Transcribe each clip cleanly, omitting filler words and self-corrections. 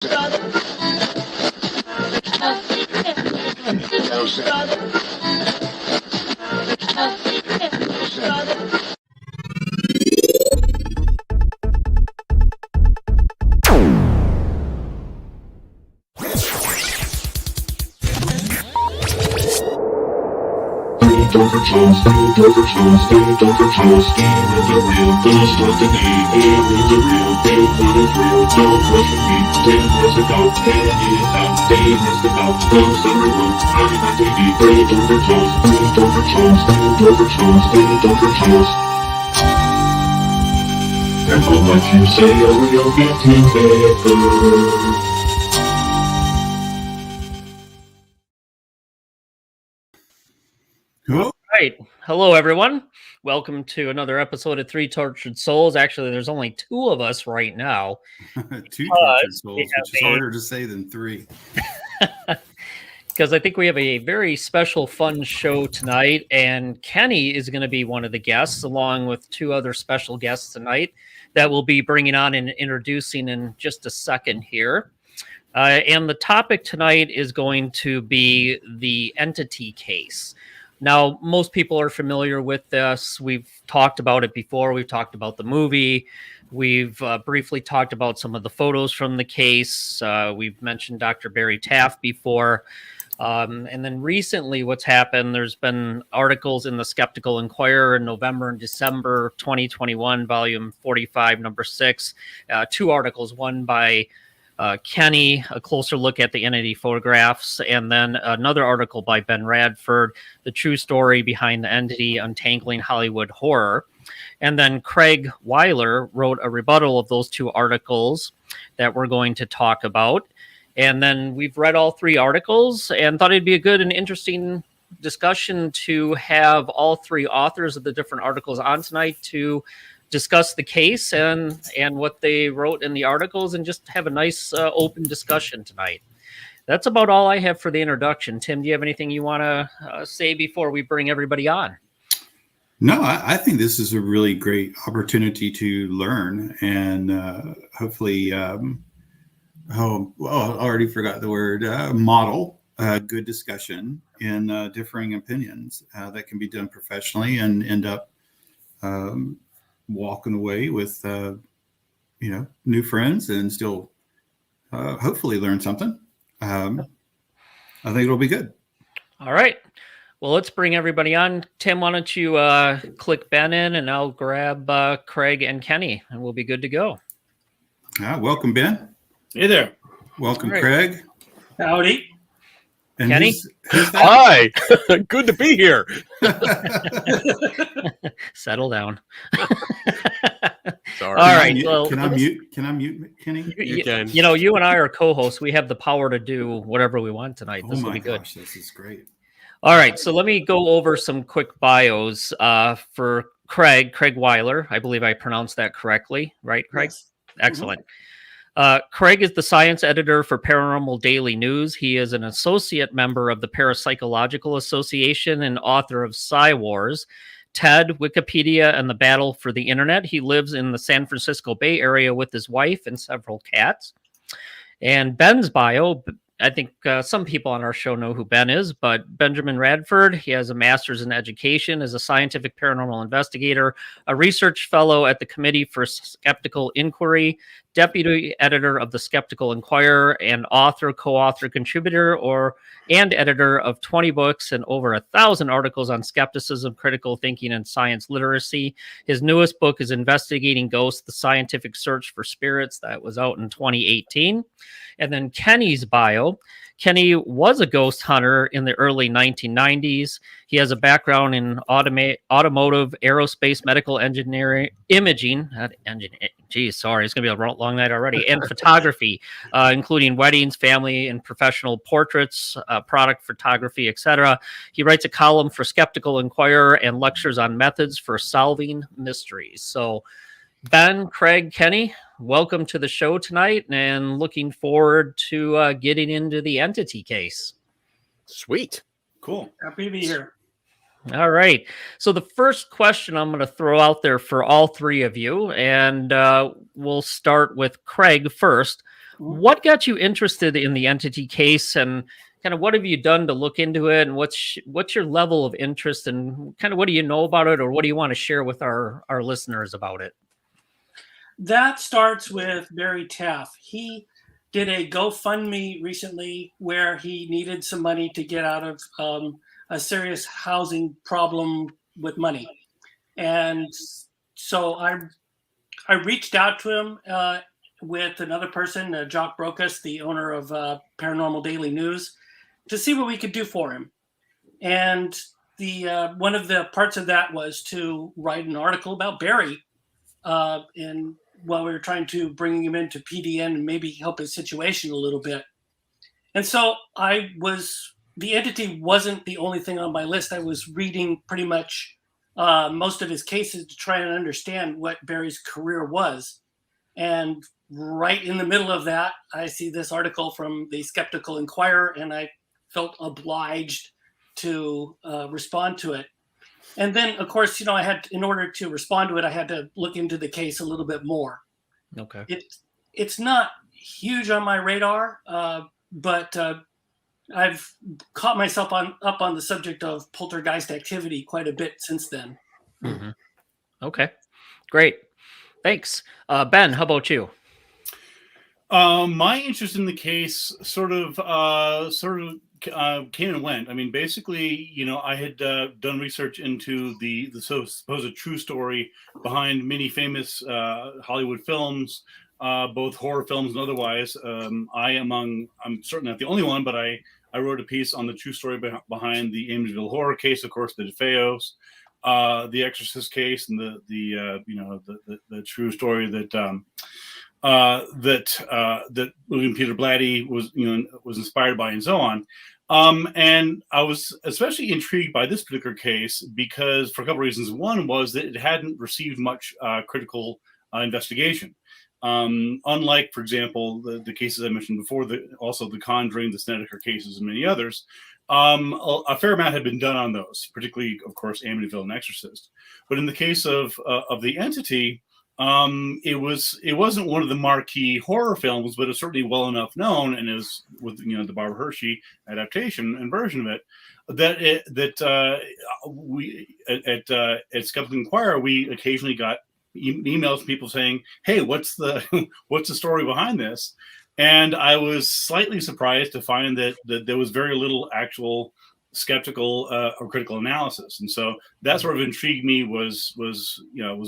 Careful what you say or you'll get in paper. All right. Hello, everyone. Welcome to another episode of Three Tortured Souls. Actually, there's only two of us right now. Two tortured souls, which is harder to say than three. Because I think we have a very special, fun show tonight, and Kenny is going to be one of the guests, along with two other special guests tonight that we'll be bringing on and introducing in just a second here. And the topic tonight is going to be the entity case. Now, most people are familiar with this. We've talked about it before. We've talked about the movie. We've briefly talked about some of the photos from the case. We've mentioned Dr. Barry Taft before. And then recently what's happened, there's been articles in the Skeptical Inquirer in November and December 2021, volume 45, number 6. Two articles, one by Kenny, a closer look at the entity photographs, and then another article by Ben Radford, the true story behind the entity, untangling Hollywood horror. And then Craig Wheeler wrote a rebuttal of those two articles that we're going to talk about. And then we've read all three articles and thought it'd be a good and interesting discussion to have all three authors of the different articles on tonight to discuss the case and what they wrote in the articles and just have a nice open discussion tonight. That's about all I have for the introduction. Tim, do you have anything you want to say before we bring everybody on? No, I think this is a really great opportunity to learn and hopefully, I already forgot the word, model good discussion in differing opinions that can be done professionally and end up walking away with, new friends and still hopefully learn something. I think it'll be good. All right. Well, let's bring everybody on. Tim, why don't you click Ben in and I'll grab Craig and Kenny and we'll be good to go. Welcome, Ben. Hey there. Welcome, right. Craig. Howdy. And Kenny? Hi. Good to be here. Settle down. Sorry. All right. Can I mute Kenny? You can. You know, you and I are co-hosts. We have the power to do whatever we want tonight. This will be good. Gosh, this is great. All right. So let me go over some quick bios for Craig Wheeler. I believe I pronounced that correctly. Right, Craig? Yes. Excellent. Craig is the science editor for Paranormal Daily News. He is an associate member of the Parapsychological Association and author of Psy Wars, TED, Wikipedia, and the Battle for the Internet. He lives in the San Francisco Bay Area with his wife and several cats. And Ben's bio, I think some people on our show know who Ben is, but Benjamin Radford, he has a master's in education, is a scientific paranormal investigator, a research fellow at the Committee for Skeptical Inquiry, deputy editor of the Skeptical Inquirer, and author, co-author, contributor, and editor of 20 books and over 1,000 articles on skepticism, critical thinking, and science literacy. His newest book is Investigating Ghosts, The Scientific Search for Spirits. That was out in 2018. And then Kenny's bio. Kenny was a ghost hunter in the early 1990s. He has a background in automotive, aerospace, medical engineering, imaging, it's going to be a long night already, and photography, including weddings, family, and professional portraits, product photography, etc. He writes a column for Skeptical Inquirer and lectures on methods for solving mysteries. So Ben, Craig, Kenny, welcome to the show tonight and looking forward to getting into the entity case. Sweet. Cool. Happy to be here. All right. So the first question I'm going to throw out there for all three of you, and we'll start with Craig first. What got you interested in the entity case, and kind of what have you done to look into it, and what's your level of interest, and kind of what do you know about it, or what do you want to share with our listeners about it? That starts with Barry Taff. He did a GoFundMe recently where he needed some money to get out of a serious housing problem with money. And so I reached out to him with another person, Jock Brokus, the owner of Paranormal Daily News, to see what we could do for him. And the one of the parts of that was to write an article about Barry while we were trying to bring him into PDN and maybe help his situation a little bit. And so the entity wasn't the only thing on my list. I was reading pretty much most of his cases to try and understand what Barry's career was. And right in the middle of that, I see this article from the Skeptical Inquirer, and I felt obliged to respond to it. And then, of course, in order to respond to it, I had to look into the case a little bit more. Okay. It's not huge on my radar, but I've caught myself up on the subject of poltergeist activity quite a bit since then. Mm-hmm. Okay, great. Thanks. Ben, how about you? My interest in the case sort of came and went. I mean, basically, I had done research into the supposed true story behind many famous Hollywood films, both horror films and otherwise. I'm certainly not the only one, but I wrote a piece on the true story behind the Amityville horror case, of course, the DeFeos, the Exorcist case, and the true story that William Peter Blatty was inspired by, and so on. And I was especially intrigued by this particular case because for a couple of reasons. One was that it hadn't received much critical investigation. Unlike, for example, the cases I mentioned before, also the Conjuring, the Snedeker cases, and many others, a fair amount had been done on those, particularly, of course, Amityville and Exorcist. But in the case of the entity, it wasn't one of the marquee horror films, but it's certainly well enough known, and is with the Barbara Hershey adaptation and version of it, that we at Skeptical Inquirer, we occasionally got emails from people saying, "Hey, what's the story behind this?" And I was slightly surprised to find that there was very little actual skeptical or critical analysis, and so that sort of intrigued me. Was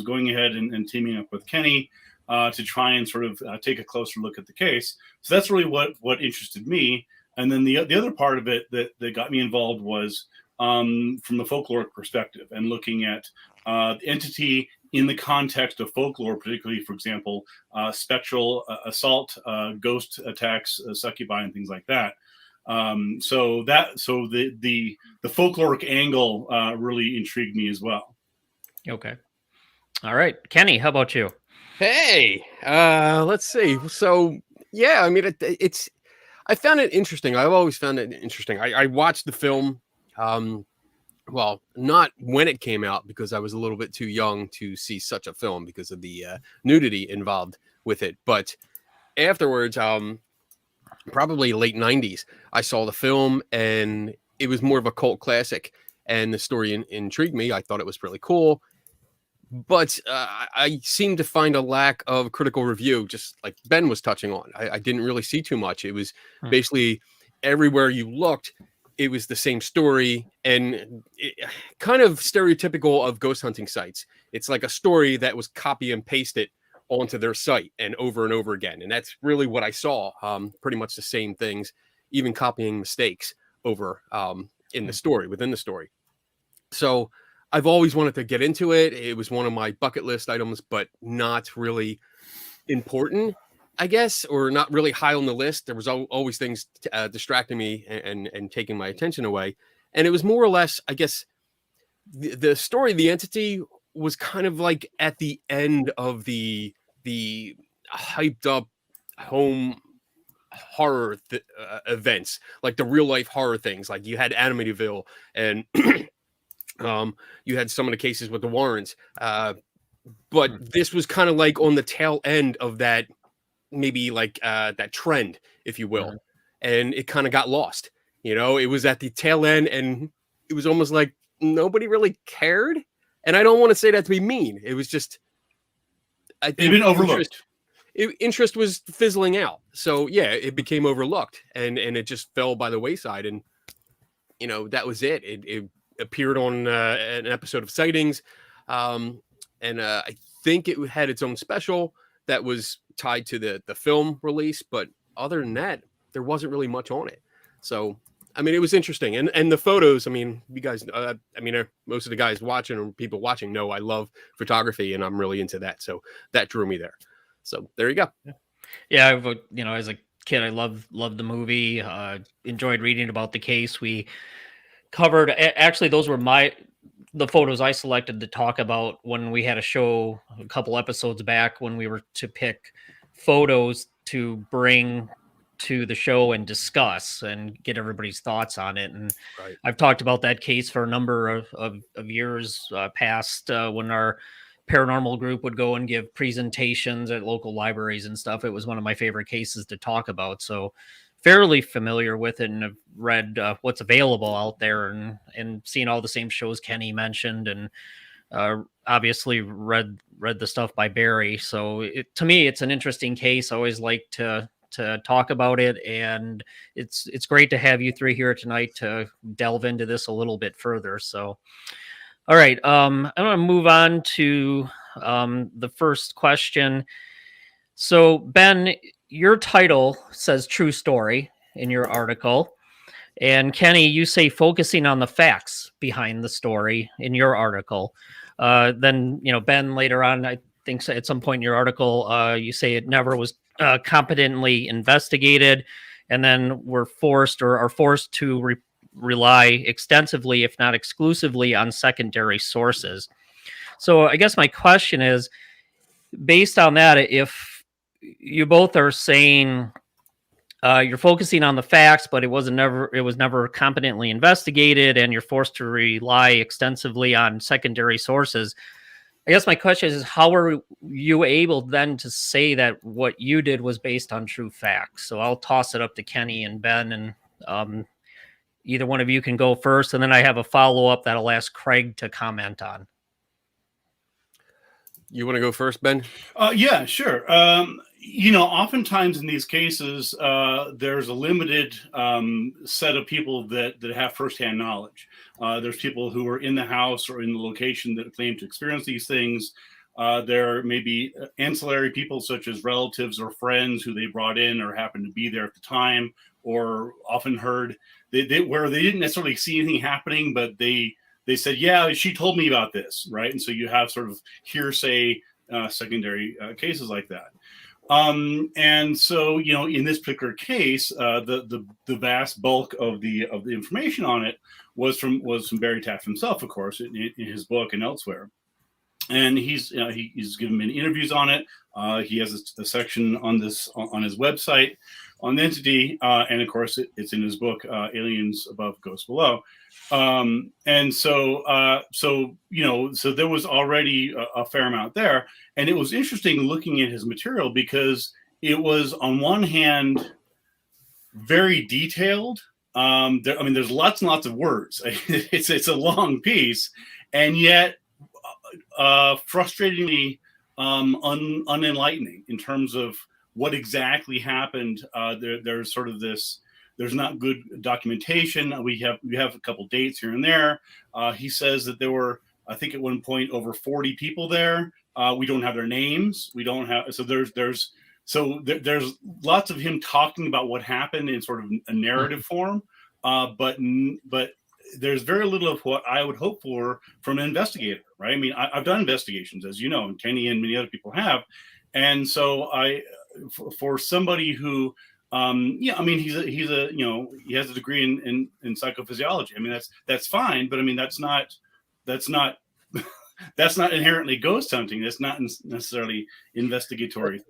going ahead and teaming up with Kenny to try and sort of take a closer look at the case. So that's really what interested me. And then the other part of it that got me involved was from the folkloric perspective and looking at the entity in the context of folklore, particularly, for example, spectral assault, ghost attacks, succubi, and things like that. So the folkloric angle really intrigued me as well. Okay. All right. Kenny, how about you? Hey, let's see. So, yeah, I mean, I found it interesting. I've always found it interesting. I watched the film, well, not when it came out, because I was a little bit too young to see such a film because of the nudity involved with it. But afterwards, probably late 90s, I saw the film, and it was more of a cult classic, and the story intrigued me. I thought it was really cool, but I seemed to find a lack of critical review, just like Ben was touching on. I didn't really see too much. It was basically everywhere you looked, it was the same story, and kind of stereotypical of ghost hunting sites. It's like a story that was copy and pasted onto their site and over again. And that's really what I saw. Pretty much the same things, even copying mistakes over in the story, within the story. So I've always wanted to get into it. It was one of my bucket list items, but not really important, I guess, or not really high on the list. There was always things distracting me and taking my attention away. And it was more or less, I guess, the story of the entity was kind of like at the end of the hyped up home horror events, like the real life horror things. Like you had Amityville, and you had some of the cases with the Warrens. But this was kind of like on the tail end of that maybe like that trend, if you will, and it kind of got lost. You know, it was at the tail end, and it was almost like nobody really cared. And I don't want to say that to be mean. It was just, I think They've been overlooked. Interest was fizzling out. So yeah, it became overlooked, and it just fell by the wayside. And you know, that was it. It appeared on an episode of Sightings, and I think it had its own special that was tied to the film release. But other than that, there wasn't really much on it. So I mean, it was interesting, and the photos. I mean, you guys. Most of the guys watching or people watching know I love photography, and I'm really into that. So that drew me there. So there you go. Yeah, you know, as a kid, I loved the movie. Enjoyed reading about the case. We covered. Actually, those were the photos I selected to talk about when we had a show a couple episodes back when we were to pick photos to bring to the show and discuss and get everybody's thoughts on it. And Right. I've talked about that case for a number of years past when our paranormal group would go and give presentations at local libraries and stuff. It was one of my favorite cases to talk about. So fairly familiar with it, and have read what's available out there, and seen all the same shows Kenny mentioned, and obviously read the stuff by Barry. So to me, it's an interesting case. I always like to talk about it, and it's great to have you three here tonight to delve into this a little bit further. So all right, I'm going to move on to the first question. So Ben, your title says true story in your article, and Kenny, you say focusing on the facts behind the story in your article. Then, you know, Ben, later on, I think at some point in your article, you say it never was competently investigated, and then we're forced or are forced to rely extensively, if not exclusively, on secondary sources. So I guess my question is, based on that, if you both are saying you're focusing on the facts, but it was never competently investigated, and you're forced to rely extensively on secondary sources, I guess my question is, how are you able then to say that what you did was based on true facts? So I'll toss it up to Kenny and Ben, and either one of you can go first, and then I have a follow-up that I'll ask Craig to comment on. You want to go first, Ben? Yeah, sure. You know, oftentimes in these cases, there's a limited set of people that have firsthand knowledge. There's people who are in the house or in the location that claim to experience these things. There may be ancillary people such as relatives or friends who they brought in or happened to be there at the time, or often heard where they didn't necessarily see anything happening, but they said, yeah, she told me about this, right? And so you have sort of hearsay secondary cases like that. And so, you know, in this particular case, the vast bulk of the information on it was from Barry Taft himself, of course, in his book and elsewhere. And he's given many interviews on it. He has a section on this on his website on the entity, and of course it's in his book, Aliens Above, Ghosts Below. And so you know, so there was already a fair amount there, and it was interesting looking at his material because it was on one hand very detailed. There's lots and lots of words. It's a long piece, and yet frustratingly unenlightening in terms of what exactly happened. There's sort of this. There's not good documentation. We have a couple dates here and there. He says that there were, I think at one point, over 40 people there. We don't have their names. We don't have. So there's lots of him talking about what happened in sort of a narrative form. But there's very little of what I would hope for from an investigator, right? I mean, I've done investigations, as you know, and Kenny and many other people have. And so for somebody who, yeah, I mean, he's a you know, he has a degree in psychophysiology. I mean, that's fine, but I mean, that's not that's not inherently ghost hunting. That's not necessarily investigatory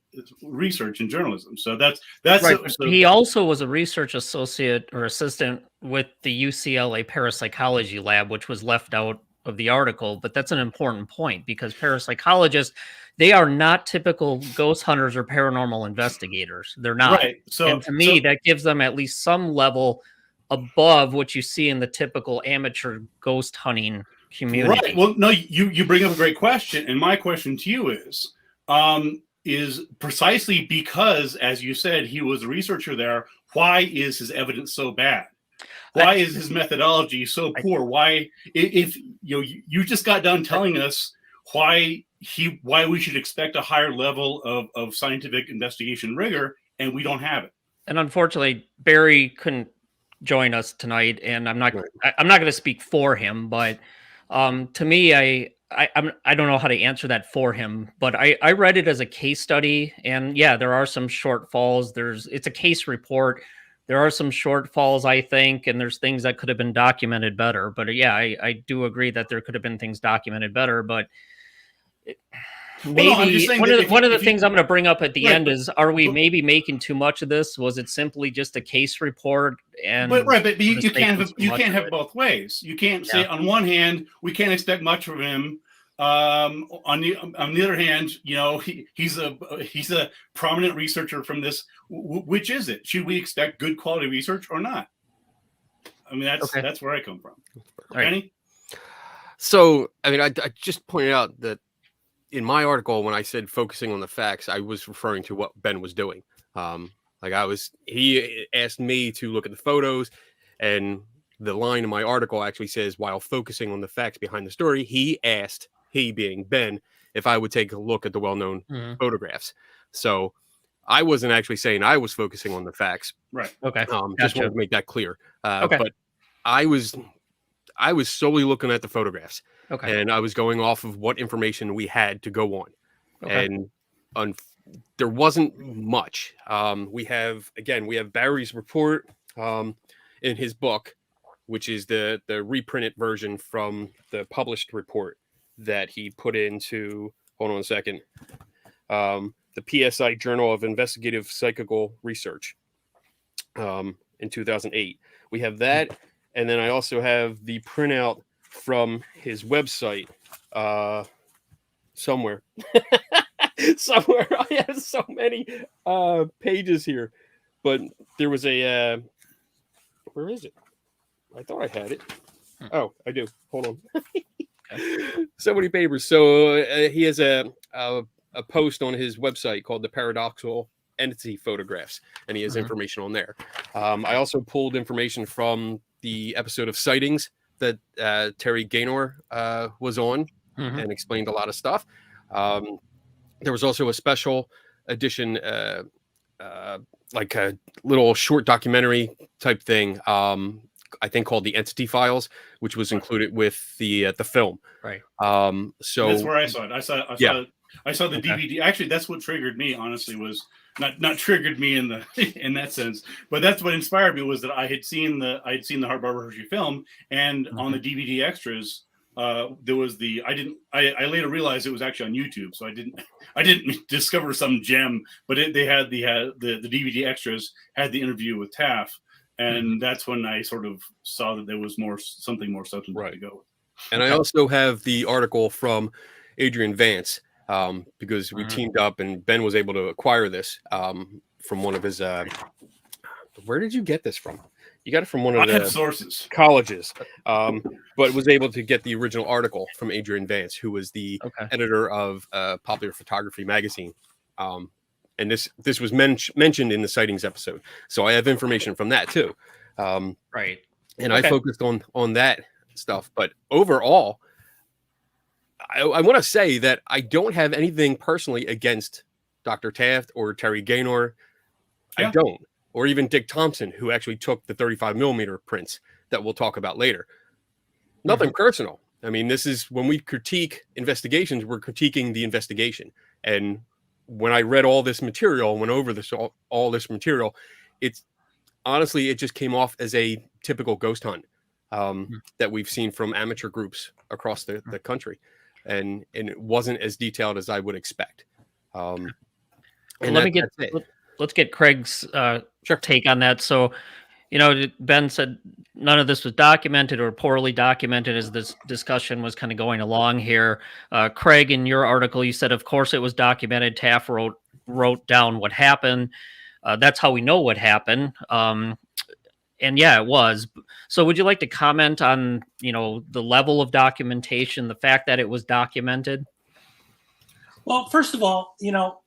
research in journalism. So that's right. He also was a research associate or assistant with the UCLA parapsychology lab, which was left out of the article. But that's an important point because parapsychologists, they are not typical ghost hunters or paranormal investigators. They're not. Right. So and to me, that gives them at least some level above what you see in the typical amateur ghost hunting community. right. Well, no, you bring up a great question, and my question to you is precisely because, as you said, he was a researcher there. Why is his evidence so bad? Why is his methodology so poor? Why, if you just got done telling us why we should expect a higher level of scientific investigation rigor, and we don't have it. And unfortunately, Barry couldn't join us tonight, and I'm not going to speak for him, but to me, I don't know how to answer that for him, but I read it as a case study, and yeah, there are some shortfalls. It's a case report. There are some shortfalls, I think, and there's things that could have been documented better. But yeah, I do agree that there could have been things documented better, but maybe one of the things I'm going to bring up at the end is: are we maybe making too much of this? Was it simply just a case report? But you can't have it both ways. You can't say on one hand we can't expect much from him. On the other hand, he's a prominent researcher from this. Which is it? Should we expect good quality research or not? I mean, that's where I come from. Kenny? So, I mean, I just pointed out that in my article, when I said focusing on the facts, I was referring to what Ben was doing. He asked me to look at the photos, and the line in my article actually says, while focusing on the facts behind the story, he asked, he being Ben, if I would take a look at the well-known photographs. So I wasn't actually saying I was focusing on the facts. Right. Okay. Just wanted to make that clear. But I was solely looking at the photographs. Okay. And I was going off of what information we had to go on. Okay. And there wasn't much. We have Barry's report in his book, which is the reprinted version from the published report that he put into, hold on a second, the PSI Journal of Investigative Psychical Research in 2008. We have that. And then I also have the printout from his website somewhere. Somewhere. I have so many pages here. But there was a... where is it? I thought I had it. Oh, I do. Hold on. So many papers. So he has a post on his website called The Paradoxical Entity Photographs, and he has information on there. I also pulled information from the episode of Sightings that Terry Gaynor was on and explained a lot of stuff. There was also a special edition, like a little short documentary type thing, I think called The Entity Files, which was included with the film. Right. So that's where I saw it. I saw the DVD. Actually, that's what triggered me. Honestly, was not triggered me in that sense, but that's what inspired me, was that I had seen the Hart Barbara Hershey film, and on the DVD extras, there was I later realized it was actually on YouTube, so I didn't discover some gem, but they had the DVD extras had the interview with Taff, and that's when I sort of saw that there was something more substantive to go with. And I also have the article from Adrian Vance, because we teamed up and Ben was able to acquire this from one of his. Where did you get this from? You got it from one of the sources, colleges, but was able to get the original article from Adrian Vance, who was the editor of Popular Photography magazine. And this was mentioned in the Sightings episode, so I have information from that too. Right. And I focused on that stuff, but overall, I want to say that I don't have anything personally against Dr. Taft or Terry Gaynor. Yeah. I don't. Or even Dick Thompson, who actually took the 35 millimeter prints that we'll talk about later. Nothing personal. I mean, this is when we critique investigations, we're critiquing the investigation. And when I read all this material, went over all this material, it's honestly, it just came off as a typical ghost hunt that we've seen from amateur groups across the country. And it wasn't as detailed as I would expect. And let's get Craig's take on that. So, Ben said none of this was documented or poorly documented as this discussion was kind of going along here. Craig, in your article, you said, of course, it was documented. Taft wrote down what happened. That's how we know what happened. And yeah, it was. So would you like to comment on, the level of documentation, the fact that it was documented? Well, first of all,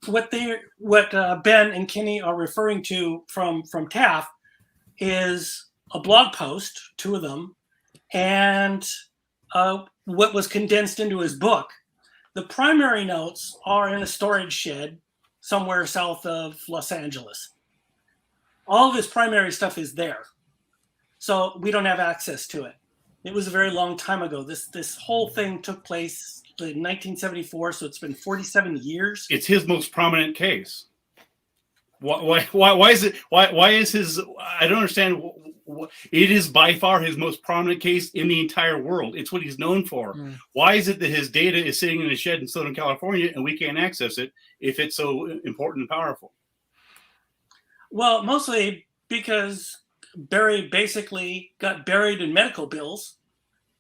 what Ben and Kenny are referring to from Taft is a blog post, 2 of them, and what was condensed into his book. The primary notes are in a storage shed somewhere south of Los Angeles. All of his primary stuff is there. So we don't have access to it. It was a very long time ago. This whole thing took place in 1974, so it's been 47 years. It's his most prominent case. Why is it? Why is his? I don't understand. It is by far his most prominent case in the entire world. It's what he's known for. Why is it that his data is sitting in a shed in Southern California and we can't access it if it's so important and powerful? Well, mostly because Barry basically got buried in medical bills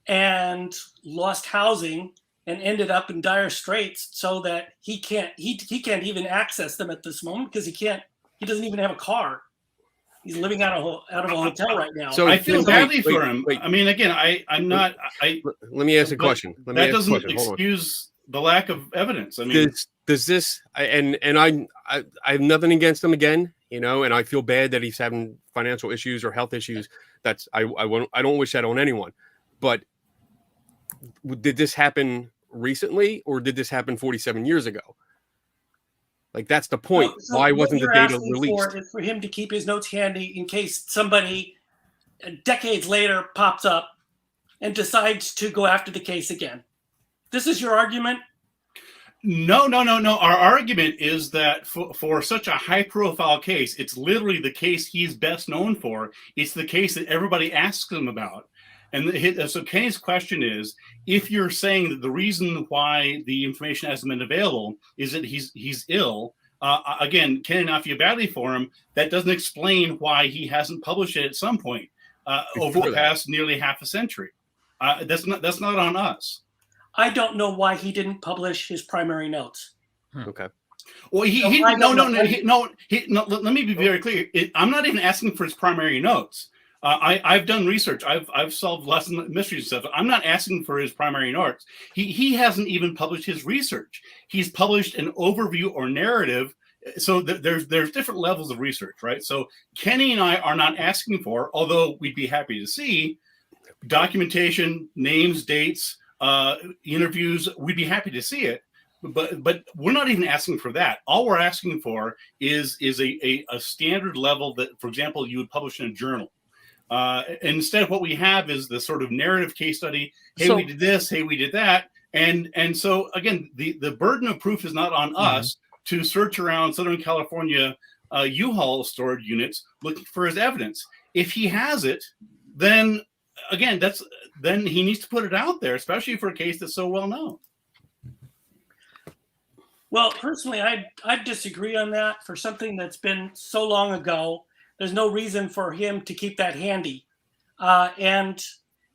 and lost housing and ended up in dire straits, so that he can't even access them at this moment because he doesn't even have a car. He's living out of a hotel right now. So I feel badly for him. I mean, again, I'm not. Let me ask a question. That doesn't excuse the lack of evidence. I mean, does this? And I have nothing against him again, and I feel bad that he's having financial issues or health issues. That's I don't wish that on anyone. But did this happen recently, or did this happen 47 years ago? Like, that's the point. So why wasn't the data released? For him to keep his notes handy in case somebody decades later pops up and decides to go after the case again. This is your argument? No. Our argument is that for such a high-profile case, it's literally the case he's best known for. It's the case that everybody asks him about. And so Kenny's question is, if you're saying that the reason why the information hasn't been available is that he's ill, again, Kenny and I feel badly for him. That doesn't explain why he hasn't published it at some point over the past nearly half a century. That's not on us. I don't know why he didn't publish his primary notes. Okay. Well, let me be very clear. I'm not even asking for his primary notes. I've done research. I've solved lots of mysteries and stuff. I'm not asking for his primary notes. He hasn't even published his research. He's published an overview or narrative. So there's different levels of research, right? So Kenny and I are not asking for, although we'd be happy to see, documentation, names, dates, interviews. We'd be happy to see it. But we're not even asking for that. All we're asking for is a standard level that, for example, you would publish in a journal. Instead, what we have is the sort of narrative case study. Hey, we did this. Hey, we did that. And so again, the burden of proof is not on us to search around Southern California U-Haul storage units looking for his evidence. If he has it, then again, then he needs to put it out there, especially for a case that's so well known. Well, personally, I disagree on that. For something that's been so long ago, there's no reason for him to keep that handy. And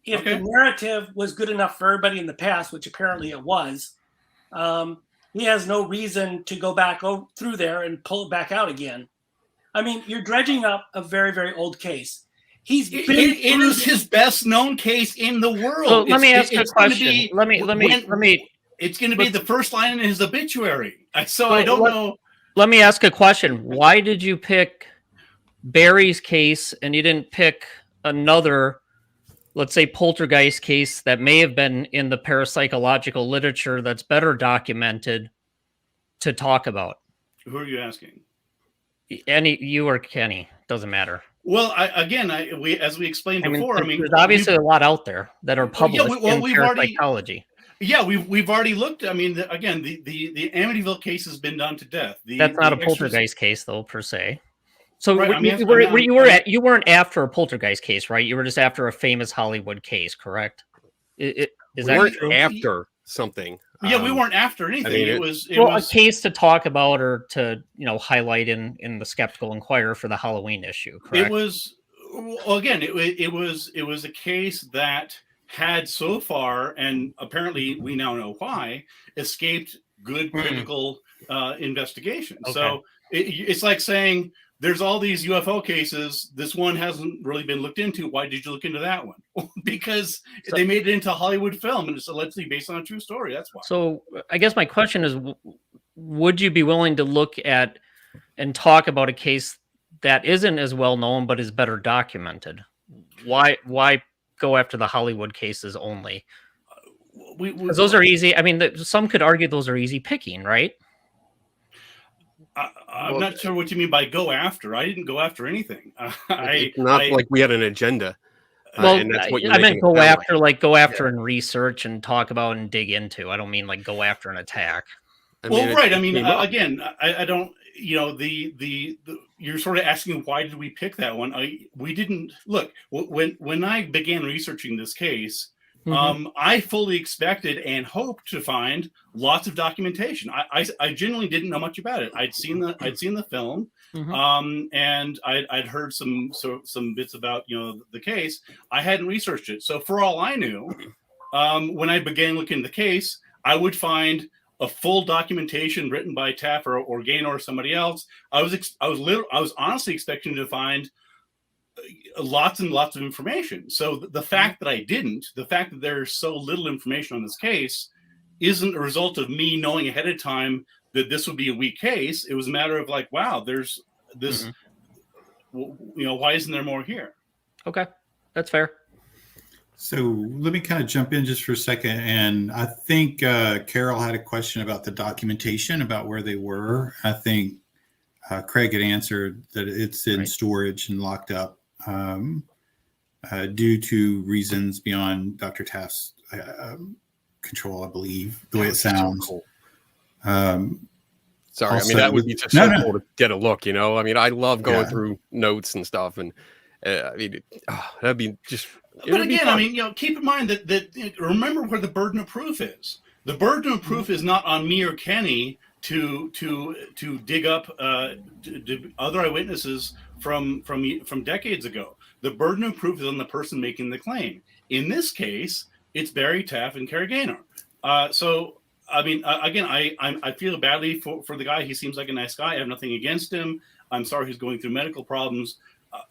if the narrative was good enough for everybody in the past, which apparently it was, he has no reason to go back through there and pull it back out again. I mean, you're dredging up a very, very old case. It is his best known case in the world. So let me ask a question. Let me. It's going to be the first line in his obituary. So I don't know. Let me ask a question. Why did you pick Barry's case and you didn't pick another, let's say, poltergeist case that may have been in the parapsychological literature that's better documented to talk about? Who are you asking? You or Kenny, doesn't matter. Well, as we explained before, there's obviously a lot out there that are published in parapsychology. Yeah, we've already looked. I mean, the Amityville case has been done to death. That's not a poltergeist case, though, per se. So right, you weren't after a poltergeist case, right? You were just after a famous Hollywood case, correct? Is that true? After something? Yeah, we weren't after anything. It was a case to talk about or to highlight in the Skeptical Inquirer for the Halloween issue. Correct? Well, again, it was a case that had so far, and apparently we now know why, escaped good critical investigation. Okay. So it's like saying there's all these UFO cases. This one hasn't really been looked into. Why did you look into that one? Because they made it into a Hollywood film, and it's allegedly based on a true story. That's why. So I guess my question is, would you be willing to look at and talk about a case that isn't as well known but is better documented? Why go after the Hollywood cases only? Because those are easy. I mean, some could argue those are easy picking, right? I'm not sure what you mean by go after. I didn't go after anything. It's not like we had an agenda. Well, and that's what you're I meant making go it sound after, like go after and research and talk about and dig into. I don't mean like go after and attack. Well, right. I mean, again, I don't. You know, the you're sort of asking why did we pick that one? We didn't look when I began researching this case. I fully expected and hoped to find lots of documentation. I genuinely didn't know much about it. I'd seen the film, and I'd heard some bits about the case. I hadn't researched it, so for all I knew, when I began looking at the case, I would find a full documentation written by Taff or Gaynor or somebody else. I was honestly expecting to find lots and lots of information. So the fact that I didn't, the fact that there's so little information on this case, isn't a result of me knowing ahead of time that this would be a weak case. It was a matter of like, wow, there's this. Why isn't there more here? Okay, that's fair. So let me kind of jump in just for a second. And I think Carol had a question about the documentation, about where they were. I think Craig had answered that it's in storage and locked up due to reasons beyond Dr. Taft's control, I believe, the way it sounds. So cool. Sorry, also, I mean, that would be just cool to get a look, I mean, I love going through notes and stuff, and I mean, that'd be just... But again, I mean, keep in mind that remember where the burden of proof is. The burden of proof is not on me or Kenny to dig up other eyewitnesses from decades ago. The burden of proof is on the person making the claim. In this case, it's Barry Taff and Kerry Gaynor. So I mean, again, I feel badly for the guy. He seems like a nice guy. I have nothing against him. I'm sorry he's going through medical problems.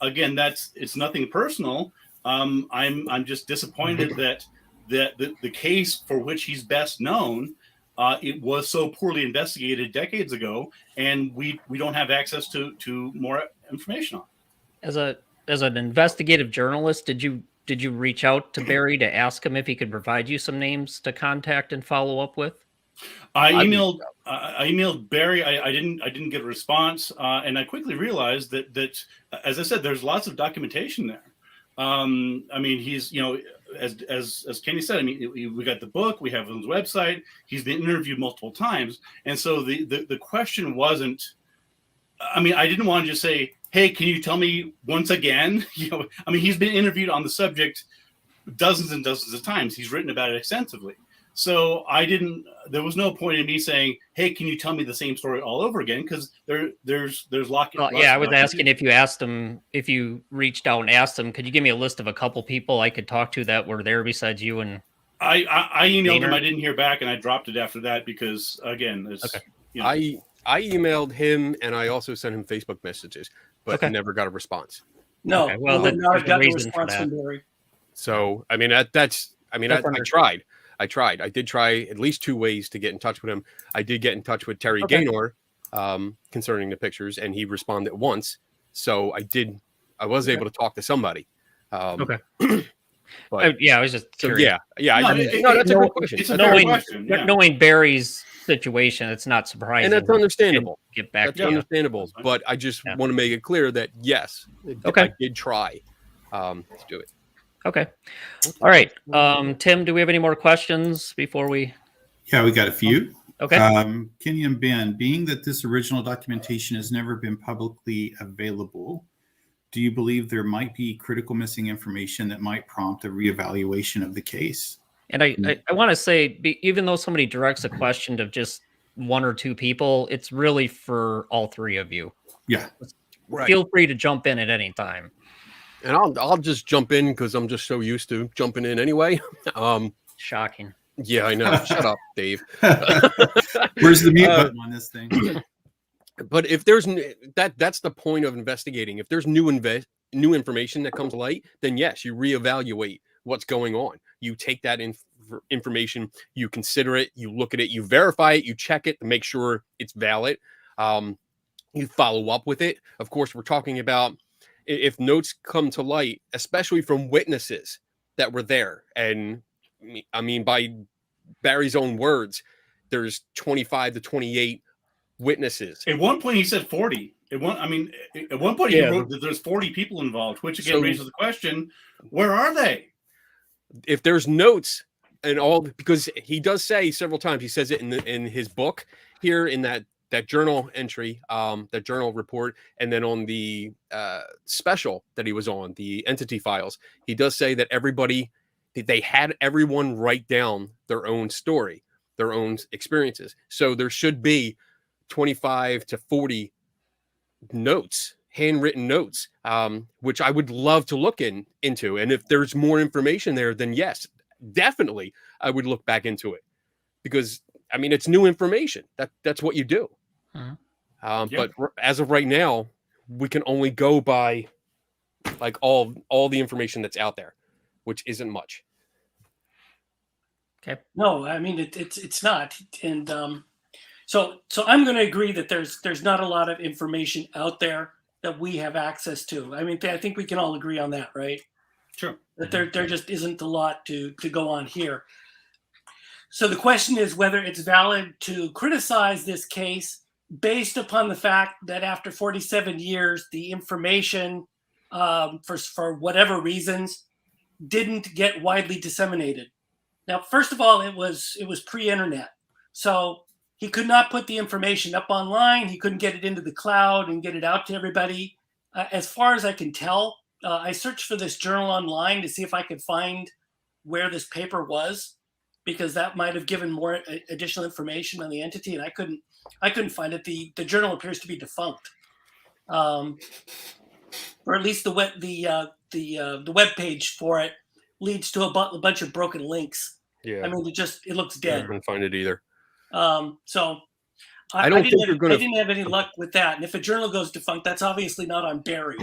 Again, it's nothing personal. I'm just disappointed that the case for which he's best known, it was so poorly investigated decades ago, and we don't have access to more information on it. As an investigative journalist, did you reach out to Barry to ask him if he could provide you some names to contact and follow up with? I emailed Barry. I didn't get a response, and I quickly realized that as I said, there's lots of documentation there. I mean, he's as Kenny said. I mean, we got the book. We have his website. He's been interviewed multiple times, and so the question wasn't. I mean, I didn't want to just say, "Hey, can you tell me once again?" I mean, he's been interviewed on the subject dozens and dozens of times. He's written about it extensively. So there was no point in me saying, "Hey, can you tell me the same story all over again?" Because there's lots. Well, yeah, I was asking if you reached out and asked them, could you give me a list of a couple people I could talk to that were there besides you? And I emailed him. I didn't hear back, and I dropped it after that because again, it's I emailed him and I also sent him Facebook messages, but never got a response. No, okay, well, I not got a reason response from Barry. So I mean, I tried. I tried. I did try at least 2 ways to get in touch with him. I did get in touch with Terry Gaynor concerning the pictures, and he responded once. So I was able to talk to somebody. But, I was just curious. That's a good question. It's a fair question. Yeah. Knowing Barry's situation, it's not surprising. And that's understandable. Get back that's understandable. But I just want to make it clear that, yes, I did try to do it. Okay. All right. Tim, do we have any more questions before we? Yeah, we got a few. Okay. Kenny and Ben, being that this original documentation has never been publicly available, do you believe there might be critical missing information that might prompt a reevaluation of the case? And I want to say, even though somebody directs a question to just 1 or 2 people, it's really for all 3 of you. Yeah. Feel free to jump in at any time. And I'll just jump in because I'm just so used to jumping in anyway. Shocking. Yeah, I know. Shut up, Dave. Where's the mute button on this thing? But if there's that's the point of investigating. If there's new information that comes to light, then yes, you reevaluate what's going on. You take that information, you consider it, you look at it, you verify it, you check it to make sure it's valid. You follow up with it. Of course, we're talking about if notes come to light, especially from witnesses that were there. And I mean, by Barry's own words, there's 25 to 28 witnesses. At one point, he said 40. At one point, he wrote that there's 40 people involved, which again raises the question: where are they? If there's notes and all, because he does say several times, he says it in his book here in that journal entry, that journal report, and then on the special that he was on, the entity files, he does say that they had everyone write down their own story, their own experiences. So there should be 25 to 40 notes, handwritten notes, which I would love to look into. And if there's more information there, then yes, definitely I would look back into it, because I mean, it's new information. That's what you do. But as of right now, we can only go by like all the information that's out there, which isn't much. Okay. No, I mean it's not, and so I'm going to agree that there's not a lot of information out there that we have access to. I mean, I think we can all agree on that, right? Sure. That there just isn't a lot to go on here. So the question is whether it's valid to criticize this case based upon the fact that after 47 years, the information, for whatever reasons, didn't get widely disseminated. Now, first of all, it was pre-internet, so he could not put the information up online. He couldn't get it into the cloud and get it out to everybody. As far as I can tell, I searched for this journal online to see if I could find where this paper was, because that might have given more additional information on the entity, and I couldn't find it. The journal appears to be defunct, or at least the web page for it leads to a bunch of broken links. Yeah, I mean, it looks dead. I couldn't find it either. So I didn't have any luck with that. And if a journal goes defunct, that's obviously not on Barry.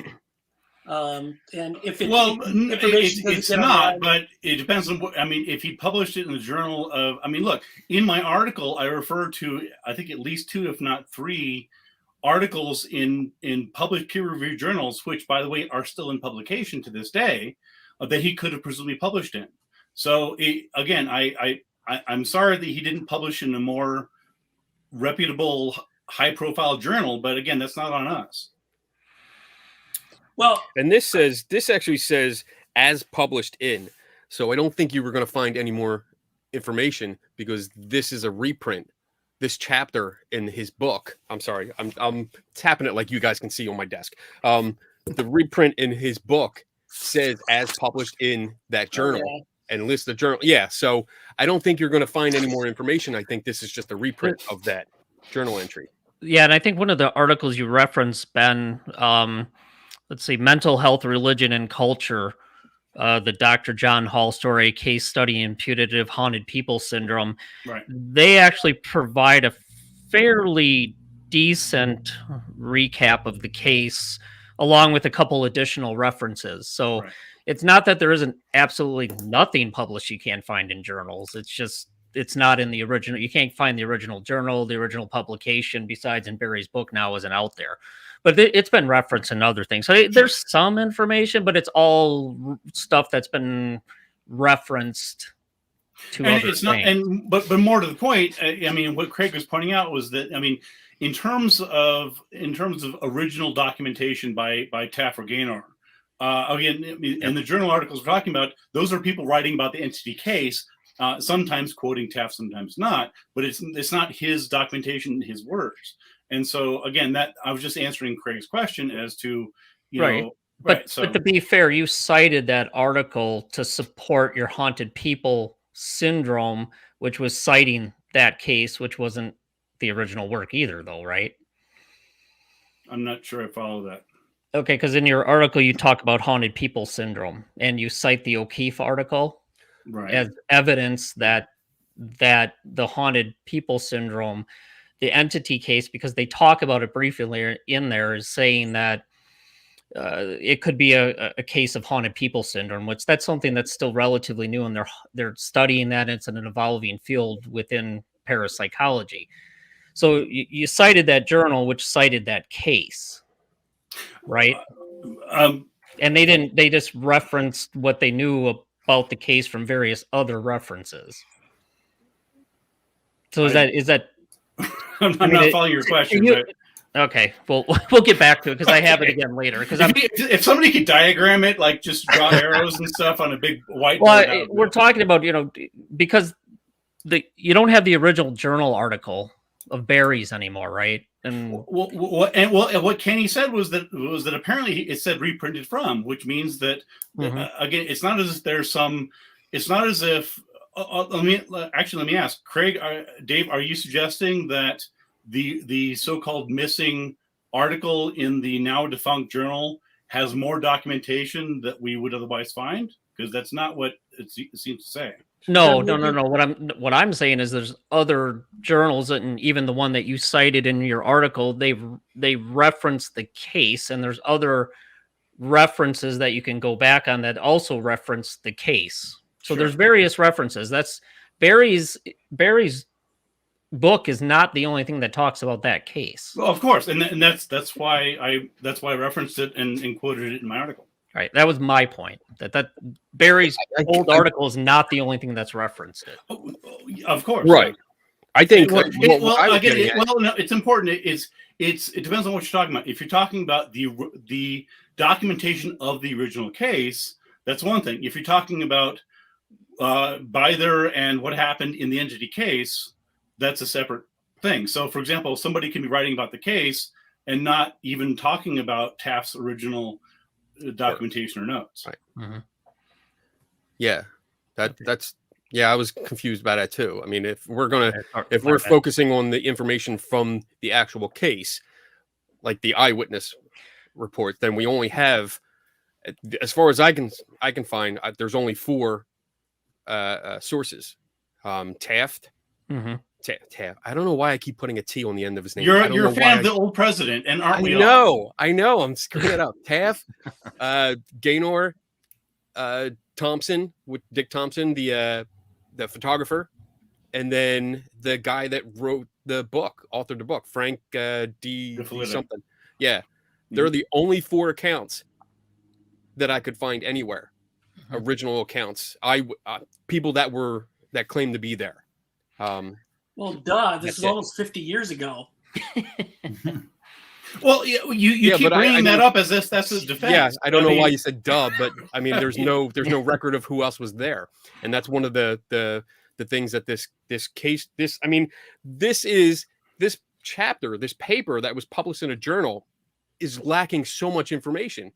And if it's not, but it depends on what. I mean, if he published it in the journal of, I mean, look, in my article, I refer to, I think, at least 2, if not 3, articles in published peer-reviewed journals, which, by the way, are still in publication to this day, that he could have presumably published in. So again, I'm sorry that he didn't publish in a more reputable, high-profile journal, but again, that's not on us. Well, and this actually says as published in, so I don't think you were going to find any more information, because this is a reprint. This chapter in his book, I'm sorry, I'm tapping it like you guys can see on my desk. The reprint in his book says as published in that journal. Oh, yeah. And list the journal. Yeah. So I don't think you're going to find any more information. I think this is just a reprint of that journal entry. Yeah. And I think one of the articles you referenced, Ben, let's see, Mental Health, Religion, and Culture, the Dr. John Hall story, case study in putative haunted people syndrome. Right. They actually provide a fairly decent recap of the case, along with a couple additional references. So it's not that there isn't absolutely nothing published you can't find in journals. It's just, it's not in the original. You can't find the original journal, the original publication, besides in Barry's book now isn't out there. But it's been referenced in other things. So there's some information, but it's all stuff that's been referenced to other things. But more to the point, I mean, what Craig was pointing out was that, I mean, in terms of original documentation by Taff or Gaynor, again, in the journal articles we're talking about, those are people writing about the entity case, sometimes quoting Taff, sometimes not, but it's not his documentation, his words. And so again, that I was just answering Craig's question as to, you know, but to be fair, you cited that article to support your haunted people syndrome, which was citing that case, which wasn't the original work either, though, right? I'm not sure I follow that. Okay, because in your article you talk about haunted people syndrome, and you cite the O'Keefe article Right. as evidence that the haunted people syndrome, the entity case, because they talk about it briefly in there, is saying that it could be a case of haunted people syndrome, which that's something that's still relatively new, and they're studying that. And it's an evolving field within parapsychology. So you cited that journal, which cited that case, right? And they just referenced what they knew about the case from various other references. So is that I'm not following your question, but okay, well, we'll get back to it because I have it again later. Because if somebody could diagram it, like just draw arrows and stuff on a big whiteboard. Well, we're talking about, because you don't have the original journal article of berries anymore, right? And what Kenny said was that apparently it said reprinted from, which means that again, it's not as if there's some. It's not as if. Let me ask Craig, Dave. Are you suggesting that the so-called missing article in the now defunct journal has more documentation that we would otherwise find? Because that's not what it seems to say. No. What I'm saying is there's other journals, and even the one that you cited in your article, they reference the case, and there's other references that you can go back on that also reference the case. So there's various references. That's Barry's book is not the only thing that talks about that case. Well, of course, and that's why I referenced it and quoted it in my article. Right, that was my point. That Barry's old article is not the only thing that's referenced it. Of course, right. I think. No, it's important. It depends on what you're talking about. If you're talking about the documentation of the original case, that's one thing. If you're talking about Byther and what happened in the entity case, that's a separate thing. So, for example, somebody can be writing about the case and not even talking about Taft's original documentation or notes. Right. Mm-hmm. Yeah, that's. Yeah, I was confused by that too. I mean, if we're focusing on the information from the actual case, like the eyewitness report, then we only have, as far as I can find, there's only 4 sources. Taft. Mm-hmm. Taft. I don't know why I keep putting a T on the end of his name. You're a fan of the old president, and aren't we? I know. I'm screwing it up. Taft, Gaynor, Thompson, with Dick Thompson, the photographer, and then the guy that wrote the book, authored the book, Frank D something. Yeah, they're the only 4 accounts that I could find anywhere. Original accounts. People that claimed to be there. Well, duh. This is almost 50 years ago. Well, you keep bringing that up as if that's a defense. Yeah, I don't know why you said duh, but I mean, there's no record of who else was there, and that's one of the things that this case. This chapter, this paper that was published in a journal, is lacking so much information.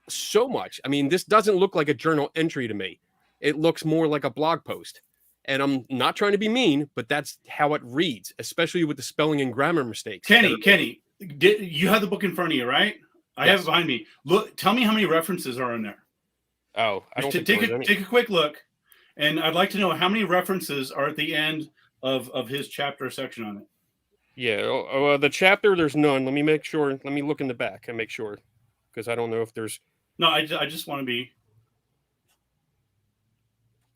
So much. I mean, this doesn't look like a journal entry to me. It looks more like a blog post. And I'm not trying to be mean, but that's how it reads, especially with the spelling and grammar mistakes. Kenny, you have the book in front of you, right? I have it behind me. Look, tell me how many references are in there. Oh, I don't take a quick look, and I'd like to know how many references are at the end of his chapter section on it. Yeah, the chapter, there's none. Let me make sure. Let me look in the back and make sure, because I don't know if there's. No, I just want to be.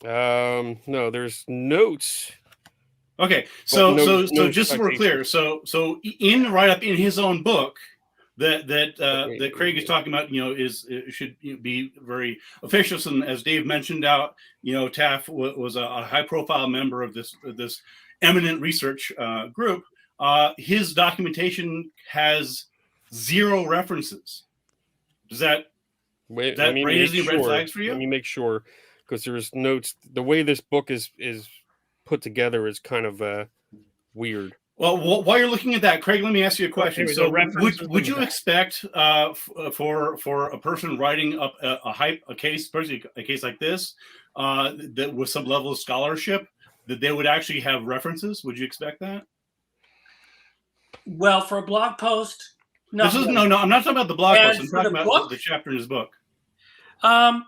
No, there's notes. Okay, so just so we're clear, so in write up in his own book that Craig is talking about, should be very officious, and as Dave mentioned out, Taft was a high profile member of this eminent research group. His documentation has 0 references. Does that raise any red flags for you? Let me make sure, because there's notes. The way this book is put together is kind of weird. Well, while you're looking at that, Craig, let me ask you a question. So, would you expect for a person writing up a case, especially a case like this, that with some level of scholarship, that they would actually have references? Would you expect that? Well, for a blog post, No, This is no. I'm not talking about the blog And post. I'm for talking the about book? the chapter in his book. Well,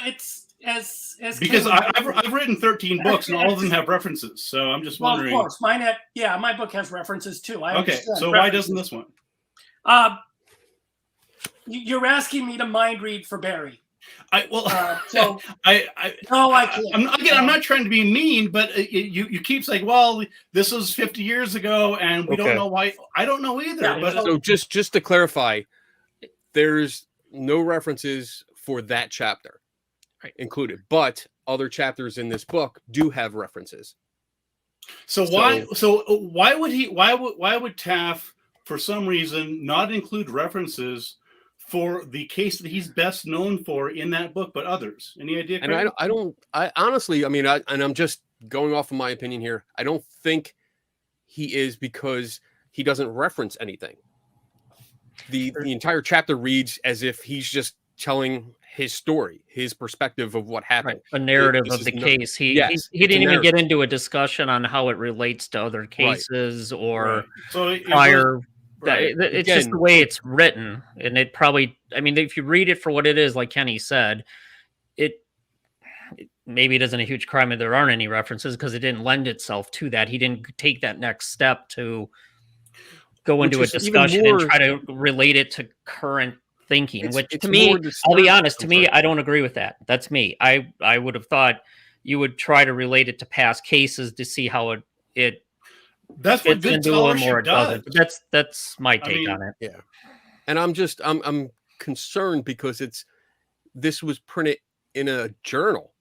it's as Because Caleb- I've written 13 books and all of them have references. So I'm just well, wondering. of course, mine had my book has references too. I Okay, understand so why references. doesn't this one? You're asking me to mind read for Barry. So I No, I can't. I'm not trying to be mean, but you keep saying, well, this was 50 years ago, and we don't know why. I don't know either. Yeah, but So just to clarify, there's no references for that chapter included, but other chapters in this book do have references. So why would Taff for some reason not include references for the case that he's best known for in that book, but others? Any idea? And I honestly, I mean, and I'm just going off of my opinion here. I don't think he is, because he doesn't reference anything. The entire chapter reads as if he's just telling his story, his perspective of what happened. A narrative This of is the not- case. He Yes, he it's a didn't even narrative. get into a discussion on how it relates to other cases or Right. So it prior. goes- right. It's just Again, the way it's written, and it probably. I mean, if you read it for what it is, like Kenny said, maybe it isn't a huge crime if there aren't any references, because it didn't lend itself to that. He didn't take that next step to go into a Which is even discussion more- and try to relate it to current thinking. It's- Which it's to me, more I'll be disturbing. honest, to I'm me, sorry. I don't agree with that. That's me. I would have thought you would try to relate it to past cases to see how it That's what fits good into them or scholarship it doesn't. does. But that's my take mean, on it. Yeah. And I'm concerned because this was printed in a journal.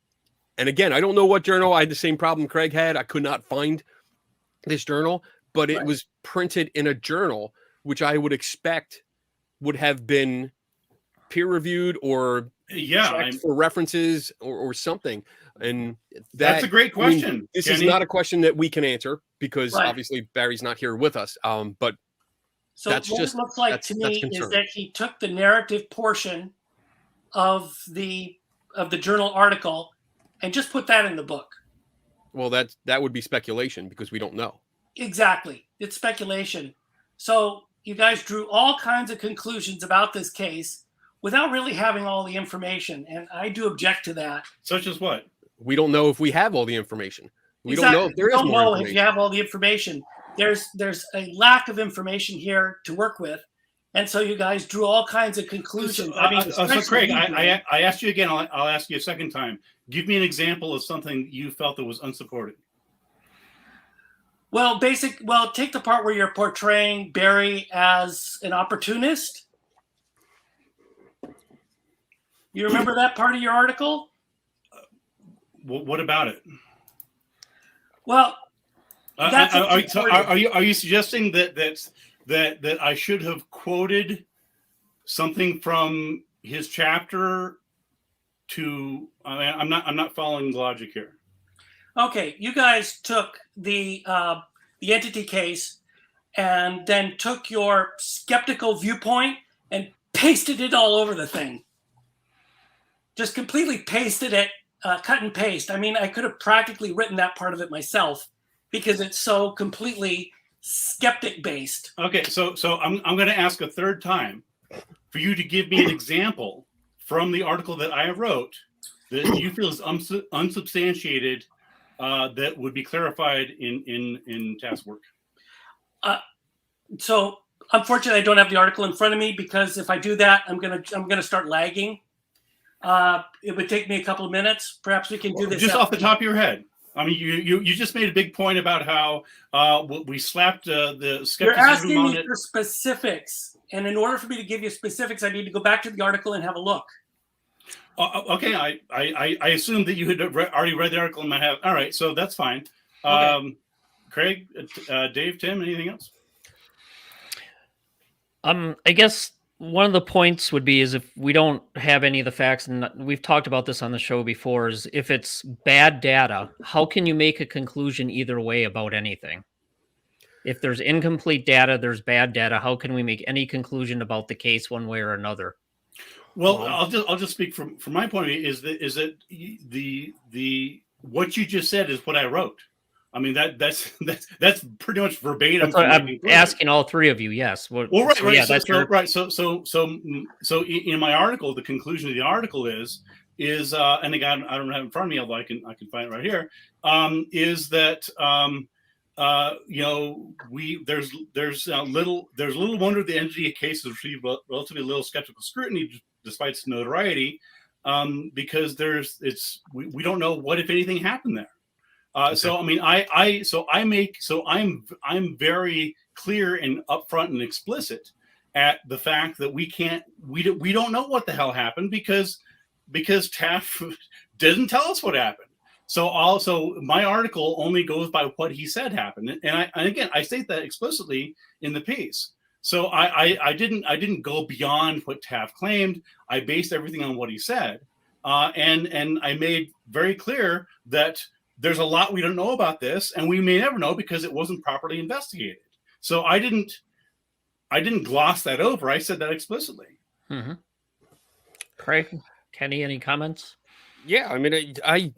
And again, I don't know what journal. I had the same problem Craig had. I could not find this journal, but it was printed in a journal, which I would expect would have been peer reviewed or checked for references or something. And that's a great question. I mean, this Kenny. is not a question that we can answer because obviously Barry's not here with us. But So that's what just, it looks like that's to me is concerning. that he took the narrative portion of the journal article and just put that in the book. Well, that would be speculation because we don't know. Exactly. It's speculation. So you guys drew all kinds of conclusions about this case without really having all the information. And I do object to that. Such as what? We don't know if we have all the information. We Exactly. don't know if there We is don't more know if information. you have all the information. There's a lack of information here to work with. And so you guys drew all kinds of conclusions. So Craig, especially you, I asked you again. I'll ask you a second time. Give me an example of something you felt that was unsupported. Well, take the part where you're portraying Barry as an opportunist. You remember that part of your article? What about it? Well, that's are you suggesting that I should have quoted something from his chapter to? I'm not following the logic here. Okay, you guys took the entity case and then took your skeptical viewpoint and pasted it all over the thing. Just completely pasted it, cut and paste. I mean, I could have practically written that part of it myself because it's so completely skeptic based. Okay, so I'm going to ask a third time for you to give me an example from the article that I wrote that you feel is unsubstantiated. That would be clarified in task work. So unfortunately, I don't have the article in front of me because if I do that, I'm gonna start lagging. It would take me a couple of minutes. Perhaps we can do this just off the top of your head. I mean, you just made a big point about how we slapped the skepticism You're asking on me it. for specifics, and in order for me to give you specifics, I need to go back to the article and have a look. Okay, I assumed that you had already read the article in my head. All right, so that's fine. Okay. Craig, Dave, Tim, anything else? I guess one of the points would be is if we don't have any of the facts, and we've talked about this on the show before, is if it's bad data, how can you make a conclusion either way about anything? If there's incomplete data, there's bad data, how can we make any conclusion about the case one way or another? Well, I'll just speak from my point of view. Is that the what you just said is what I wrote. I mean that's pretty much verbatim. That's what I'm asking all three of you. Yes. Well, right, so, right. Yeah, so, that's so, your... right. So in my article, the conclusion of the article is and again, I don't have it in front of me, although I can find it right here. Is that there's little wonder the entity case has received relatively little skeptical scrutiny despite its notoriety, because we don't know what, if anything, happened there. So I mean, I'm very clear and upfront and explicit at the fact that we don't know what the hell happened because Taft doesn't tell us what happened. So my article only goes by what he said happened, and again I state that explicitly in the piece. So I didn't go beyond what Taft claimed. I based everything on what he said, and I made very clear that there's a lot we don't know about this, and we may never know because it wasn't properly investigated. So I didn't gloss that over. I said that explicitly. Mm-hmm. Craig, Kenny, any comments? Yeah, I mean, I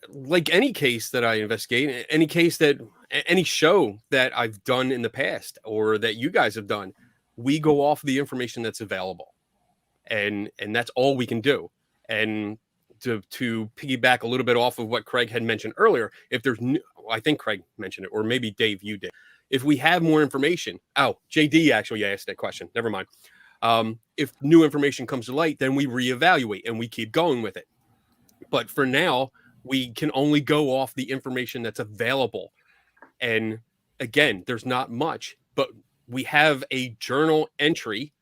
like any case that I investigate, any show that I've done in the past or that you guys have done, we go off the information that's available, and that's all we can do. And to piggyback a little bit off of what Craig had mentioned earlier, if there's I think Craig mentioned it, or maybe Dave, you did. If we have more information, JD actually asked that question. Never mind. If new information comes to light, then we reevaluate and we keep going with it. But for now, we can only go off the information that's available. And again, there's not much, but we have a journal entry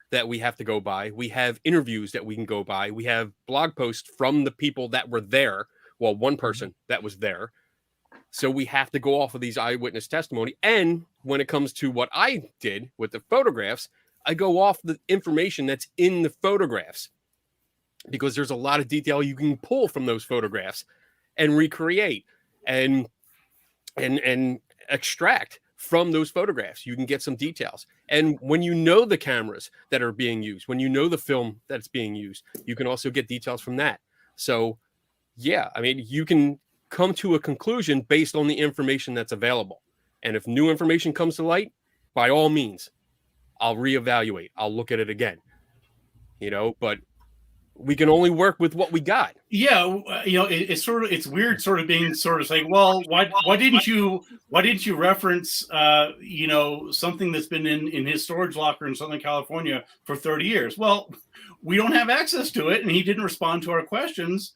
that we have to go by. We have interviews that we can go by. We have blog posts from the people that were there. Well, one person that was there. So we have to go off of these eyewitness testimony. And when it comes to what I did with the photographs, I go off the information that's in the photographs, because there's a lot of detail you can pull from those photographs and recreate and extract from those photographs. You can get some details. And when you know the cameras that are being used, when you know the film that's being used, you can also get details from that. So yeah, I mean, you can come to a conclusion based on the information that's available. And if new information comes to light, by all means, I'll reevaluate. I'll look at it again, but we can only work with what we got. Yeah, it's weird, sort of being sort of saying, well, why didn't you reference something that's been in his storage locker in Southern California for 30 years? Well, we don't have access to it, and he didn't respond to our questions.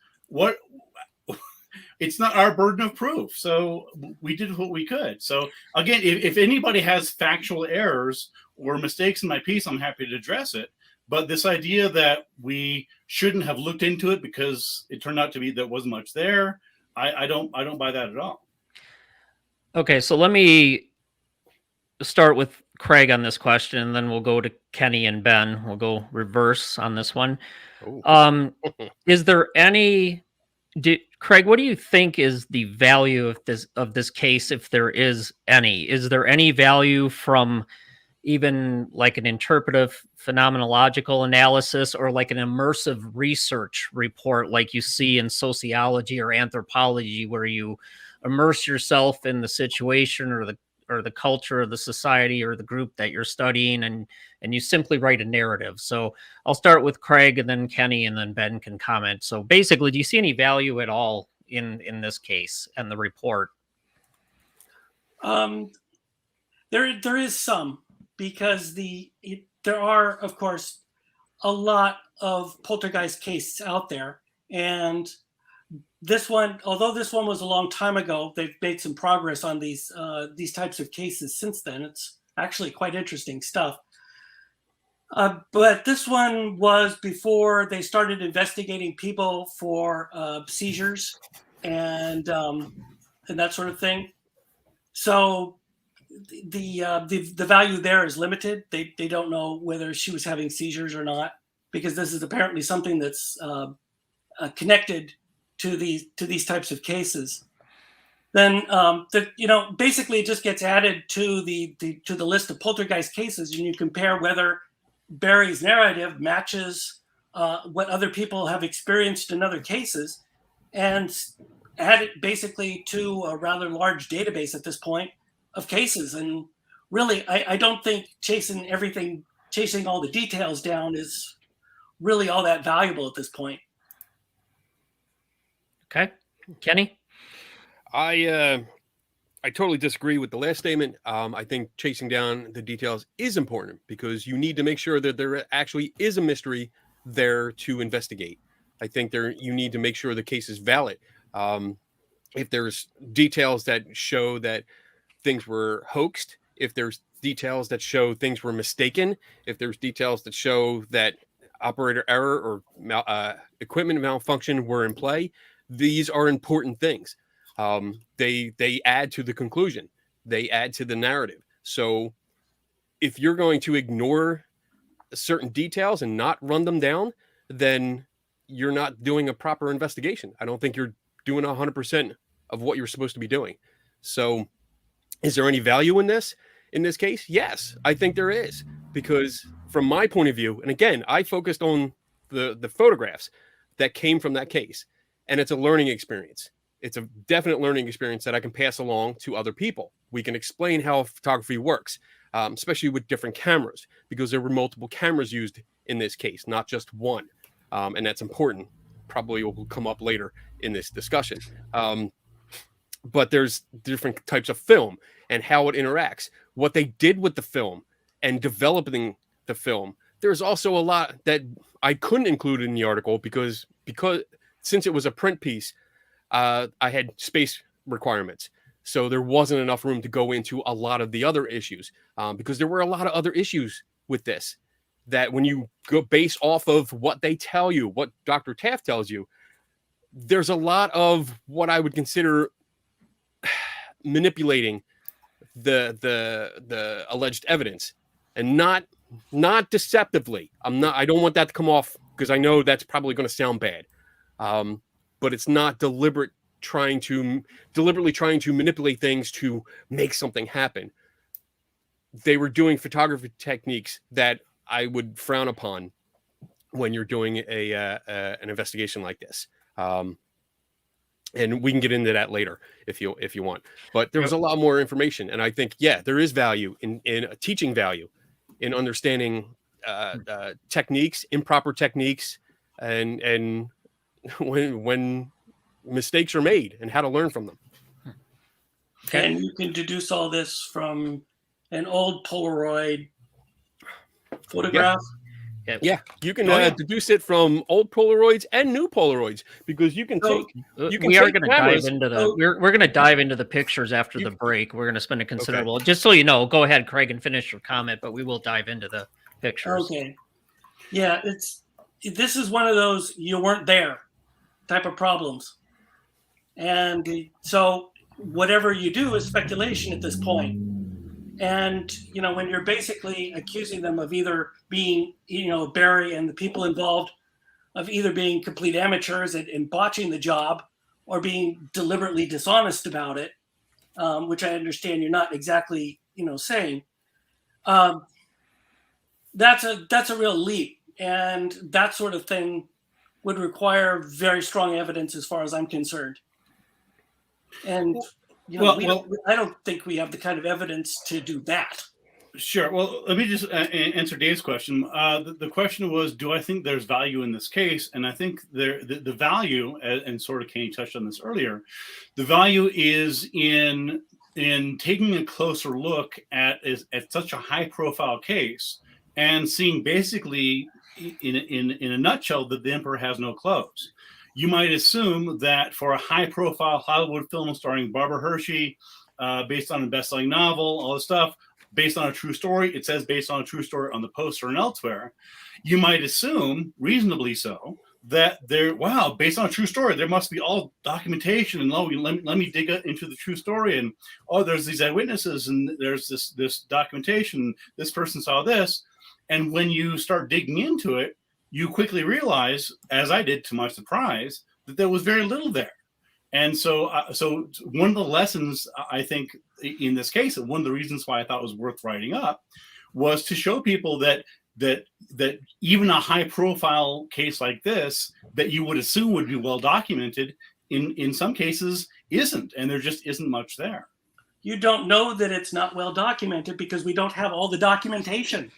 It's not our burden of proof, so we did what we could. So again, if anybody has factual errors or mistakes in my piece, I'm happy to address it. But this idea that we shouldn't have looked into it because it turned out to be there wasn't much there, I don't buy that at all. Okay, so let me start with Craig on this question, and then we'll go to Kenny and Ben. We'll go reverse on this one. Is there any? Craig, what do you think is the value of this case, if there is any? Is there any value from even like an interpretive phenomenological analysis or like an immersive research report like you see in sociology or anthropology, where you immerse yourself in the situation or the culture of the society or the group that you're studying, and you simply write a narrative? So I'll start with Craig and then Kenny, and then Ben can comment. So basically, do you see any value at all in this case and the report? There is some, because there are, of course, a lot of poltergeist cases out there, and this one, although this one was a long time ago, they've made some progress on these types of cases since then. It's actually quite interesting stuff. But this one was before they started investigating people for seizures and that sort of thing. So the value there is limited. They don't know whether she was having seizures or not, because this is apparently something that's connected to these types of cases. Then basically it just gets added to the list of poltergeist cases, and you compare whether Barry's narrative matches what other people have experienced in other cases, and add it basically to a rather large database at this point of cases. And really, I don't think chasing all the details down is really all that valuable at this point. Okay. Kenny? I totally disagree with the last statement. I think chasing down the details is important because you need to make sure that there actually is a mystery there to investigate. I think you need to make sure the case is valid. If there's details that show that things were hoaxed, if there's details that show things were mistaken, if there's details that show that operator error or equipment malfunction were in play, these are important things. They add to the conclusion. They add to the narrative. So if you're going to ignore certain details and not run them down, then you're not doing a proper investigation. I don't think you're doing 100% of what you're supposed to be doing. So is there any value in this case? Yes, I think there is, because from my point of view, and again, I focused on the photographs that came from that case, and it's a learning experience. It's a definite learning experience that I can pass along to other people. We can explain how photography works, especially with different cameras, because there were multiple cameras used in this case, not just one. And that's important. Probably will come up later in this discussion. But there's different types of film and how it interacts. What they did with the film and developing the film. There's also a lot that I couldn't include in the article because since it was a print piece, I had space requirements. So there wasn't enough room to go into a lot of the other issues because there were a lot of other issues with this that when you go based off of what they tell you, what Dr. Taft tells you, there's a lot of what I would consider manipulating the alleged evidence, and not deceptively. I don't want that to come off because I know that's probably going to sound bad. But it's not deliberately trying to manipulate things to make something happen. They were doing photography techniques that I would frown upon when you're doing an investigation like this. And we can get into that later if you want. But there was a lot more information, and I think there is value in teaching value in understanding techniques, improper techniques, and when mistakes are made and how to learn from them. And you can deduce all this from an old Polaroid photograph. Yeah, you can deduce it from old Polaroids and new Polaroids because you can take. We are going to dive into we're going to dive into the pictures after the break. We're going to spend a considerable. Okay. Just so you know, go ahead, Craig, and finish your comment. But we will dive into the pictures. Okay. Yeah, this is one of those you weren't there type of problems, and so whatever you do is speculation at this point. And, when you're basically accusing them of either being, Barry and the people involved of either being complete amateurs and botching the job or being deliberately dishonest about it, which I understand you're not exactly, saying, that's a real leap. And that sort of thing would require very strong evidence as far as I'm concerned. And I don't think we have the kind of evidence to do that. Sure. Well, let me just answer Dave's question. The question was, do I think there's value in this case? And I think the value, and sort of Kenny touched on this earlier, the value is in taking a closer look at such a high-profile case and seeing basically, in a nutshell, that the emperor has no clothes. You might assume that for a high-profile Hollywood film starring Barbara Hershey, based on a best-selling novel, all this stuff, based on a true story, it says based on a true story on the poster and elsewhere, you might assume, reasonably so, that based on a true story, there must be all documentation, and let me dig into the true story, and there's these eyewitnesses, and there's this documentation, this person saw this, and when you start digging into it, you quickly realize, as I did to my surprise, that there was very little there. And so one of the lessons, I think, in this case, and one of the reasons why I thought it was worth writing up, was to show people that even a high-profile case like this, that you would assume would be well documented, in some cases isn't, and there just isn't much there. You don't know that it's not well documented because we don't have all the documentation.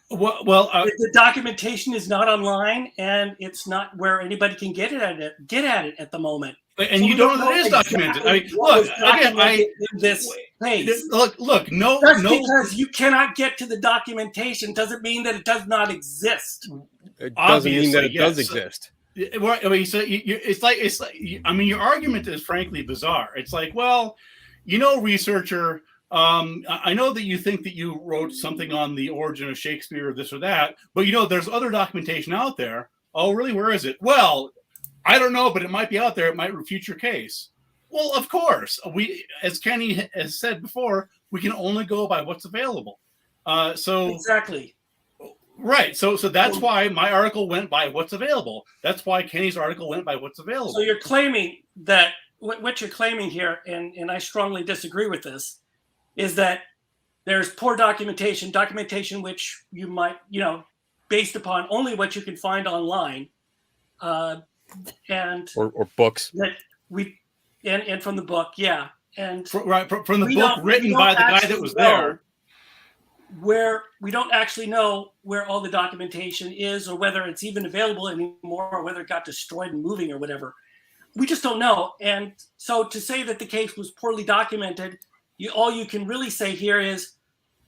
Well, The documentation is not online, and it's not where anybody can get at it at the moment. and So you we don't know that it is exactly documented. I mean, what look was again. documented in this case. Look. No, Just no. because you cannot get to the documentation doesn't mean that it does not exist. It doesn't mean that it Obviously, does yes. exist. Well, I mean, so it's like. I mean, your argument is frankly bizarre. It's like, well, researcher. I know that you think that you wrote something on the origin of Shakespeare or this or that, but there's other documentation out there. Oh, really? Where is it? Well, I don't know, but it might be out there. It might refute your case. Well, of course, as Kenny has said before, we can only go by what's available. So Exactly. right. So that's why my article went by what's available. That's why Kenny's article went by what's available. So you're claiming that what you're claiming here, and I strongly disagree with this, is that there's poor documentation which you might, based upon only what you can find online, and Or books. that and from the book, yeah, and from the we book don't- written we by don't the guy that actually was know there. where we don't actually know where all the documentation is, or whether it's even available anymore, or whether it got destroyed and moving or whatever. We just don't know. And so to say that the case was poorly documented, all you can really say here is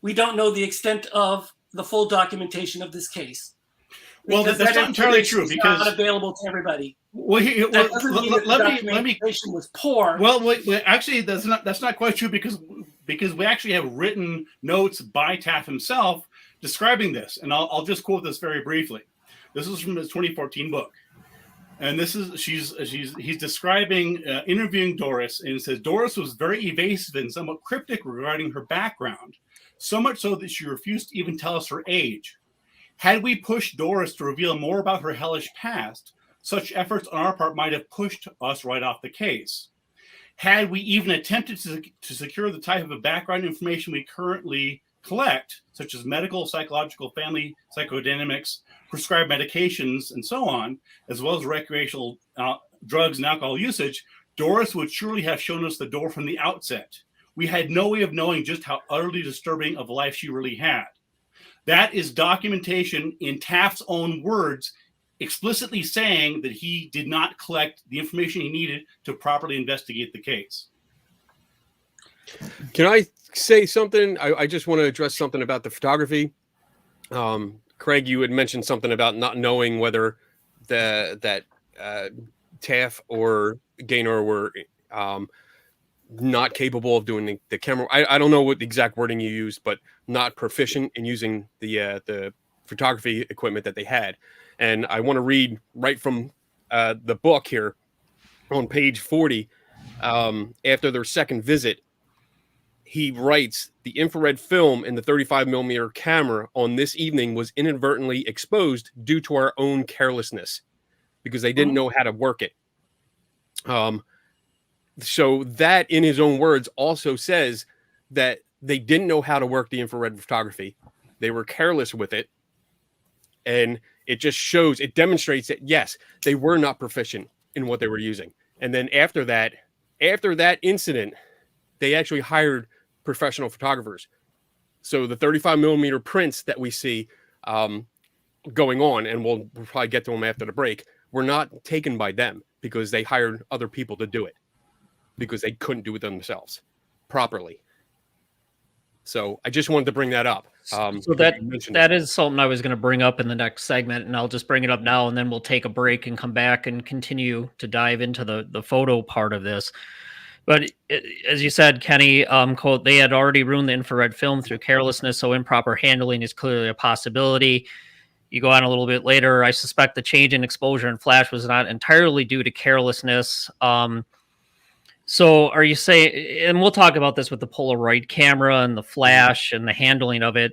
we don't know the extent of the full documentation of this case. Well, Because that's that not entirely information true is because not available to everybody. well, That doesn't mean that the let me documentation was poor. well, wait, actually that's not quite true because we actually have written notes by Taft himself describing this, and I'll just quote this very briefly. This is from his 2014 book. And this is he's describing interviewing Doris, and it says Doris was very evasive and somewhat cryptic regarding her background, so much so that she refused to even tell us her age. Had we pushed Doris to reveal more about her hellish past, such efforts on our part might have pushed us right off the case. Had we even attempted to secure the type of background information we currently collect, such as medical, psychological, family psychodynamics, prescribed medications, and so on, as well as recreational drugs and alcohol usage, Doris would surely have shown us the door from the outset. We had no way of knowing just how utterly disturbing of a life she really had. That is documentation in Taft's own words, explicitly saying that he did not collect the information he needed to properly investigate the case. Can I say something? I just want to address something about the photography. Craig, you had mentioned something about not knowing whether that Taft or Gaynor were not capable of doing the camera. I don't know what the exact wording you used, but not proficient in using the photography equipment that they had. And I want to read right from the book here on page 40. After their second visit, he writes, the infrared film in the 35 millimeter camera on this evening was inadvertently exposed due to our own carelessness because they didn't know how to work it. So that, in his own words, also says that they didn't know how to work the infrared photography. They were careless with it. And it just shows, it demonstrates that, yes, they were not proficient in what they were using. And then after that incident, they actually hired professional photographers. So the 35 millimeter prints that we see going on, and we'll probably get to them after the break, were not taken by them because they hired other people to do it because they couldn't do it themselves properly. So I just wanted to bring that up. So that is something I was going to bring up in the next segment, and I'll just bring it up now, and then we'll take a break and come back and continue to dive into the photo part of this. But as you said, Kenny, quote, they had already ruined the infrared film through carelessness, so improper handling is clearly a possibility. You go on a little bit later, I suspect the change in exposure and flash was not entirely due to carelessness. So are you saying, and we'll talk about this with the Polaroid camera and the flash and the handling of it,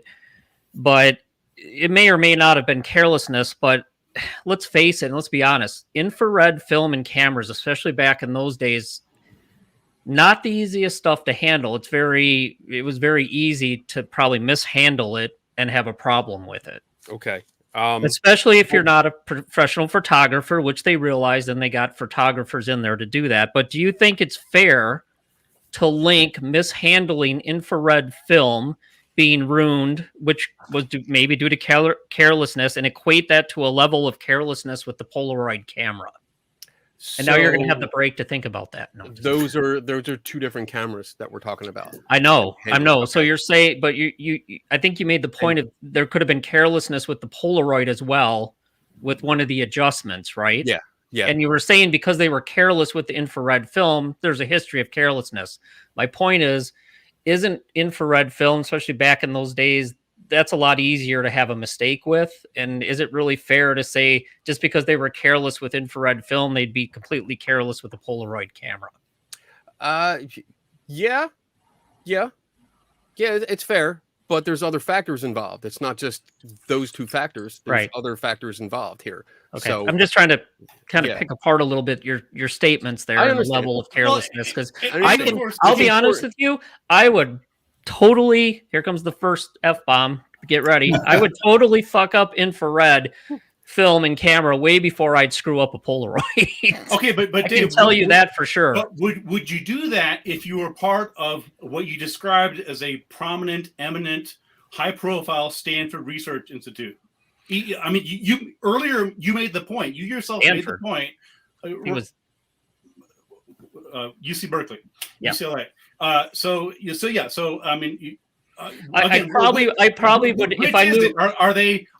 but it may or may not have been carelessness, but let's face it, and let's be honest, infrared film and cameras, especially back in those days, not the easiest stuff to handle. It was very easy to probably mishandle it and have a problem with it. Okay. Especially if you're not a professional photographer, which they realized, and they got photographers in there to do that. But do you think it's fair to link mishandling infrared film being ruined, which was maybe due to carelessness, and equate that to a level of carelessness with the Polaroid camera? And now you're going to have the break to think about that. No, those are two different cameras that we're talking about. I know. Okay. So you're saying, but you I think you made the point of there could have been carelessness with the Polaroid as well, with one of the adjustments, right? Yeah. Yeah. And you were saying because they were careless with the infrared film, there's a history of carelessness. My point is, isn't infrared film, especially back in those days, that's a lot easier to have a mistake with? And is it really fair to say just because they were careless with infrared film, they'd be completely careless with the Polaroid camera? Yeah, it's fair, but there's other factors involved. It's not just those two factors. There's other factors involved here. Okay, So I'm just trying to kind of pick apart a little bit your statements there and the level of carelessness, because I'll be honest with you, I would totally, here comes the first F-bomb, get ready. I would totally fuck up infrared film and camera way before I'd screw up a Polaroid. Okay, but I Dave, can tell you that for sure. But would you do that if you were part of what you described as a prominent, eminent, high-profile Stanford Research Institute? I mean, you earlier you made the point. You yourself made the point. He was UC Berkeley, yeah. UCLA. So I mean, I probably would if I knew.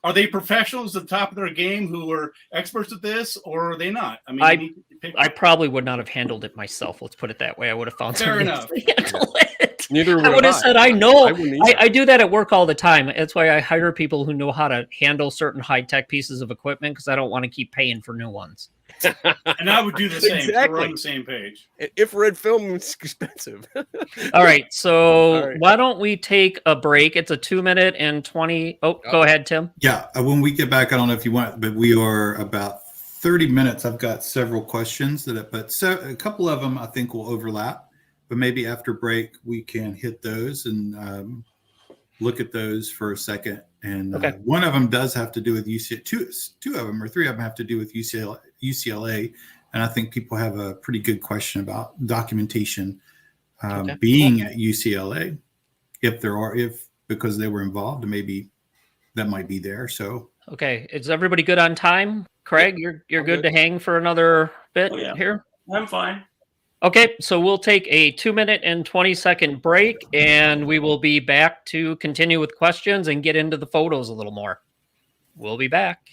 Are they professionals at the top of their game who are experts at this, or are they not? I mean, I probably would not have handled it myself. Let's put it that way. I would have found fair somebody enough. to handle it. Neither would I would have said, I know. I do that at work all the time. That's why I hire people who know how to handle certain high-tech pieces of equipment, because I don't want to keep paying for new ones. And I would do the same. Exactly. We're on the same page. Infrared film is expensive. All right. So why don't we take a break? It's a 2-minute and 20. Oh, go ahead, Tim. Yeah. When we get back, I don't know if you want, but we are about 30 minutes. I've got several questions a couple of them I think will overlap. But maybe after break, we can hit those and look at those for a second. And one of them does have to do with UCLA. Two of them or three of them have to do with UCLA. And I think people have a pretty good question about documentation being at UCLA. Because they were involved, maybe that might be there. So okay, is everybody good on time? Craig, you're good to hang for another bit here? I'm fine. Okay, so we'll take a 2-minute and 20-second break, and we will be back to continue with questions and get into the photos a little more. We'll be back.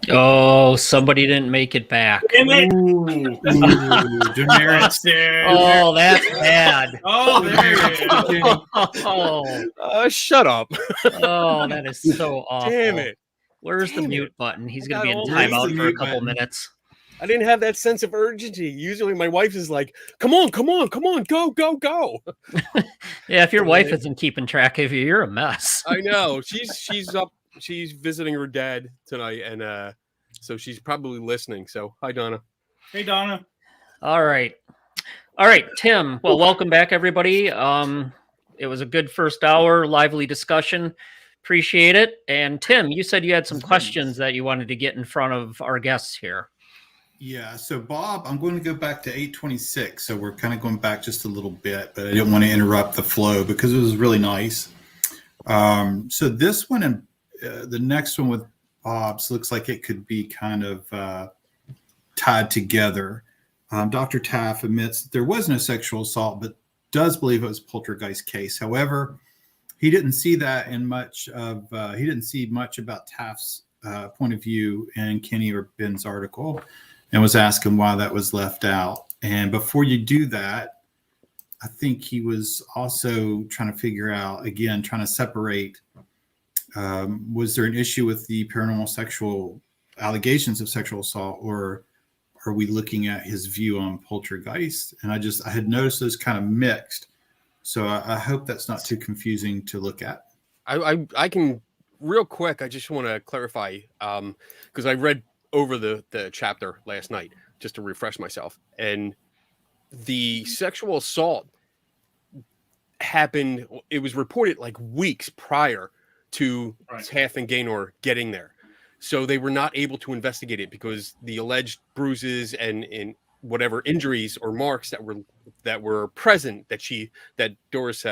Oh, somebody didn't make it back. Damn it. Ooh, That's there. Oh, that's bad. Oh, there he is. Oh, Shut up. oh, that is so awful. Damn it. Where's the Damn mute it. button? He's I going to be in got all timeout the for a mute couple button. minutes. I didn't have that sense of urgency. Usually my wife is like, come on, go, go, go. Yeah, if your wife Really? isn't keeping track of you, you're a mess. I know. She's up. She's visiting her dad tonight, and so she's probably listening. So hi, Donna. Hey, Donna. All right. Tim. Well, welcome back, everybody. It was a good first hour, lively discussion. Appreciate it. And Tim, you said you had some questions that you wanted to get in front of our guests here. Yeah, so Bob, I'm going to go back to 826. So we're kind of going back just a little bit, but I didn't want to interrupt the flow because it was really nice. So this one and the next one with Bob's looks like it could be kind of tied together. Dr. Taff admits that there was no sexual assault, but does believe it was a poltergeist case. However, he didn't see that in much of, he didn't see much about Taft's point of view in Kenny or Ben's article, and was asking why that was left out. And before you do that, I think he was also trying to figure out, again, trying to separate, was there an issue with the paranormal sexual allegations of sexual assault, or are we looking at his view on poltergeist? And I had noticed those kind of mixed. So I hope that's not too confusing to look at. I can real quick. I just want to clarify because I read over the chapter last night just to refresh myself, and the sexual assault happened. It was reported like weeks prior to Taft and Gaynor getting there, so they were not able to investigate it because the alleged bruises and whatever injuries or marks that were present that Doris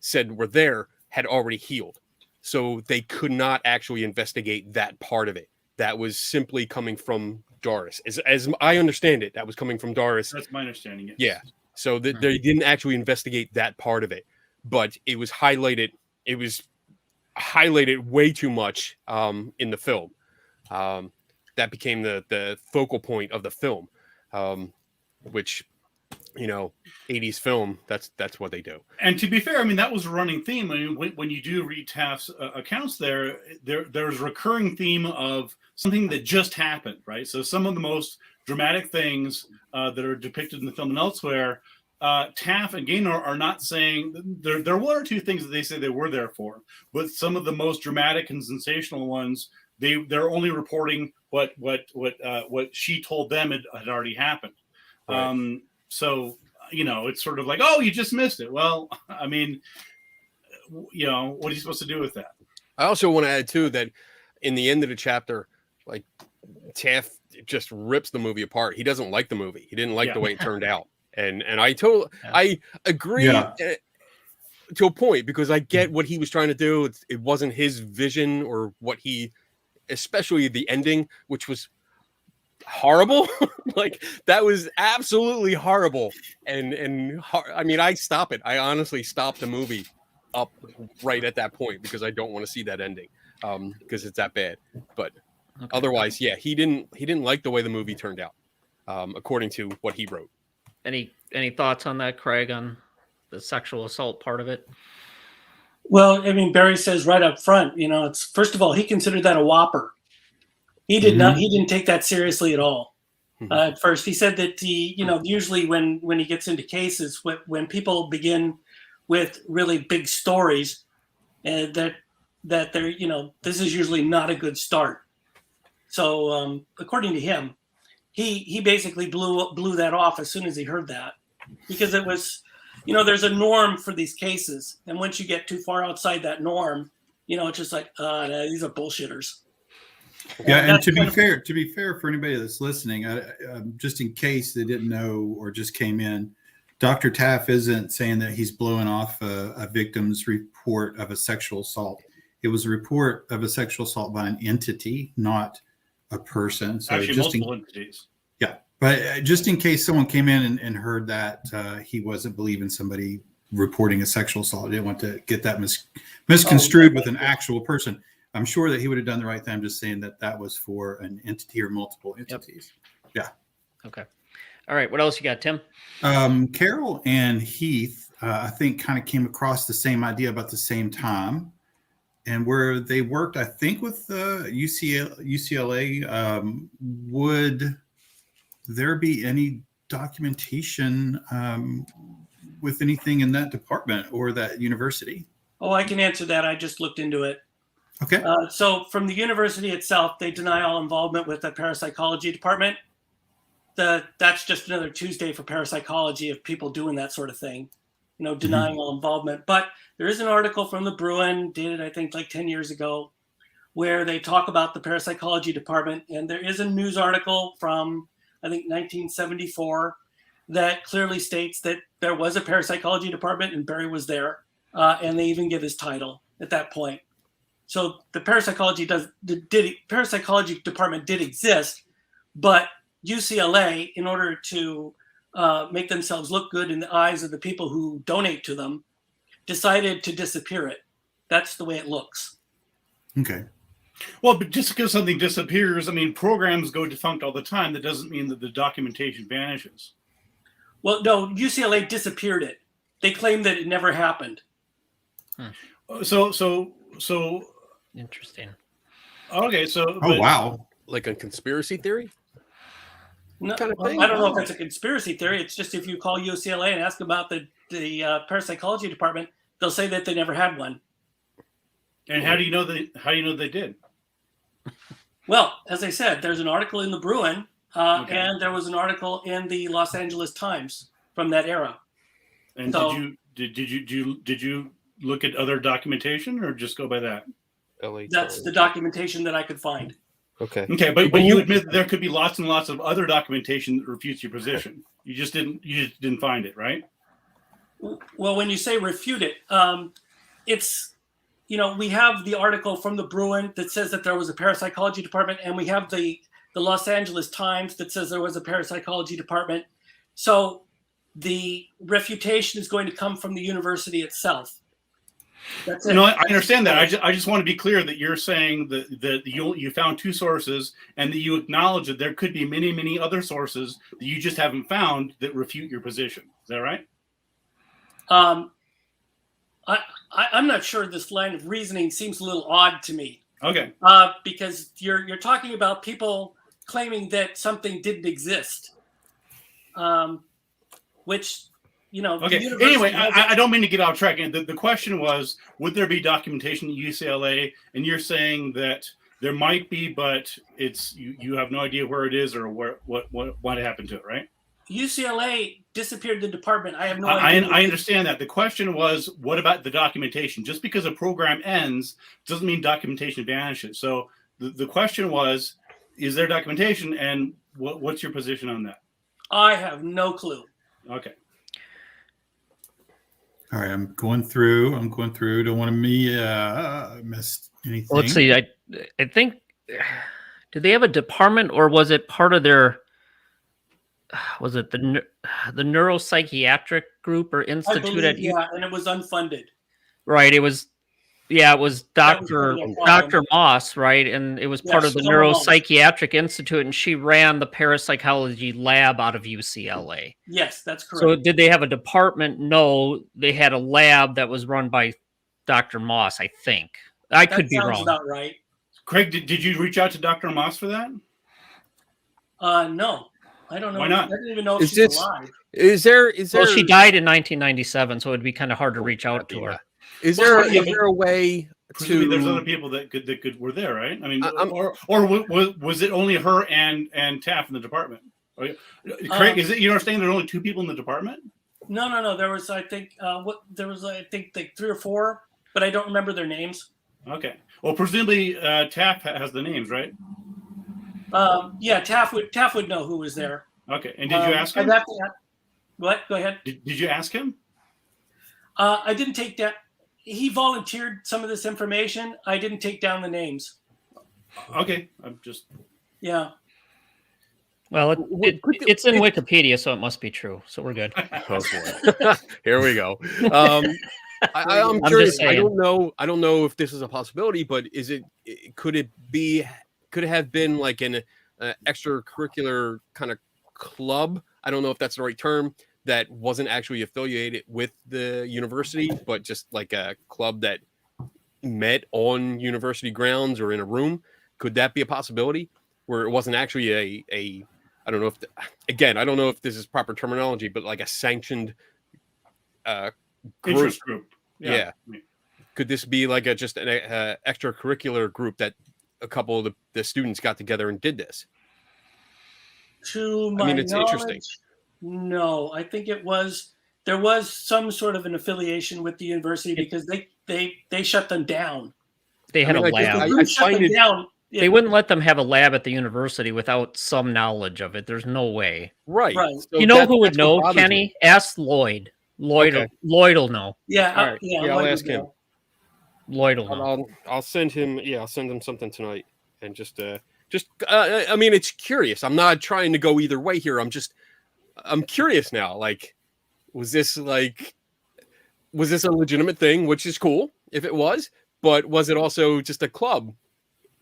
said were there had already healed. So they could not actually investigate that part of it. That was simply coming from Doris. As I understand it, that was coming from Doris. That's my understanding. Yes. Yeah. So they didn't actually investigate that part of it, but it was highlighted. It was highlighted way too much in the film. That became the focal point of the film, which, 80s film, that's what they do. And to be fair, I mean, that was a running theme. I mean, when you do read Taft's accounts there's a recurring theme of something that just happened, right? So some of the most dramatic things that are depicted in the film and elsewhere, Taft and Gaynor are not saying, there are one or two things that they say they were there for, but some of the most dramatic and sensational ones, they're only reporting what she told them had already happened. Right. So, it's sort of like, oh, you just missed it. Well, I mean, what are you supposed to do with that? I also want to add, too, that in the end of the chapter, like, Taft just rips the movie apart. He doesn't like the movie. He didn't like the way it turned out. And I agree to a point, because I get what he was trying to do. It wasn't his vision or what especially the ending, which was horrible. Like, that was absolutely horrible. And I mean, I honestly stopped the movie up right at that point because I don't want to see that ending because it's that bad. But otherwise, yeah, he didn't like the way the movie turned out, according to what he wrote. Any thoughts on that, Craig, on the sexual assault part of it? Well, I mean, Barry says right up front, it's, first of all, he considered that a whopper. He did not. He didn't take that seriously at all. At first, he said that usually when he gets into cases, when people begin with really big stories, that they're this is usually not a good start. So according to him, he basically blew that off as soon as he heard that, because it was, there's a norm for these cases, and once you get too far outside that norm, it's just like these are bullshitters. Yeah, and to be fair for anybody that's listening, just in case they didn't know or just came in, Dr. Taff isn't saying that he's blowing off a victim's report of a sexual assault. It was a report of a sexual assault by an entity, not a person. So actually, multiple entities. Yeah, but just in case someone came in and heard that he wasn't believing somebody reporting a sexual assault, I didn't want to get that misconstrued with an actual person. I'm sure that he would have done the right thing. I'm just saying that that was for an entity or multiple entities. Okay. All right. What else you got, Tim? Carol and Heath, I think, kind of came across the same idea about the same time, and where they worked, I think, with UCLA. Would there be any documentation with anything in that department or that university? Oh, I can answer that. I just looked into it. Okay. So from the university itself, they deny all involvement with the parapsychology department. That's just another Tuesday for parapsychology of people doing that sort of thing, denying all involvement. But there is an article from the Bruin, dated, I think, like 10 years ago, where they talk about the parapsychology department. And there is a news article from, I think, 1974 that clearly states that there was a parapsychology department and Barry was there. And they even give his title at that point. So the parapsychology department did exist, but UCLA, in order to make themselves look good in the eyes of the people who donate to them, decided to disappear it. That's the way it looks. Okay. Well, but just because something disappears, I mean, programs go defunct all the time. That doesn't mean that the documentation vanishes. Well, no, UCLA disappeared it. They claim that it never happened. So Interesting. okay. Oh, wow. Like a conspiracy theory? No, Kind of well, thing? I don't know if it's a conspiracy theory. It's just if you call UCLA and ask about the parapsychology department, they'll say that they never had one. And how do you know they did? Well, as I said, there's an article in the Bruin, Okay. and there was an article in the Los Angeles Times from that era. And So- did you look at other documentation or just go by that? That's the documentation that I could find. Okay. Okay, but you admit that there could be lots and lots of other documentation that refutes your position. You just didn't find it, right? Well, when you say refute it, it's, we have the article from the Bruin that says that there was a parapsychology department, and we have the Los Angeles Times that says there was a parapsychology department. So the refutation is going to come from the university itself. That's it. No, I understand that. I just want to be clear that you're saying that you found two sources and that you acknowledge that there could be many, many other sources that you just haven't found that refute your position. Is that right? I'm not sure this line of reasoning seems a little odd to me. Okay. Because you're talking about people claiming that something didn't exist, which Okay. the university Anyway, has- I don't mean to get off track. The question was, would there be documentation at UCLA? And you're saying that there might be, but it's you have no idea where it is or what happened to it, right? UCLA disappeared the department. I have no idea. I understand that. The question was, what about the documentation? Just because a program ends doesn't mean documentation vanishes. So the question was, is there documentation, and what's your position on that? I have no clue. Okay. All right. I'm going through. Don't want to miss anything. Let's see. I think, did they have a department, or was it part of their? Was it the neuropsychiatric group or I institute believe, at? yeah, and it was unfunded. Right. It was. Yeah, it was That was Dr. part of the Dr. problem. Moss, right? And it was part Yes, of the Dr. Moss. Neuropsychiatric Institute, and she ran the parapsychology lab out of UCLA. Yes, that's correct. So did they have a department? No, they had a lab that was run by Dr. Moss, I think. I that could be sounds wrong. about right. Craig, did you reach out to Dr. Moss for that? No, I don't know. Why not? I didn't even know if Is she's this- alive. Is there? Well, she died in 1997, so it'd be kind of hard to reach out to her. Is Well, there? yeah, Is there a way Presumably there's other to? people that were there, right? I mean, I'm- or was it only her and Taff in the department? Craig, is it you understand there are only two people in the department? No. There was, I think, like 3 or 4, but I don't remember their names. Okay. Well, presumably Taff has the names, right? Yeah, Taff would know who was there. Okay. And did you ask him? What? Go ahead. Did you ask him? I didn't take that. He volunteered some of this information. I didn't take down the names. Okay. I'm just. Yeah. Well, it's in Wikipedia, so it must be true. So we're good. Oh boy. Here we go. I'm just curious. I saying. don't know. I don't know if this is a possibility, but could it have been like an extracurricular kind of club? I don't know if that's the right term. That wasn't actually affiliated with the university, but just like a club that met on university grounds or in a room. Could that be a possibility where it wasn't actually a I don't know if I don't know if this is proper terminology, but like a sanctioned group. Interest group. Yeah. Could this be like just an extracurricular group that a couple of the students got together and did this? To my it's knowledge, interesting. No, I think there was some sort of an affiliation with the university because they shut them down. They had a I lab. Shut them down. They wouldn't let them have a lab at the university without some knowledge of it. There's no way. Right. Right. So You know who would that's know, what bothers Kenny? me. Ask Lloyd. Okay. Lloyd will know. Yeah, All right. I'll like ask him. Lloyd will know. I'll send him. Yeah, I'll send him something tonight, and it's curious. I'm not trying to go either way here. I'm curious now. Like, was this a legitimate thing? Which is cool if it was, but was it also just a club?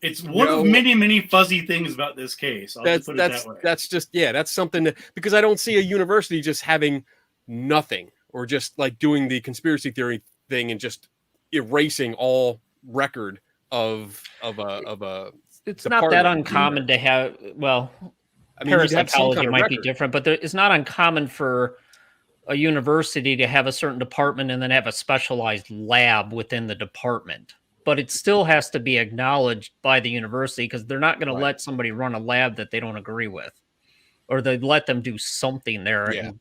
It's one of many, many fuzzy things about this case. I'll just put it that way. That's something because I don't see a university just having nothing or just like doing the conspiracy theory thing and just erasing all record of a. It's not that uncommon to have. Well, parapsychology might be different, but it's not uncommon for a university to have a certain department and then have a specialized lab within the department. But it still has to be acknowledged by the university because they're not going to let somebody run a lab that they don't agree with, or they let them do something there. Yeah. And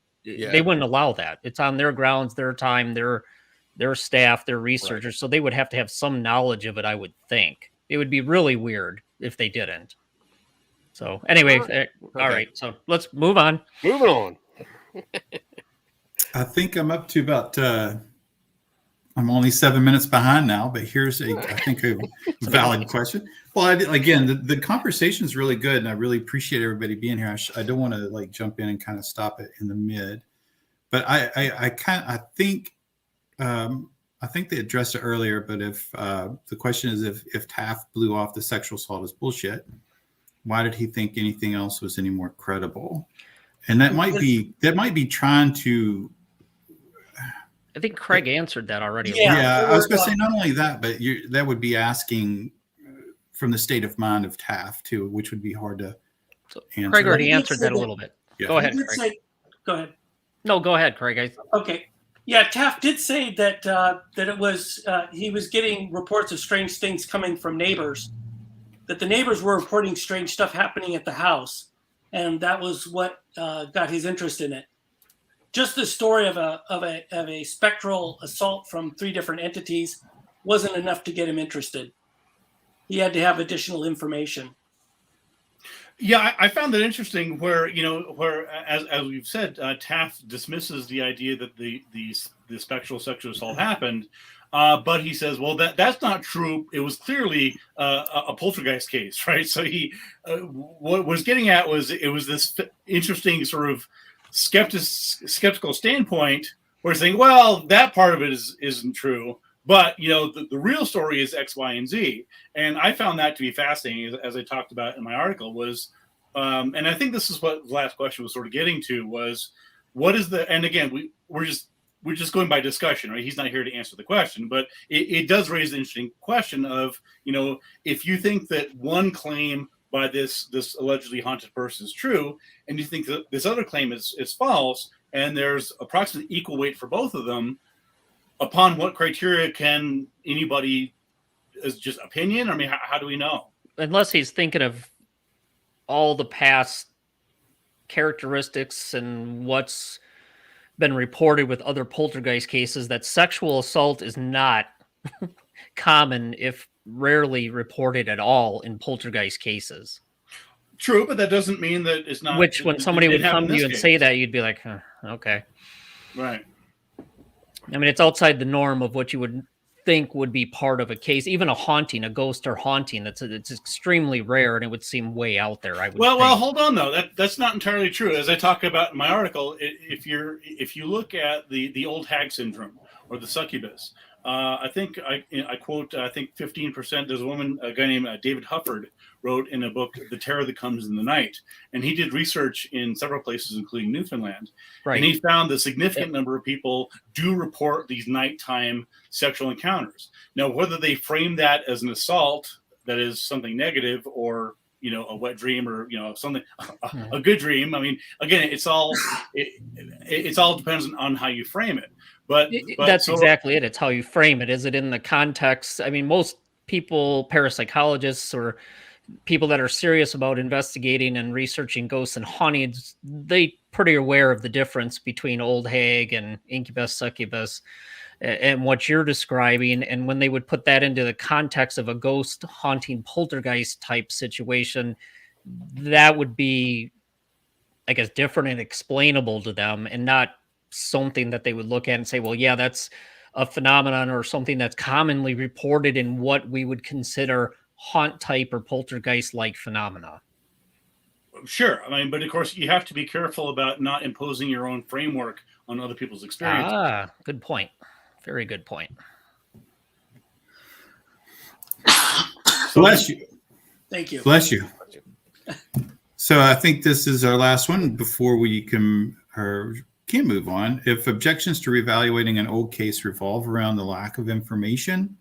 they wouldn't allow that. It's on their grounds, their time, their staff, their researchers. Right. So they would have to have some knowledge of it, I would think. It would be really weird if they didn't. So anyway, all right. So let's move on. Moving on. I think I'm up to about I'm only 7 minutes behind now, but here's I think a valid question. Well, again, the conversation is really good, and I really appreciate everybody being here. I don't want to like jump in and kind of stop it in the mid, but I think they addressed it earlier. But if the question is if Taft blew off the sexual assault as bullshit, why did he think anything else was any more credible? And that might be trying to. I think Craig answered that already. Yeah, I was going to say not only that, but that would be asking from the state of mind of Taft too, which would be hard to answer. Craig already answered that a little bit. Yeah. Go ahead, Craig. Go ahead. No, go ahead, Craig. Okay. Yeah, Taft did say that it was he was getting reports of strange things coming from neighbors, that the neighbors were reporting strange stuff happening at the house, and that was what got his interest in it. Just the story of a spectral assault from 3 different entities wasn't enough to get him interested. He had to have additional information. Yeah, I found that interesting. Where as we've said, Taft dismisses the idea that the spectral sexual assault happened, but he says, well, that's not true. It was clearly a poltergeist case, right? So he what was getting at was it was this interesting sort of skeptical standpoint where saying, well, that part of it isn't true, but the real story is X, Y, and Z. And I found that to be fascinating, as I talked about in my article, was and I think this is what the last question was sort of getting to, was what is and again we're just going by discussion, right? He's not here to answer the question, but it does raise an interesting question of, if you think that one claim by this allegedly haunted person is true, and you think that this other claim is false, and there's approximately equal weight for both of them, upon what criteria can anybody, is just opinion? I mean, how do we know? Unless he's thinking of all the past characteristics and what's been reported with other poltergeist cases, that sexual assault is not common, if rarely reported at all, in poltergeist cases. True, but that doesn't mean that it's not. Which, when somebody would come to you and say that, you'd be like, huh, okay. Right. I mean, it's outside the norm of what you would think would be part of a case, even a haunting, a ghost or haunting. It's extremely rare, and it would seem way out there. I would. Well, hold on though. That's not entirely true. As I talk about in my article, if you look at the old hag syndrome, or the succubus. I think I quote, I think 15%. There's a guy named David Hufford wrote in a book, The Terror That Comes in the Night. And he did research in several places, including Newfoundland. Right. And he found a significant number of people do report these nighttime sexual encounters. Now, whether they frame that as an assault, that is something negative, or a wet dream, or something, a good dream. I mean, again, it all depends on how you frame it. But that's exactly it. It's how you frame it. Is it in the context? I mean, most people, parapsychologists or people that are serious about investigating and researching ghosts and hauntings, they pretty aware of the difference between old hag and incubus, succubus, and what you're describing. And when they would put that into the context of a ghost haunting poltergeist type situation, that would be, I guess, different and explainable to them, and not something that they would look at and say, well, yeah, that's a phenomenon or something that's commonly reported in what we would consider haunt type or poltergeist like phenomena. Sure. I mean, but of course you have to be careful about not imposing your own framework on other people's experience. Good point. Very good point. Bless you. Thank you. Bless you. So I think this is our last one before we can move on. If objections to reevaluating an old case revolve around the lack of information,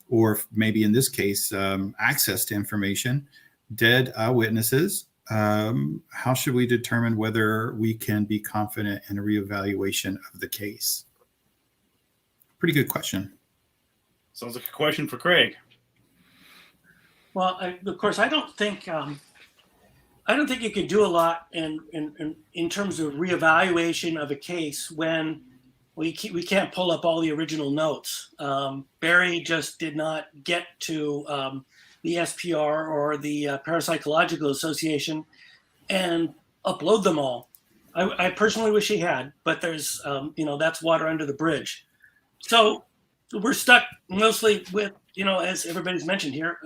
or maybe in this case, access to information, dead eyewitnesses, how should we determine whether we can be confident in a reevaluation of the case? Pretty good question. Sounds like a question for Craig. Well, of course, I don't think you can do a lot in terms of reevaluation of a case when we can't pull up all the original notes. Barry just did not get to the SPR or the Parapsychological Association and upload them all. I personally wish he had, but there's that's water under the bridge. So we're stuck mostly with as everybody's mentioned here,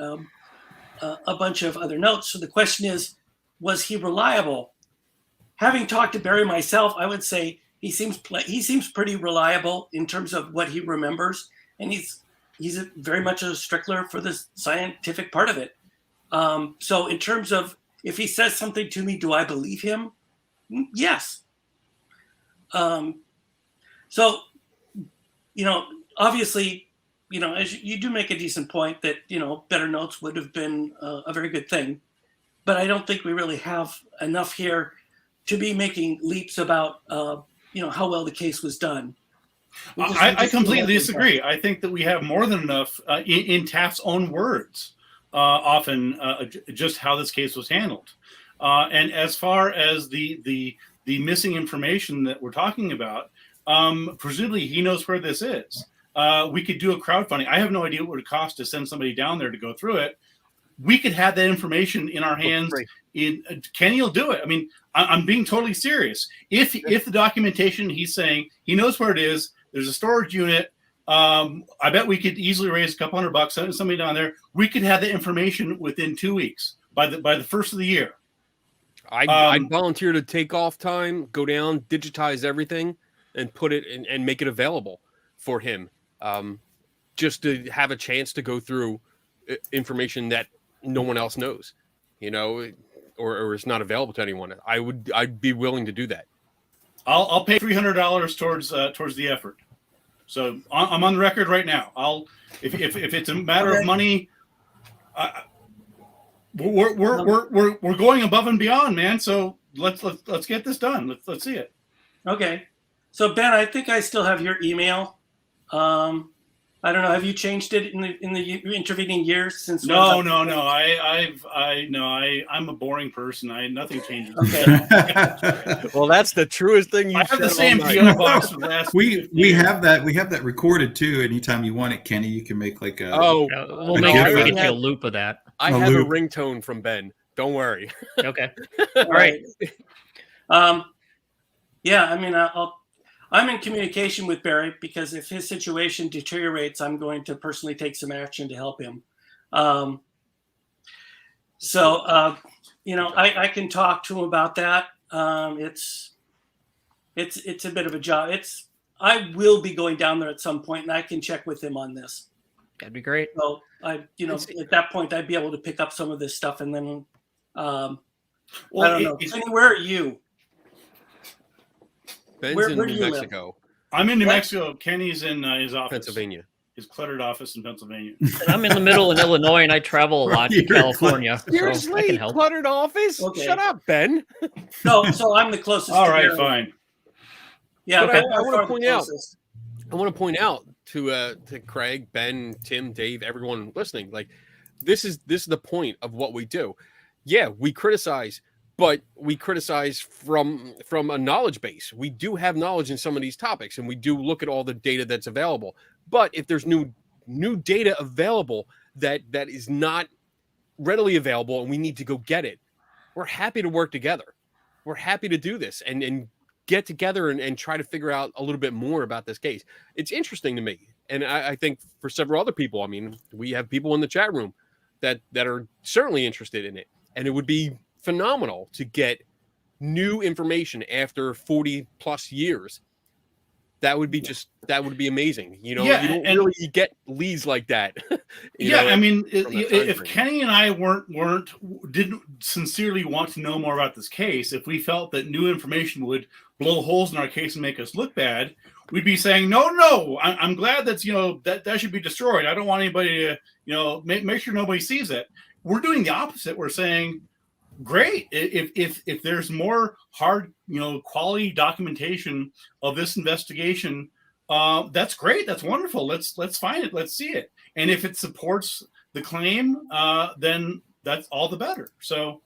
a bunch of other notes. So the question is, was he reliable? Having talked to Barry myself, I would say he seems pretty reliable in terms of what he remembers, and he's very much a stickler for the scientific part of it. So in terms of if he says something to me, do I believe him? Yes. So obviously, as you do make a decent point that better notes would have been a very good thing. But I don't think we really have enough here to be making leaps about, how well the case was done. I completely disagree. I think that we have more than enough in Taft's own words, often just how this case was handled. And as far as the missing information that we're talking about, presumably he knows where this is. We could do a crowdfunding. I have no idea what it would cost to send somebody down there to go through it. We could have that information in our hands. Kenny will do it. I mean, I'm being totally serious. If the documentation he's saying he knows where it is, there's a storage unit. I bet we could easily raise a couple $100, send somebody down there. We could have the information within 2 weeks by the first of the year. I'd volunteer to take off time, go down, digitize everything, and put it and make it available for him, just to have a chance to go through information that no one else knows, or is not available to anyone. I'd be willing to do that. I'll pay $300 towards the effort. So I'm on the record right now. If it's a matter of money, we're going above and beyond, man. So let's get this done. Let's see it. Okay. So Ben, I think I still have your email. I don't know. Have you changed it in the intervening years since? No. I'm a boring person. Nothing changes. Okay. Well, that's the truest thing I have the same PO box from last we have that recorded too. Anytime you want it, Kenny, you can make like a. We'll make sure we get you a loop of that. I have a ringtone from Ben. Don't worry. Okay. All right. Yeah. I mean, I'm in communication with Barry because if his situation deteriorates, I'm going to personally take some action to help him. I can talk to him about that. It's a bit of a job. I will be going down there at some point, and I can check with him on this. That'd be great. So at that point, I'd be able to pick up some of this stuff, and then I don't know. Kenny, where are you? Ben's Where in do New you live? Mexico, I'm in New Mexico. Kenny's in his office, Pennsylvania. his cluttered office in Pennsylvania. And I'm in the middle in Illinois, and I travel a lot to You're California, so I Seriously, can help. cluttered office? Okay. Shut up, Ben. No, so I'm the closest. All to right, Barry. fine. Yeah, But I by wanna far the point out- closest. I want to point out to Craig, Ben, Tim, Dave, everyone listening, like this is the point of what we do. Yeah, we criticize, but we criticize from a knowledge base. We do have knowledge in some of these topics, and we do look at all the data that's available. But if there's new data available that is not readily available, and we need to go get it, we're happy to work together. We're happy to do this and get together and try to figure out a little bit more about this case. It's interesting to me. And I think for several other people, I mean, we have people in the chat room that are certainly interested in it. And it would be phenomenal to get new information after 40 plus years. That would be amazing. You know, Yeah, you don't and- really get leads like that. you Yeah, know, I mean, from that time if frame. Kenny and I didn't sincerely want to know more about this case, if we felt that new information would blow holes in our case and make us look bad, we'd be saying, no, I'm glad that's, that should be destroyed. I don't want anybody to, make sure nobody sees it. We're doing the opposite. We're saying, great. If there's more hard, quality documentation of this investigation, that's great. That's wonderful. Let's find it. Let's see it. And if it supports the claim, then that's all the better. So,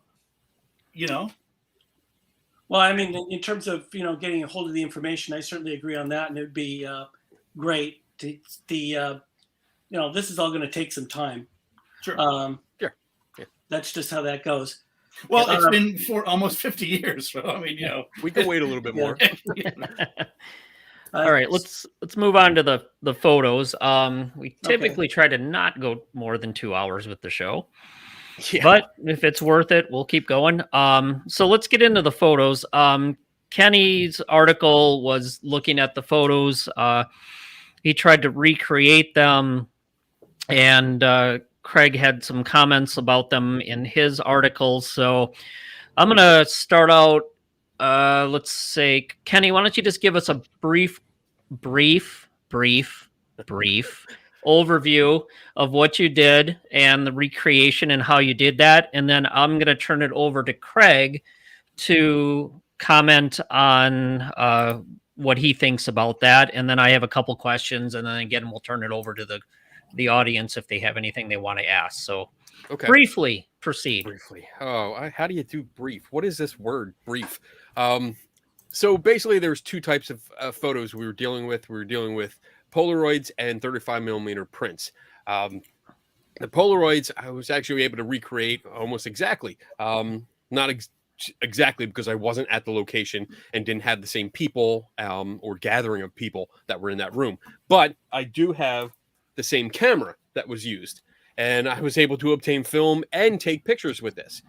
Well, I mean, in terms of getting a hold of the information, I certainly agree on that, and it would be great. This is all going to take some time. Sure. Sure. Yeah. That's just how that goes. Well, it's been for almost 50 years. So, I mean, We can wait a little bit more. All right, let's move on to the photos. We typically try to not go more than 2 hours with the show. Yeah. But if it's worth it, we'll keep going. So let's get into the photos. Kenny's article was looking at the photos. He tried to recreate them, and Craig had some comments about them in his article. So I'm going to start out. Let's say, Kenny, why don't you just give us a brief overview of what you did and the recreation and how you did that. And then I'm going to turn it over to Craig to comment on what he thinks about that. And then I have a couple questions, and then again, we'll turn it over to the audience if they have anything they want to ask. So Okay. briefly proceed. Briefly. Oh, how do you do brief? What is this word, brief? So basically, there's two types of photos we were dealing with. We were dealing with Polaroids and 35 millimeter prints. The Polaroids, I was actually able to recreate almost exactly. Not exactly because I wasn't at the location and didn't have the same people or gathering of people that were in that room. But I do have the same camera that was used. And I was able to obtain film and take pictures with this,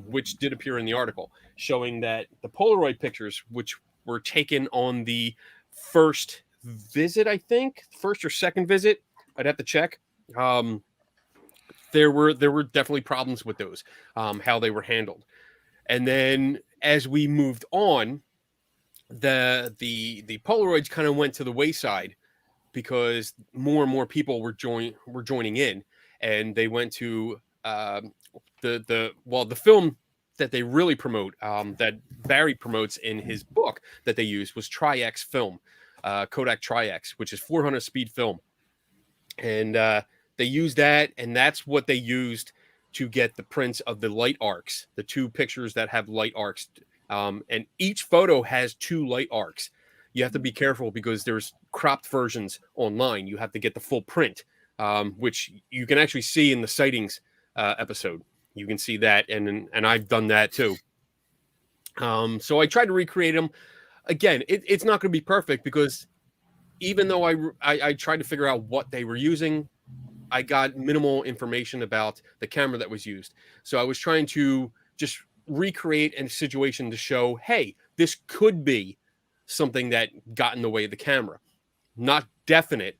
which did appear in the article, showing that the Polaroid pictures, which were taken on the first visit, I think, first or second visit, I'd have to check. There were definitely problems with those, how they were handled. And then as we moved on, the Polaroids kind of went to the wayside because more and more people were joining in. And they went to the film that they really promote, that Barry promotes in his book that they used was Tri-X film, Kodak Tri-X, which is 400 speed film. And they used that, and that's what they used to get the prints of the light arcs, the two pictures that have light arcs. And each photo has two light arcs. You have to be careful because there's cropped versions online. You have to get the full print. Which you can actually see in the sightings episode. You can see that, and I've done that too. So I tried to recreate them. Again, it's not going to be perfect because even though I tried to figure out what they were using, I got minimal information about the camera that was used. So I was trying to just recreate a situation to show, hey, this could be something that got in the way of the camera. not definite.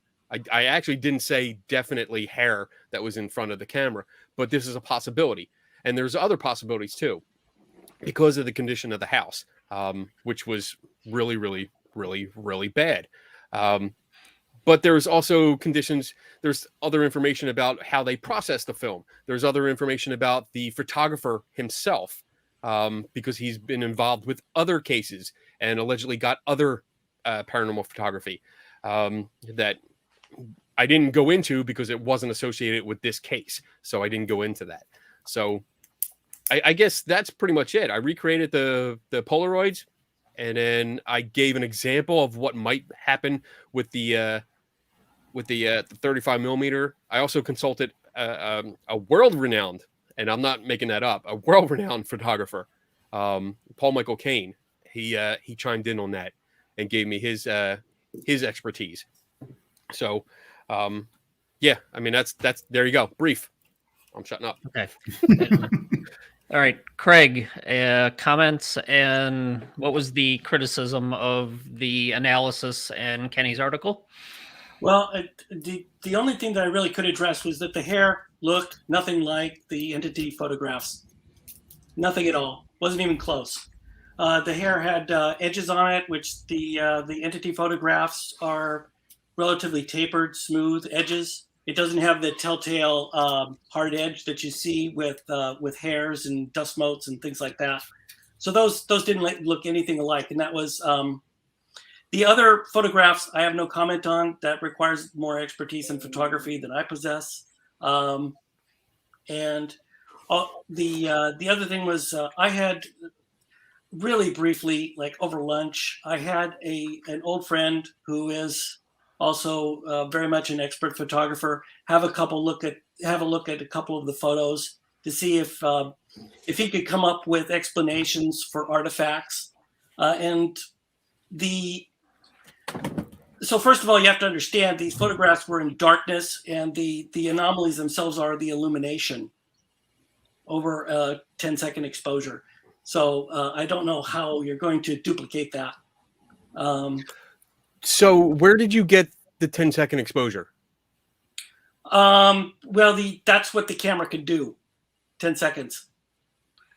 I actually didn't say definitely hair that was in front of the camera, but this is a possibility. And there's other possibilities too, because of the condition of the house, which was really, really, really, really bad. But there's also conditions. There's other information about how they process the film. There's other information about the photographer himself, because he's been involved with other cases and allegedly got other paranormal photography that I didn't go into because it wasn't associated with this case. So I didn't go into that. So I guess that's pretty much it. I recreated the Polaroids, and then I gave an example of what might happen with the 35 millimeter. I also consulted a world-renowned, and I'm not making that up, a world-renowned photographer, Paul Michael Kane. He chimed in on that and gave me his expertise. So, yeah, I mean, that's there you go. Brief. I'm shutting up. Okay. All right, Craig, comments, and what was the criticism of the analysis and Kenny's article? Well, the only thing that I really could address was that the hair looked nothing like the entity photographs. Nothing at all. Wasn't even close. The hair had edges on it, which the entity photographs are relatively tapered, smooth edges. It doesn't have the telltale hard edge that you see with hairs and dust motes and things like that. So those didn't look anything alike, and that was the other photographs I have no comment on. That requires more expertise in photography than I possess. And the other thing was I had really briefly, like over lunch, I had an old friend who is also very much an expert photographer have a look at a couple of the photos to see if he could come up with explanations for artifacts. So first of all, you have to understand these photographs were in darkness, and the anomalies themselves are the illumination over a 10-second exposure. So I don't know how you're going to duplicate that. So where did you get the 10-second exposure? Well, that's what the camera can do, 10 seconds.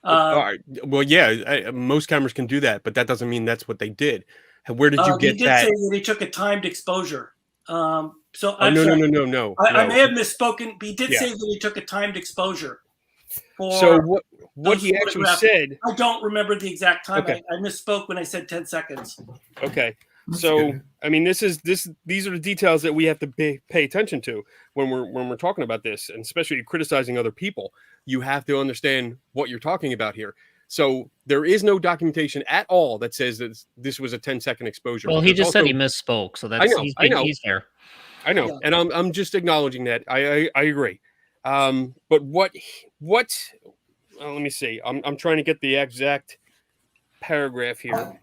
All right. Well, yeah, most cameras can do that, but that doesn't mean that's what they did. Where did you get that? He did say that he took a timed exposure. No. I may have misspoken. But he did say that he took a timed exposure. So what he actually said? I don't remember the exact time. Okay. I misspoke when I said 10 seconds. Okay. So I mean, these are the details that we have to pay attention to when we're talking about this, and especially criticizing other people. You have to understand what you're talking about here. So there is no documentation at all that says that this was a 10-second exposure. Well, he just said he misspoke, so that's I know. He's fair. I know, yeah. And I'm just acknowledging that. I agree. But what? Let me see. I'm trying to get the exact paragraph here.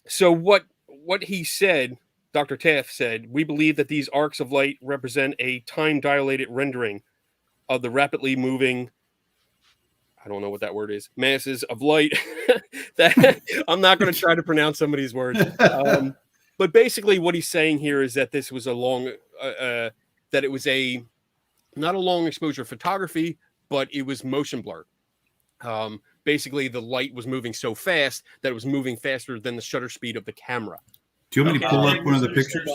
So what he said, Dr. Taft said, we believe that these arcs of light represent a time-dilated rendering of the rapidly moving, I don't know what that word is, masses of light. That I'm not going to try to pronounce some of these words. But basically what he's saying here is that this was that it was not a long exposure photography, but it was motion blur. Basically, the light was moving so fast that it was moving faster than the shutter speed of the camera. Do you want me to pull up one of the pictures?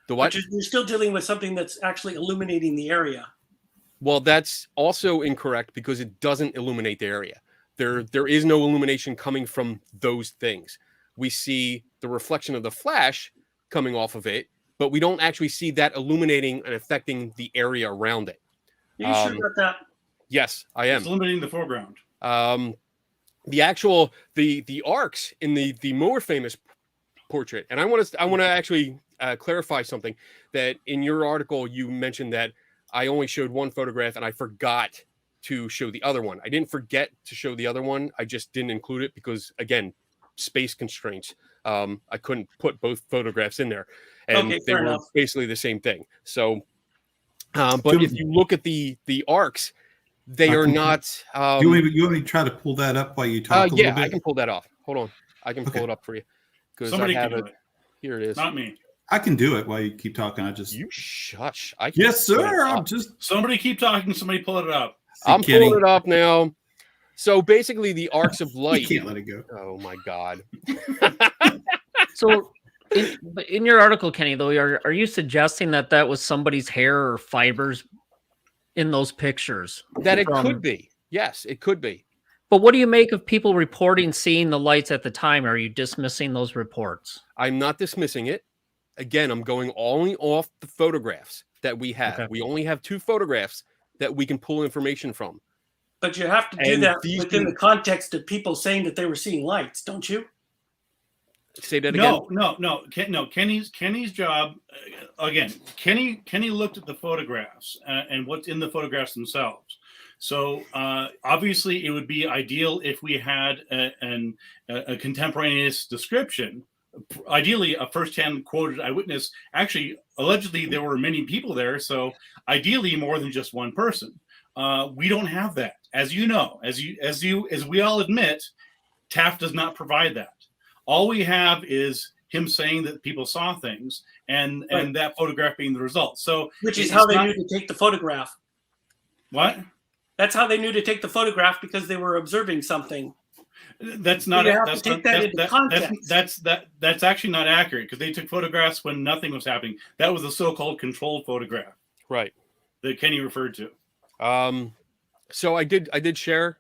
The what? You're still dealing with something that's actually illuminating the area. Well, that's also incorrect because it doesn't illuminate the area. There is no illumination coming from those things. We see the reflection of the flash coming off of it, but we don't actually see that illuminating and affecting the area around it. Are you sure about that? Yes, I am. It's illuminating the foreground. The actual the arcs in the more famous portrait, and I want to actually clarify something that in your article you mentioned that I only showed one photograph and I forgot to show the other one. I didn't forget to show the other one. I just didn't include it because, again, space constraints. I couldn't put both photographs in there, and they were basically the same thing. So, but if you look at the arcs, they are not. You want me to try to pull that up while you talk? Yeah, I can pull that off. Hold on, I can pull it up for you because I have it. Here it is. Not me. I can do it while you keep talking. You shush. I can't Yes, put it sir. I'm up. just. Somebody keep talking. Somebody pull it up. I'm Kenny. pulling it up now. So basically, the arcs of You light. can't let it go. Oh my god. So, in your article, Kenny, though, are you suggesting that was somebody's hair or fibers in those pictures? That it could be. Yes, it could be. But what do you make of people reporting seeing the lights at the time? Are you dismissing those reports? I'm not dismissing it. Again, I'm going only off the photographs that we have. Okay. We only have 2 photographs that we can pull information from. But you have to do And that these within two- the context of people saying that they were seeing lights, don't you? Say that again. No. Kenny's job again. Kenny looked at the photographs and what's in the photographs themselves. So obviously, it would be ideal if we had a contemporaneous description. Ideally, a first-hand quoted eyewitness. Actually, allegedly, there were many people there, so ideally, more than just one person. We don't have that, as you know, as we all admit. Taft does not provide that. All we have is him saying that people saw things, and that photograph being the result. So, Which is how they knew to take the photograph. What? That's how they knew to take the photograph, because they were observing something. That's not. You have That's to take not, that into context. That's actually not accurate, because they took photographs when nothing was happening. That was the so-called controlled photograph Right. that Kenny referred to. So I did share.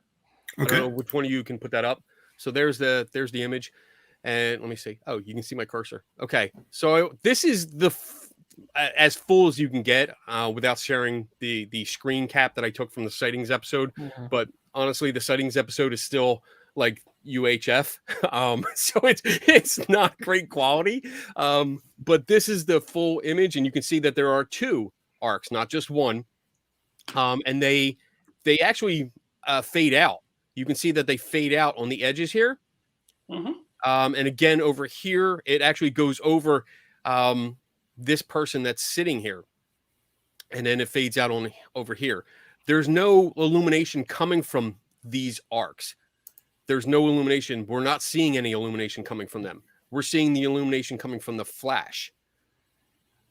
I Okay. don't know which one of you can put that up. So there's the image, and let me see. Oh, you can see my cursor. Okay. So this is as full as you can get without sharing the screen cap that I took from the sightings episode. Mhm. But honestly, the sightings episode is still like UHF. So it's not great quality. But this is the full image, and you can see that there are 2 arcs, not just one. And they actually fade out. You can see that they fade out on the edges here. Mm-hmm. And again, over here, it actually goes over this person that's sitting here. And then it fades out on over here. There's no illumination coming from these arcs. There's no illumination. We're not seeing any illumination coming from them. We're seeing the illumination coming from the flash.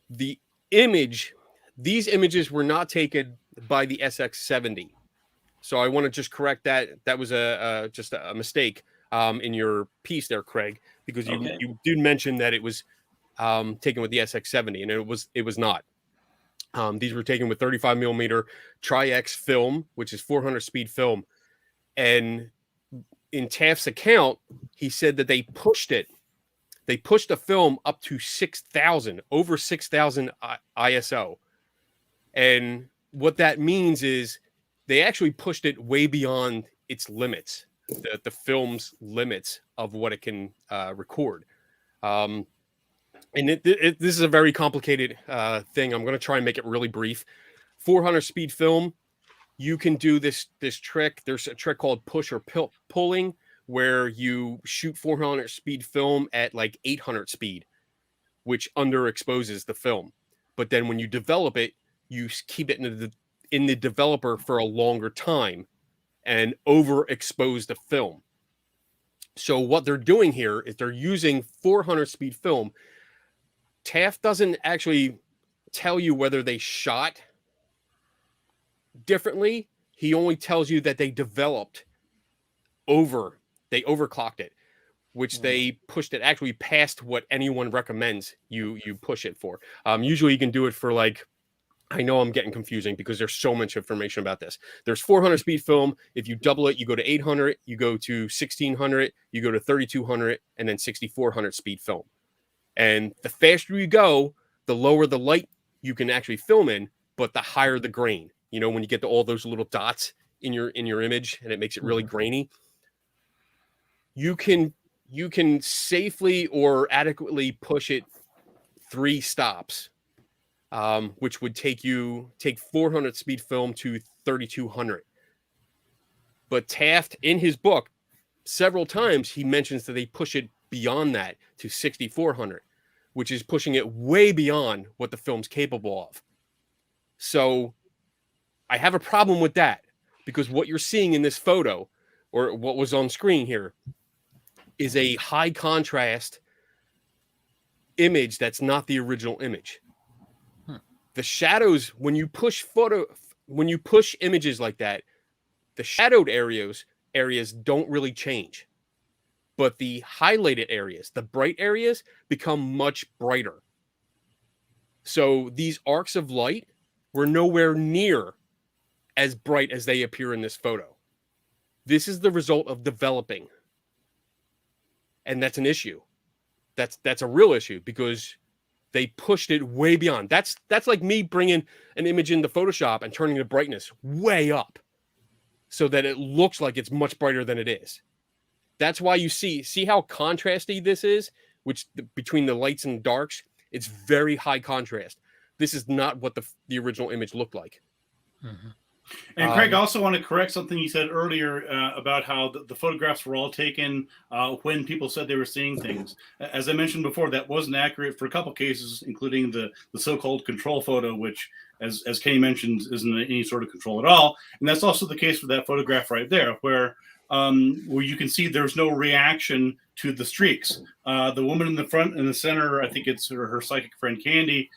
These images were not taken by the SX70. So I want to just correct that. That was just a mistake in your piece there, Craig, because you did mention that it was taken with the SX70, and it was not. These were taken with 35 millimeter Tri-X film, which is 400 speed film. And in Taft's account, he said that they pushed it. They pushed the film up to 6,000, over 6,000 ISO. And what that means is they actually pushed it way beyond its limits, the film's limits of what it can record. And this is a very complicated thing. I'm going to try and make it really brief. 400 speed film, you can do this trick. There's a trick called push or pulling, where you shoot 400 speed film at like 800 speed, which underexposes the film. But then when you develop it, you keep it in the developer for a longer time and overexpose the film. So what they're doing here is they're using 400 speed film. Taft doesn't actually tell you whether they shot differently. He only tells you that they developed they overclocked it, which they pushed it actually past what anyone recommends you push it for. Usually you can do it for like, I know I'm getting confusing because there's so much information about this. There's 400 speed film. If you double it, you go to 800, you go to 1600, you go to 3200, and then 6400 speed film. And the faster you go, the lower the light you can actually film in, but the higher the grain. You know, when you get to all those little dots in your image and it makes it really grainy, you can safely or adequately push it 3 stops. Which would take 400 speed film to 3200. But Taft, in his book, several times he mentions that they push it beyond that to 6400, which is pushing it way beyond what the film's capable of. So I have a problem with that, because what you're seeing in this photo, or what was on screen here, is a high contrast image that's not the original image. The shadows, when you push images like that, the shadowed areas don't really change. But the highlighted areas, the bright areas, become much brighter. So these arcs of light were nowhere near as bright as they appear in this photo. This is the result of developing. And that's an issue. That's a real issue because they pushed it way beyond. That's like me bringing an image into Photoshop and turning the brightness way up so that it looks like it's much brighter than it is. That's why you see how contrasty this is, between the lights and darks. It's very high contrast. This is not what the original image looked like. Mm-hmm. And Craig, I also want to correct something you said earlier about how the photographs were all taken when people said they were seeing things. As I mentioned before, that wasn't accurate for a couple cases, including the so-called control photo, which, as Kenny mentioned, isn't any sort of control at all. And that's also the case for that photograph right there, where you can see there's no reaction to the streaks. The woman in the front, in the center, I think it's her psychic friend Candy,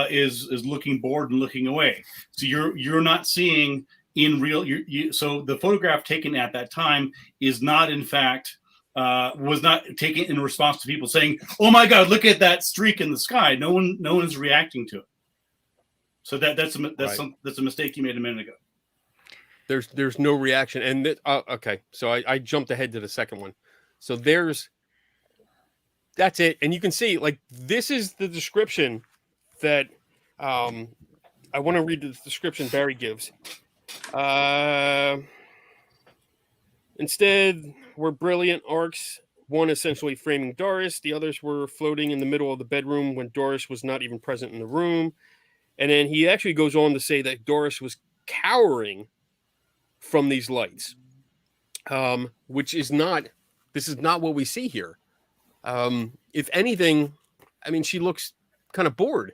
is looking bored and looking away. So you're not seeing in real. So the photograph taken at that time is not, in fact, was not taken in response to people saying, "Oh my God, look at that streak in the sky." No one's reacting to it. So that's a mistake you made a minute ago. There's no reaction, and okay. So I jumped ahead to the second one. So that's it, and you can see like this is the description that I want to read the description Barry gives. Instead, were brilliant arcs. One essentially framing Doris. The others were floating in the middle of the bedroom when Doris was not even present in the room. And then he actually goes on to say that Doris was cowering from these lights, which is not. This is not what we see here. If anything, I mean, she looks kind of bored.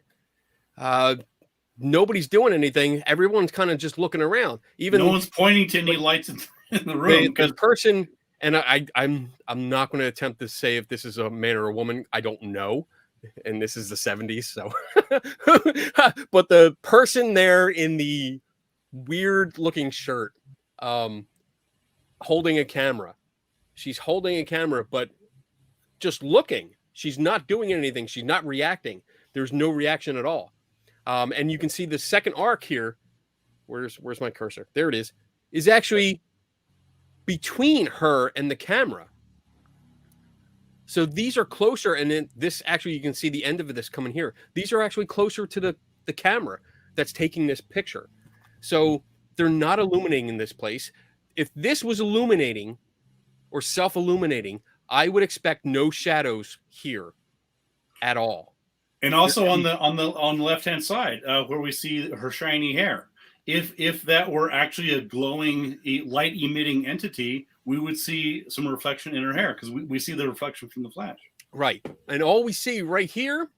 Nobody's doing anything. Everyone's kind of just looking around. Even no one's pointing to any lights in the room. The person, and I'm not going to attempt to say if this is a man or a woman. I don't know, and this is the 70s, so. But the person there in the weird-looking shirt, holding a camera. She's holding a camera, but just looking. She's not doing anything. She's not reacting. There's no reaction at all. And you can see the second arc here. Where's my cursor? There it is actually between her and the camera. So these are closer. And then this actually, you can see the end of this coming here. These are actually closer to the camera that's taking this picture. So they're not illuminating in this place. If this was illuminating or self-illuminating, I would expect no shadows here at all. And also on the left-hand side, where we see her shiny hair. If that were actually a glowing, light-emitting entity, we would see some reflection in her hair because we see the reflection from the flash. Right, and all we see right here,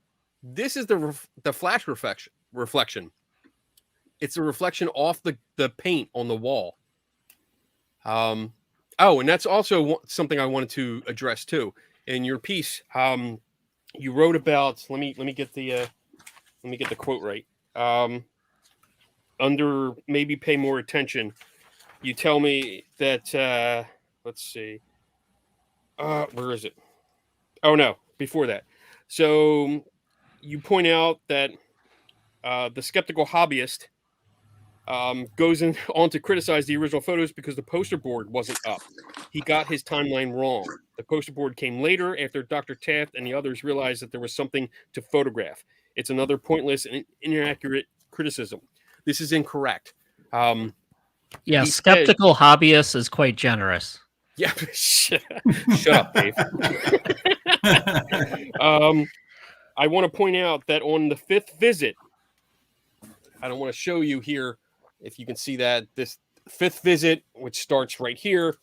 this is the flash reflection. It's a reflection off the paint on the wall. Oh, and that's also something I wanted to address too. In your piece, you wrote about. Let me get the quote right. Under maybe pay more attention, you tell me that. Let's see. Where is it? Oh no, before that. So you point out that the skeptical hobbyist goes on to criticize the original photos because the poster board wasn't up. He got his timeline wrong. The poster board came later after Dr. Taft and the others realized that there was something to photograph. It's another pointless and inaccurate criticism. This is incorrect. Yeah, skeptical hobbyist is quite generous. Yeah, shut up, Dave. I want to point out that on the fifth visit, I don't want to show you here if you can see that this fifth visit, which starts right here,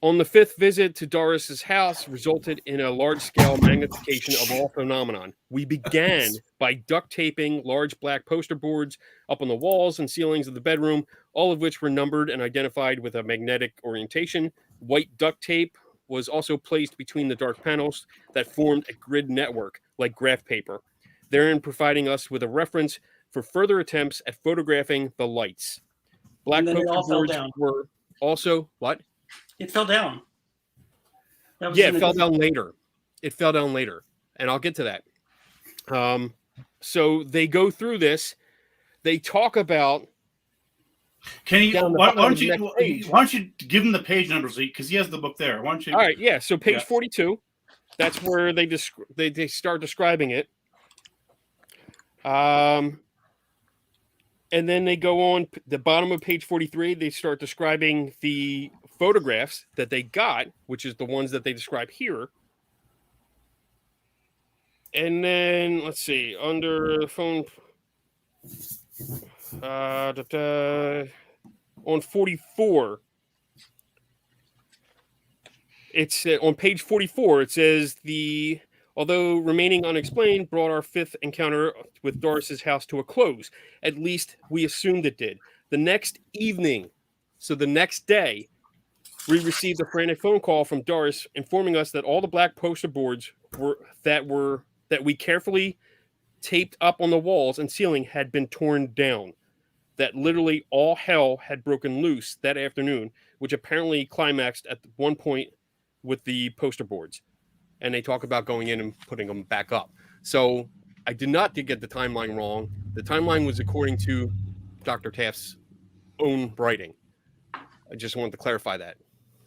on the fifth visit to Doris's house resulted in a large-scale magnification of all phenomenon. We began by duct taping large black poster boards up on the walls and ceilings of the bedroom, all of which were numbered and identified with a magnetic orientation. White duct tape was also placed between the dark panels that formed a grid network like graph paper, therein providing us with a reference for further attempts at photographing the lights. Black And then it poster all fell boards down. were also what? It fell down. That was Yeah, in it a fell different- down later. It fell down later, and I'll get to that. So they go through this. They talk about. Can you? Down the Why bottom don't of the you? next page. Why don't you give him the page numbers because he has the book there? Why don't you? All right, yeah. So page Yeah. 42, that's where they start describing it. And then they go on the bottom of page 43. They start describing the photographs that they got, which is the ones that they describe here. And then let's see, under the phone, on 44. It's on page 44. It says although remaining unexplained brought our fifth encounter with Doris's house to a close. At least we assumed it did. The next evening, so the next day, we received a frantic phone call from Doris informing us that all the black poster boards that we carefully taped up on the walls and ceiling had been torn down. That literally all hell had broken loose that afternoon, which apparently climaxed at one point with the poster boards. And they talk about going in and putting them back up. So I did not get the timeline wrong. The timeline was according to Dr. Taft's own writing. I just wanted to clarify that.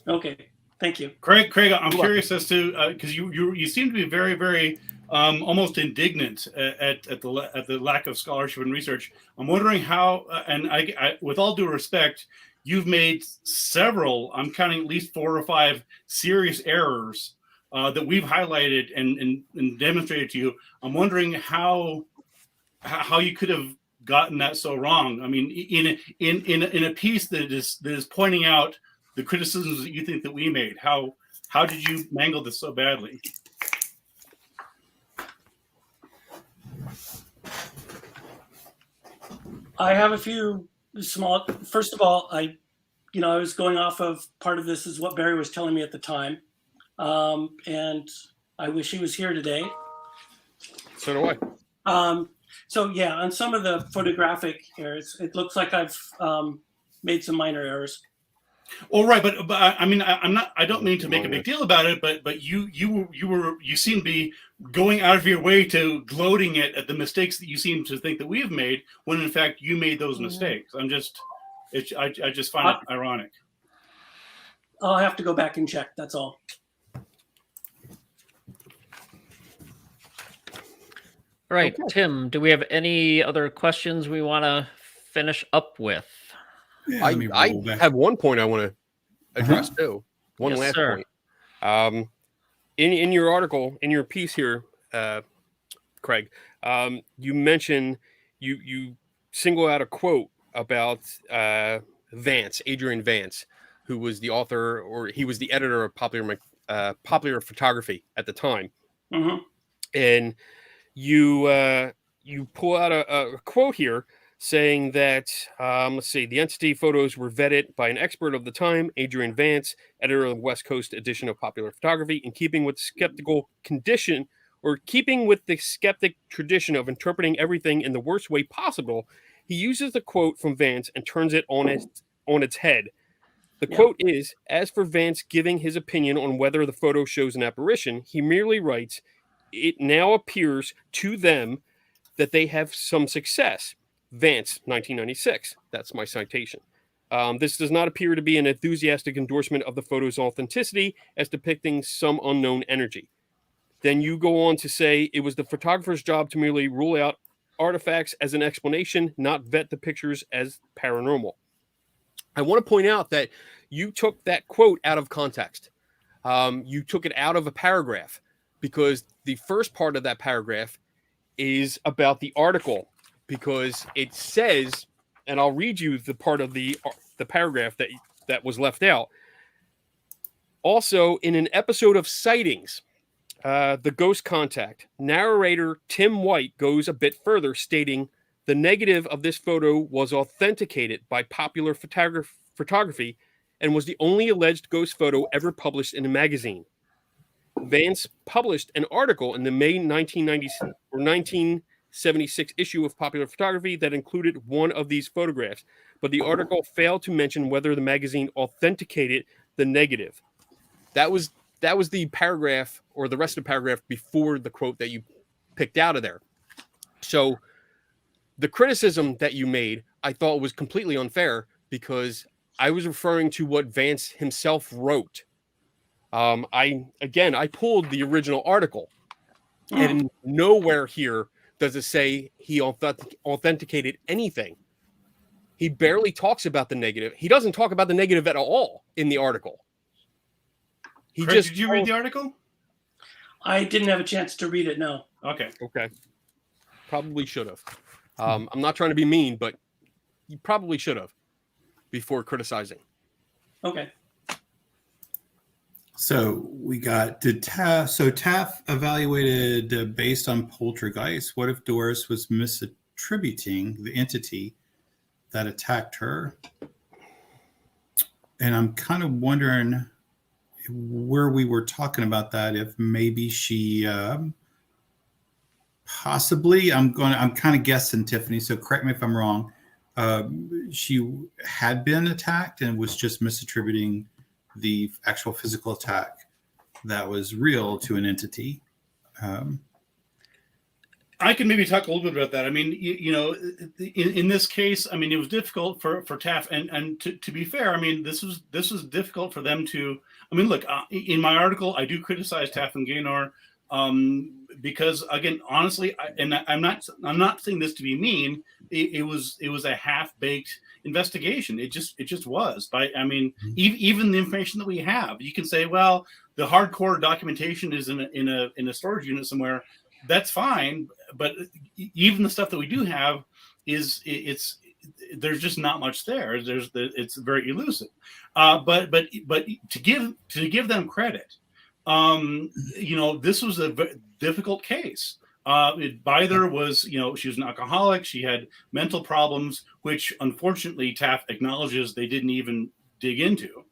Okay, thank you. Craig, I'm curious as to because you seem to be very, very almost indignant at the lack of scholarship and research. I'm wondering how, and I, with all due respect, you've made several. I'm counting at least 4 or 5 serious errors that we've highlighted and demonstrated to you. I'm wondering how you could have gotten that so wrong. I mean, in a piece that is pointing out the criticisms that you think that we made, how did you mangle this so badly? I have a few small. First of all, I was going off of part of this is what Barry was telling me at the time, and I wish he was here today. So do I. So yeah, on some of the photographic errors, it looks like I've made some minor errors. Well, right, but I mean, I don't mean to make a big deal about it, but you seem to be going out of your way to gloating at the mistakes that you seem to think that we have made, when in fact you made those mistakes. I just find it ironic. I'll have to go back and check. That's all. All right, okay. Tim, do we have any other questions we want to finish up with? Yeah, I have one point I want to address too. One yes, last sir. point. In your article, in your piece here, Craig, you mentioned you single out a quote about Vance, Adrian Vance, who was the author, or he was the editor of Popular Photography at the time, and you pull out a quote here saying that, let's see, the entity photos were vetted by an expert of the time, Adrian Vance, editor of the West Coast edition of Popular Photography, in keeping with the skeptic tradition of interpreting everything in the worst way possible. He uses the quote from Vance and turns it on its head. The quote is, as for Vance giving his opinion on whether the photo shows an apparition, he merely writes, it now appears to them that they have some success. Vance, 1996. That's my citation. This does not appear to be an enthusiastic endorsement of the photo's authenticity as depicting some unknown energy. Then you go on to say it was the photographer's job to merely rule out artifacts as an explanation, not vet the pictures as paranormal. I want to point out that you took that quote out of context. You took it out of a paragraph because the first part of that paragraph is about the article, because it says, and I'll read you the part of the paragraph that was left out. Also, in an episode of Sightings, The Ghost Contact, narrator Tim White goes a bit further, stating the negative of this photo was authenticated by Popular Photography and was the only alleged ghost photo ever published in a magazine. Vance published an article in the May 1976 issue of Popular Photography that included one of these photographs, but the article failed to mention whether the magazine authenticated the negative. That was the paragraph, or the rest of the paragraph before the quote that you picked out of there. So the criticism that you made, I thought was completely unfair, because I was referring to what Vance himself wrote. I pulled the original article, and nowhere here does it say he authenticated anything. He barely talks about the negative. He doesn't talk about the negative at all in the article. Did you read the article? I didn't have a chance to read it. No. Okay. Probably should have. I'm not trying to be mean, but you probably should have before criticizing. Okay. So we got Taff evaluated based on poltergeist. What if Doris was misattributing the entity that attacked her? And I'm kind of wondering where we were talking about that. If maybe she possibly, I'm kind of guessing, Tiffany, so correct me if I'm wrong. She had been attacked and was just misattributing the actual physical attack that was real to an entity. I can maybe talk a little bit about that. I mean, in this case, I mean, it was difficult for Taff, and to be fair, I mean, this was difficult for them to. I mean, look, in my article, I do criticize Taff and Gaynor because, again, honestly, I'm not saying this to be mean. It was a half-baked investigation. It just was. Even the information that we have, you can say, well, the hardcore documentation is in a storage unit somewhere. That's fine, but even the stuff that we do have there's just not much there. It's very elusive. But to give them credit, this was a difficult case. Byther was, she was an alcoholic. She had mental problems, which unfortunately Taft acknowledges they didn't even dig into.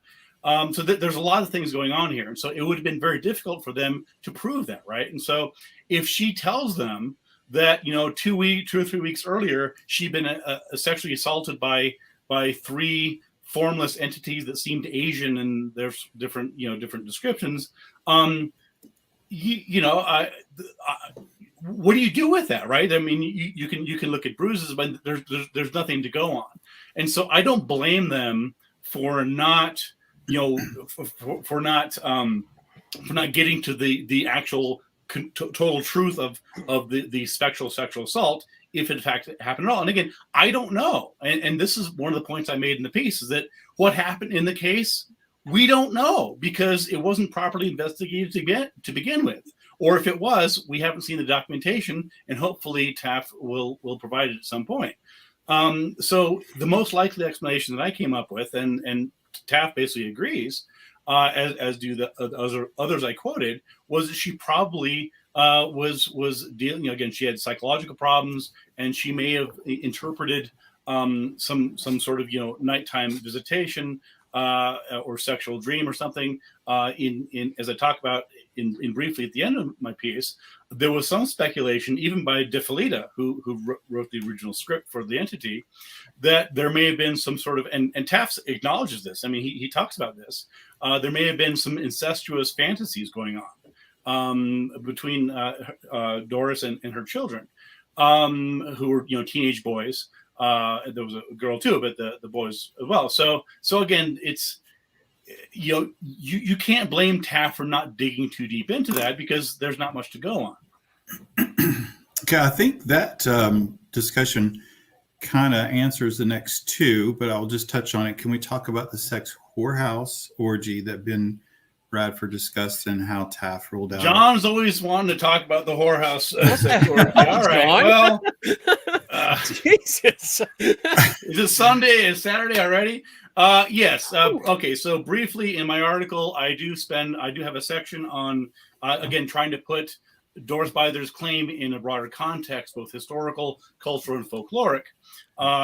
So there's a lot of things going on here. And so it would have been very difficult for them to prove that, right? And so if she tells them that, 2 or 3 weeks earlier, she'd been sexually assaulted by 3 formless entities that seemed Asian, and there's different descriptions. What do you do with that, right? I mean, you can look at bruises, but there's nothing to go on. And so I don't blame them for not, for not getting to the actual total truth of the spectral sexual assault, if in fact it happened at all. And again, I don't know. And this is one of the points I made in the piece, is that what happened in the case, we don't know, because it wasn't properly investigated to begin with. Or if it was, we haven't seen the documentation, and hopefully Taft will provide it at some point. So the most likely explanation that I came up with, and Taft basically agrees, as do the others I quoted, was that she probably was dealing. Again, she had psychological problems, and she may have interpreted some sort of nighttime visitation or sexual dream or something. In as I talk about in briefly at the end of my piece, there was some speculation, even by De Filita, who wrote the original script for the entity, that there may have been some sort of, and Taft acknowledges this. I mean, he talks about this. There may have been some incestuous fantasies going on between Doris and her children, who were teenage boys. There was a girl too, but the boys as well. So again, it's you can't blame Taft for not digging too deep into that, because there's not much to go on. Okay, I think that discussion kind of answers the next two, but I'll just touch on it. Can we talk about the sex whorehouse orgy that Ben Radford discussed and how Taft ruled out? John's always wanting to talk about the whorehouse sex orgy. All right, well, Jesus. Is it Sunday? Is Saturday already? Yes. Okay. So briefly, in my article, I do have a section on again trying to put Doris Byther's claim in a broader context, both historical, cultural, and folkloric,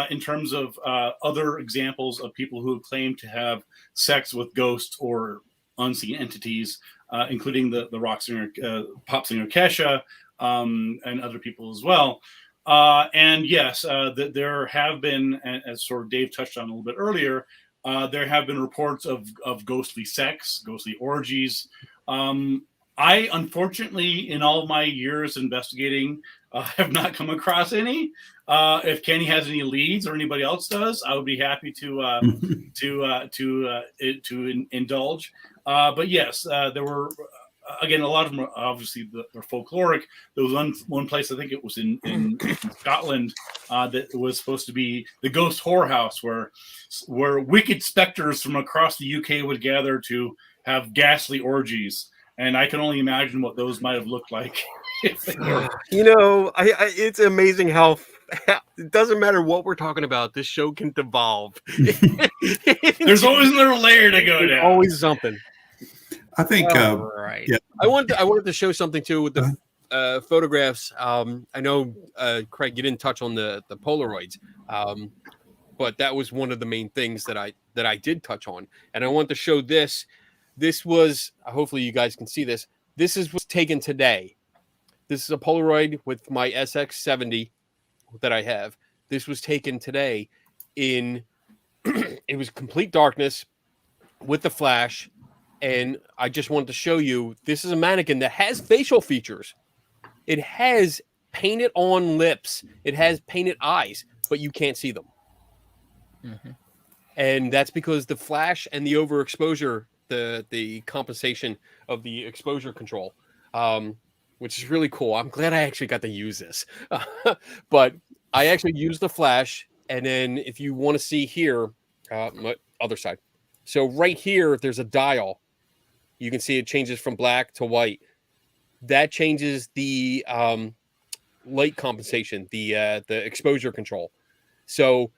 in terms of other examples of people who claim to have sex with ghosts or unseen entities, including the rock singer, pop singer Kesha, and other people as well. And yes, there have been, as sort of Dave touched on a little bit earlier, there have been reports of ghostly sex, ghostly orgies. I, unfortunately, in all of my years investigating, have not come across any. If Kenny has any leads or anybody else does, I would be happy to indulge. But yes, there were. Again, a lot of them are obviously they're folkloric. There was one place, I think it was in Scotland, that was supposed to be the ghost whorehouse, where wicked specters from across the UK would gather to have ghastly orgies. And I can only imagine what those might have looked like. You know, it's amazing how it doesn't matter what we're talking about. This show can devolve. There's always another layer to go down. Always something. I think. Right. Yeah. I wanted to show something too with the photographs. I know, Craig, you didn't touch on the Polaroids, but that was one of the main things that I did touch on, and I want to show this. This was, hopefully you guys can see this. This was taken today. This is a Polaroid with my SX70 that I have. This was taken today it was complete darkness with the flash. And I just wanted to show you, this is a mannequin that has facial features. It has painted on lips. It has painted eyes, but you can't see them. Mm-hmm. And that's because the flash and the overexposure, the compensation of the exposure control, which is really cool. I'm glad I actually got to use this. But I actually used the flash. And then if you want to see here, other side. So right here, there's a dial. You can see it changes from black to white. That changes the light compensation, the exposure control. So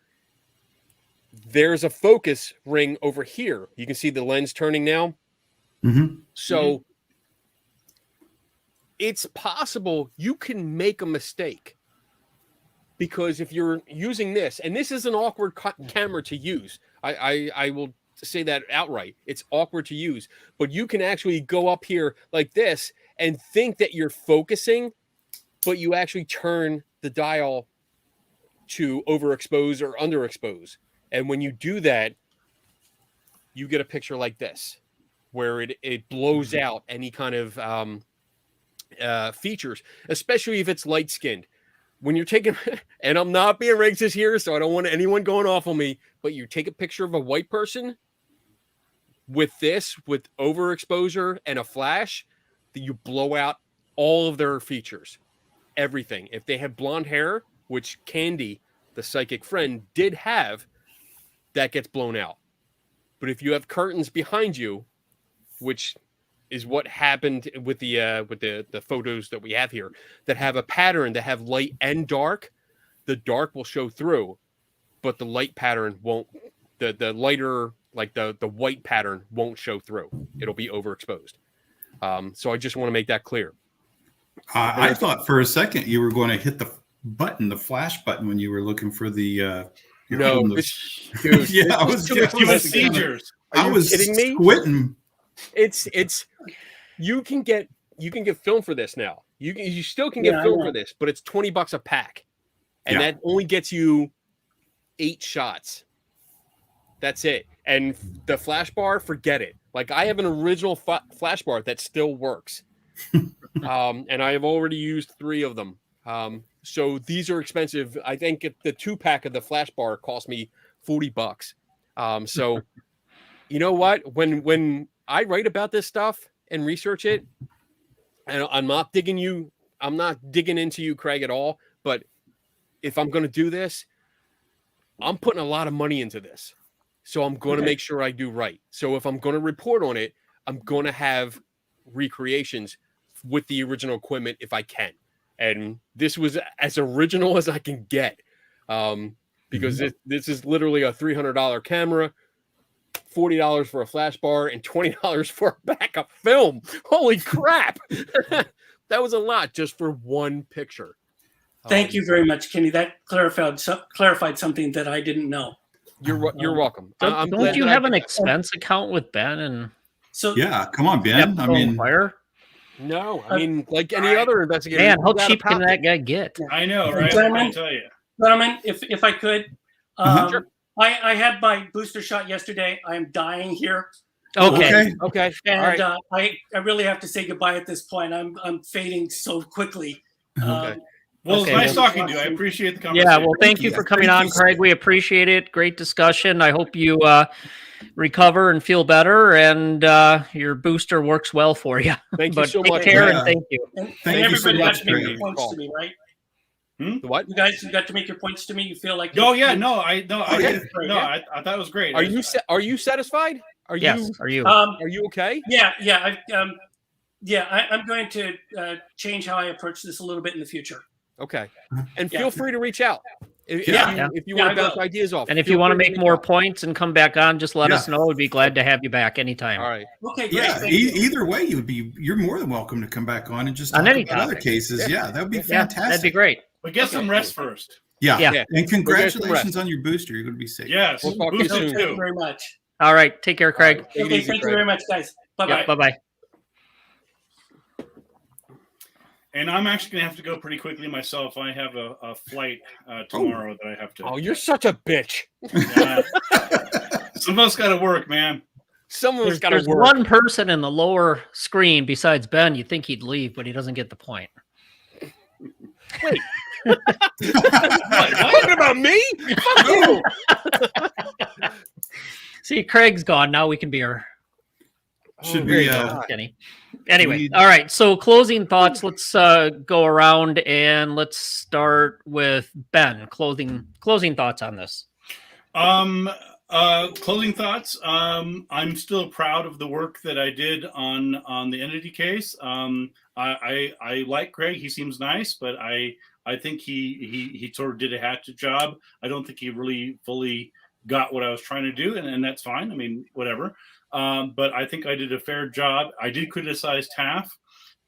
there's a focus ring over here. You can see the lens turning now. Mm-hmm. So it's possible you can make a mistake, because if you're using this, and this is an awkward camera to use, I will say that outright. It's awkward to use, but you can actually go up here like this and think that you're focusing, but you actually turn the dial to overexpose or underexpose. And when you do that, you get a picture like this, where it blows out any kind of features, especially if it's light skinned. When you're taking, and I'm not being racist here, so I don't want anyone going off on me, but you take a picture of a white person with overexposure and a flash, that you blow out all of their features, everything. If they have blonde hair, which Candy, the psychic friend, did have, that gets blown out. But if you have curtains behind you, which is what happened with the photos that we have here, that have a pattern that have light and dark, the dark will show through, but the light pattern won't. The lighter, like the white pattern, won't show through. It'll be overexposed. So I just want to make that clear. I thought for a second you were going to hit the flash button, when you were looking for the. No, dude, yeah, I was kidding me? Squinting. It's you can get film for this now. You still can get film for this, but it's $20 a pack, and that only gets you 8 shots. That's it. And the flash bar, forget it. Like, I have an original flash bar that still works, and I have already used 3 of them. So these are expensive. I think the 2-pack of the flash bar cost me $40. So you know what? When I write about this stuff and research it, and I'm not digging into you, Craig, at all. But if I'm going to do this, I'm putting a lot of money into this. So I'm going to make sure I do right. So if I'm going to report on it, I'm going to have recreations with the original equipment if I can. And this was as original as I can get, because this is literally a $300 camera, $40 for a flash bar, and $20 for a backup film. Holy crap! That was a lot just for one picture. Thank you very much, Kenny. That clarified something that I didn't know. You're welcome. I'm Don't glad you that have I an did that. expense account with Ben and So Yeah, come on, Ben. I mean, Fire? No, I mean, like any other investigator. Man, how who's out of cheap can pocket. that guy get? I know, right? Gentlemen, I tell you. gentlemen, if I could, Sure. I had my booster shot yesterday. I'm dying here, Okay. Okay. and All right. I really have to say goodbye at this point. I'm fading so quickly. Okay. Well, Okay, it's nice well- talking to you. I appreciate the conversation. Yeah, well, thank you you. for coming Thank on, you. Craig. We appreciate it. Great discussion. I hope you recover and feel better, and your booster works well for you. Thank you But so take much. care Yeah. and thank you. And Thank you so everybody got much, to make Craig. your points to me, right? The what? You guys, you got to make your points to me. You feel like Oh yeah, no, I Okay. I thought it was great. Are you satisfied? Are Yes, you are you? are you okay? Yeah. I'm going to change how I approach this a little bit in the future. Okay. And Yeah. feel free to reach out. If Yeah. you Yeah, want to I bounce will. ideas off. And if feel you want to free make reach more out. points and come back on, just let Yeah. us know. We'd be glad to have you back anytime. All right. Okay, great. Yeah, Thank you. either way, you're more than welcome to come back on and just On talk any about other topic. cases. Yeah, that would be Yeah, fantastic. that'd be great. But get some rest first. Yeah. Yeah. And congratulations We'll get some rest. on your booster. You're going to be safe. Yes. We'll talk to you Booster soon. Thank you too. very much. All right. Take care, Craig. Take it Okay, easy, thank you Craig. very much, guys. Bye bye. Bye bye. And I'm actually going to have to go pretty quickly myself. I have a flight tomorrow that I have to. Oh, you're such a bitch. Some of us got to work, man. Someone's got to There's work. one person in the lower screen besides Ben. You think he'd leave, but he doesn't get the point. Talking about me? Fuck you. See, Craig's gone. Now we can be our Should There we? you go. Kenny. Anyway, need- all right. So closing thoughts. Let's go around and let's start with Ben. Closing thoughts on this. Closing thoughts. I'm still proud of the work that I did on the entity case. I like Greg. He seems nice, but I think he sort of did a hatchet job. I don't think he really fully got what I was trying to do, and that's fine. I mean, whatever. But I think I did a fair job. I did criticize Taff,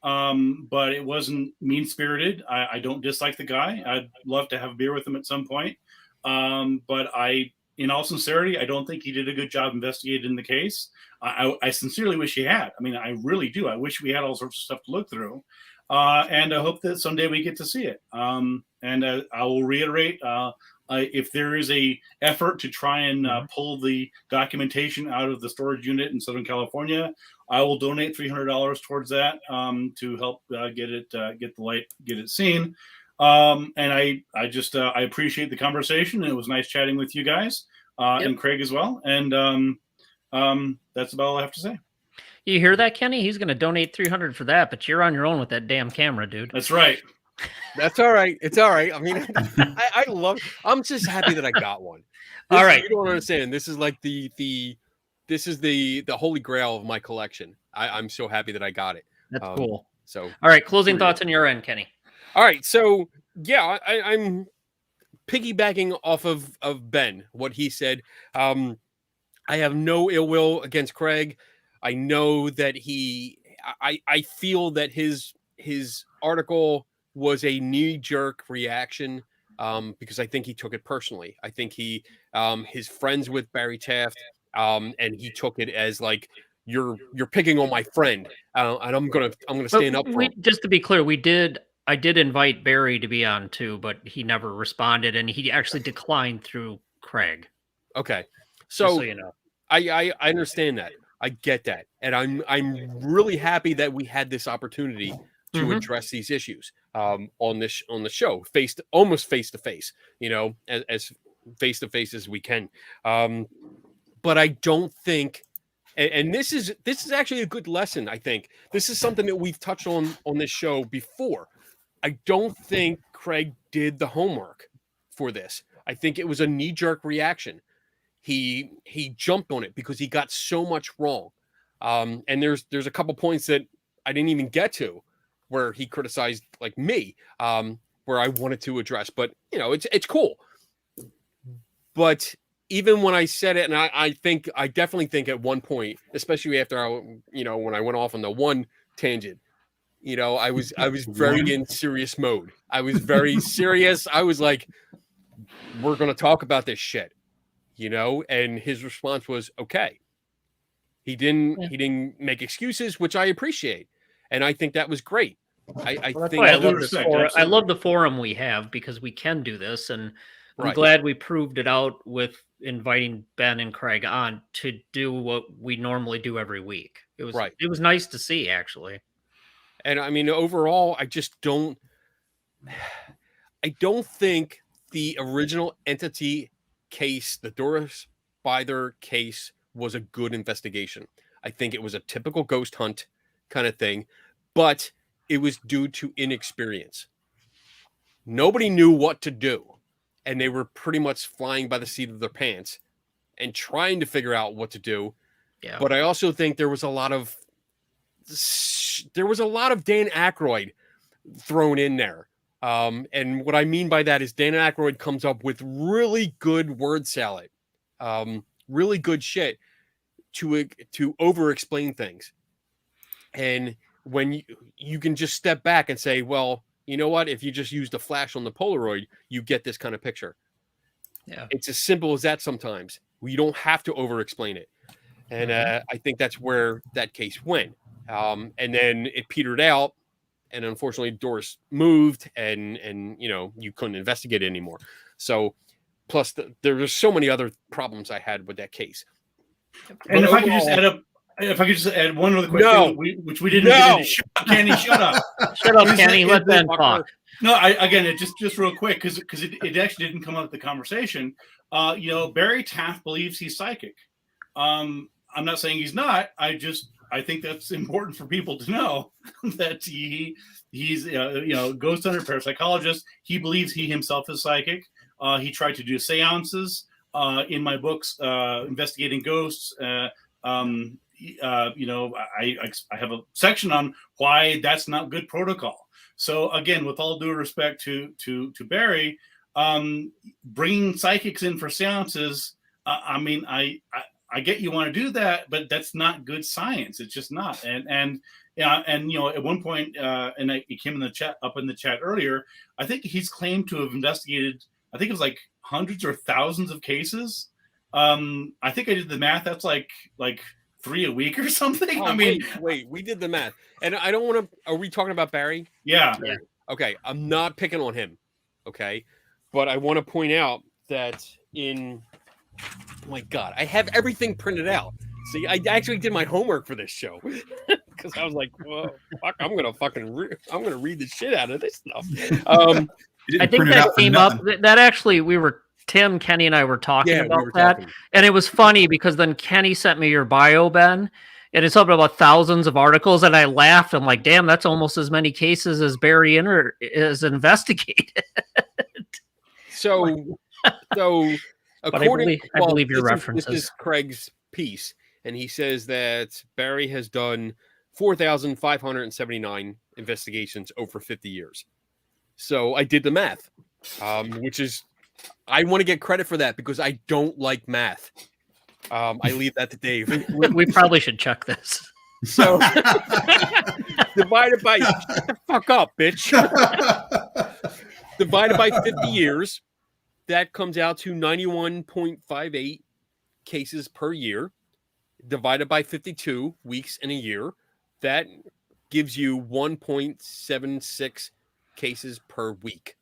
but it wasn't mean-spirited. I don't dislike the guy. I'd love to have a beer with him at some point. But in all sincerity, I don't think he did a good job investigating the case. I sincerely wish he had. I mean, I really do. I wish we had all sorts of stuff to look through. And I hope that someday we get to see it. And I will reiterate, if there is a effort to try and pull the documentation out of the storage unit in Southern California, I will donate $300 towards that to help get it seen. And I appreciate the conversation. And it was nice chatting with you guys and Craig as well. And that's about all I have to say. You hear that, Kenny? He's going to donate $300 for that, but you're on your own with that damn camera, dude. That's right. That's all right. It's all right. I mean, I love. I'm just happy that I got one. All right. You don't understand. This is like the holy grail of my collection. I'm so happy that I got it. That's cool. So All right. Closing thoughts on your end, Kenny. all right. So yeah, I'm piggybacking off of Ben, what he said. I have no ill will against Craig. I know that I feel that his article was a knee-jerk reaction because I think he took it personally. I think his friends with Barry Taft, and he took it as like you're picking on my friend, and I'm gonna stand up for him. Just to be clear, I did invite Barry to be on too, but he never responded, and he actually declined through Craig. Okay, Just so so you know. I understand that. I get that, and I'm really happy that we had this opportunity to address these issues on the show, almost face to face, as face to face as we can. But I don't think, and this is actually a good lesson. I think this is something that we've touched on this show before. I don't think Craig did the homework for this. I think it was a knee-jerk reaction. He jumped on it because he got so much wrong. And there's a couple points that I didn't even get to where he criticized like me, where I wanted to address, but it's cool. But even when I said it, and I definitely think at one point, especially after when I went off on the one tangent, You know, I was very in serious mode. I was very serious. I was like, we're going to talk about this shit, you know? And his response was, okay. He didn't make excuses, which I appreciate. And I think that was great. I think I all due love this respect, forum. I absolutely. love the forum we have because we can do this, and I'm Right. glad we proved it out with inviting Ben and Craig on to do what we normally do every week. It was Right. It was nice to see, actually. And I mean, overall, I don't think the original entity case, the Doris Byther case, was a good investigation. I think it was a typical ghost hunt kind of thing, but it was due to inexperience. Nobody knew what to do, and they were pretty much flying by the seat of their pants and trying to figure out what to do. Yeah. But I also think there was a lot of Dan Aykroyd thrown in there. And what I mean by that is Dan Aykroyd comes up with really good word salad, really good shit to over-explain things. And when you can just step back and say, well, you know what? If you just use the flash on the Polaroid, you get this kind of picture. Yeah. It's as simple as that sometimes. You don't have to over-explain it. And I think that's where that case went. And then it petered out. And unfortunately, Doris moved, and you know, you couldn't investigate it anymore. So, plus there were so many other problems I had with that case. And if I could just add one other quick thing, which we didn't get into. Shut up, Kenny. Shut up. Shut up, Kenny. Let Ben talk. No, it just real quick because it actually didn't come up the conversation. You know, Barry Taft believes he's psychic. I'm not saying he's not. I think that's important for people to know that he's you know, ghost hunter, parapsychologist. He believes he himself is psychic. He tried to do seances in my books, investigating ghosts. You know, I have a section on why that's not good protocol. So again, with all due respect to Barry, bringing psychics in for seances, I mean, I get you want to do that, but that's not good science. It's just not. And you know, at one point, and it came in the chat earlier, I think he's claimed to have investigated, I think it was like hundreds or thousands of cases. I think I did the math. That's like 3 a week or something. Oh, I mean, wait, we did the math. And I don't want to, are we talking about Barry? Yeah. Okay. I'm not picking on him. Okay. But I want to point out that oh my God, I have everything printed out. See, I actually did my homework for this show because I was like, well, fuck, I'm going to read the shit out of this stuff. I think that came up. That actually, Tim, Kenny, and I were talking about that. And it was funny because then Kenny sent me your bio, Ben, and it's up about thousands of articles. And I laughed. I'm like, damn, that's almost as many cases as Barry Inner is investigated. So according, I believe your references. This is Craig's piece, and he says that Barry has done 4,579 investigations over 50 years. So I did the math, which is, I want to get credit for that because I don't like math. I leave that to Dave. We probably should check this. So divided by, shut the fuck up, bitch. Divided by 50 years, that comes out to 91.58 cases per year. Divided by 52 weeks in a year, that gives you 1.76 cases per week.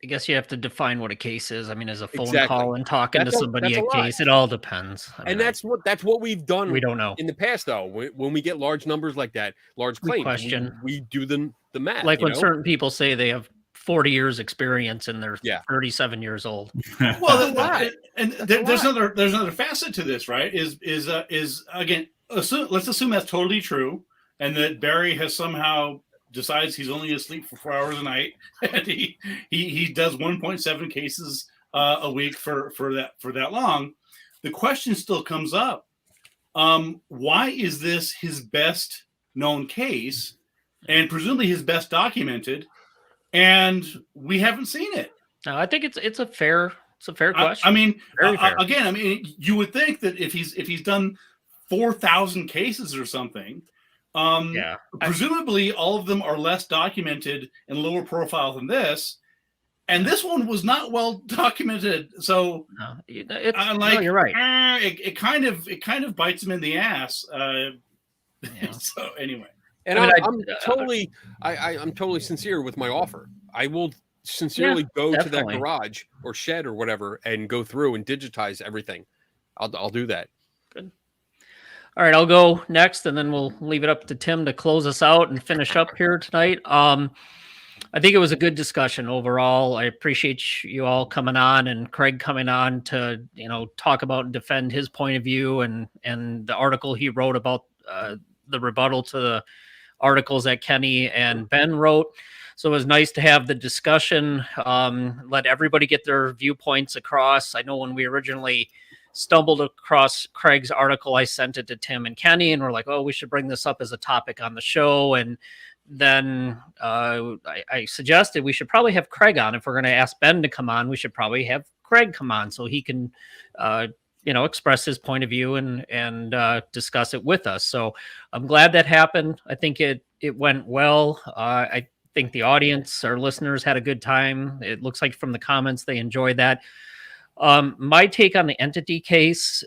I guess you have to define what a case is. I mean, as a phone Exactly. call and talking That's to somebody a case, it all depends. I mean, that's what we've done. We don't know in the past, though. When we get large numbers like that, large claims, we do the math. Like when certain people say they have 40 years experience and they're 37 years old. Well, there's another facet to this, right? Is again, let's assume that's totally true, and that Barry has somehow decides he's only asleep for 4 hours a night, and he does 1.7 cases a week for that long. The question still comes up: why is this his best known case, and presumably his best documented, and we haven't seen it? No, I think it's a fair question. I mean, very fair. Again, I mean, you would think that if he's done 4,000 cases or something, Yeah. Presumably, all of them are less documented and lower profile than this. And this one was not well documented, so I'm like, no, you're right. It kind of bites him in the ass. Yeah. So anyway, And I mean, I'm totally sincere with my offer. I will sincerely go definitely. to that garage or shed or whatever and go through and digitize everything. I'll do that. Good. All right, I'll go next, and then we'll leave it up to Tim to close us out and finish up here tonight. I think it was a good discussion overall. I appreciate you all coming on and Craig coming on to, talk about and defend his point of view and the article he wrote about the rebuttal to the articles that Kenny and Ben wrote. So it was nice to have the discussion, let everybody get their viewpoints across. I know when we originally stumbled across Craig's article, I sent it to Tim and Kenny, and we're like, oh, we should bring this up as a topic on the show. And then I suggested we should probably have Craig on. If we're going to ask Ben to come on, we should probably have Craig come on so he can, express his point of view and discuss it with us. So I'm glad that happened. I think it went well. I think the audience, our listeners, had a good time. It looks like from the comments they enjoyed that. My take on the entity case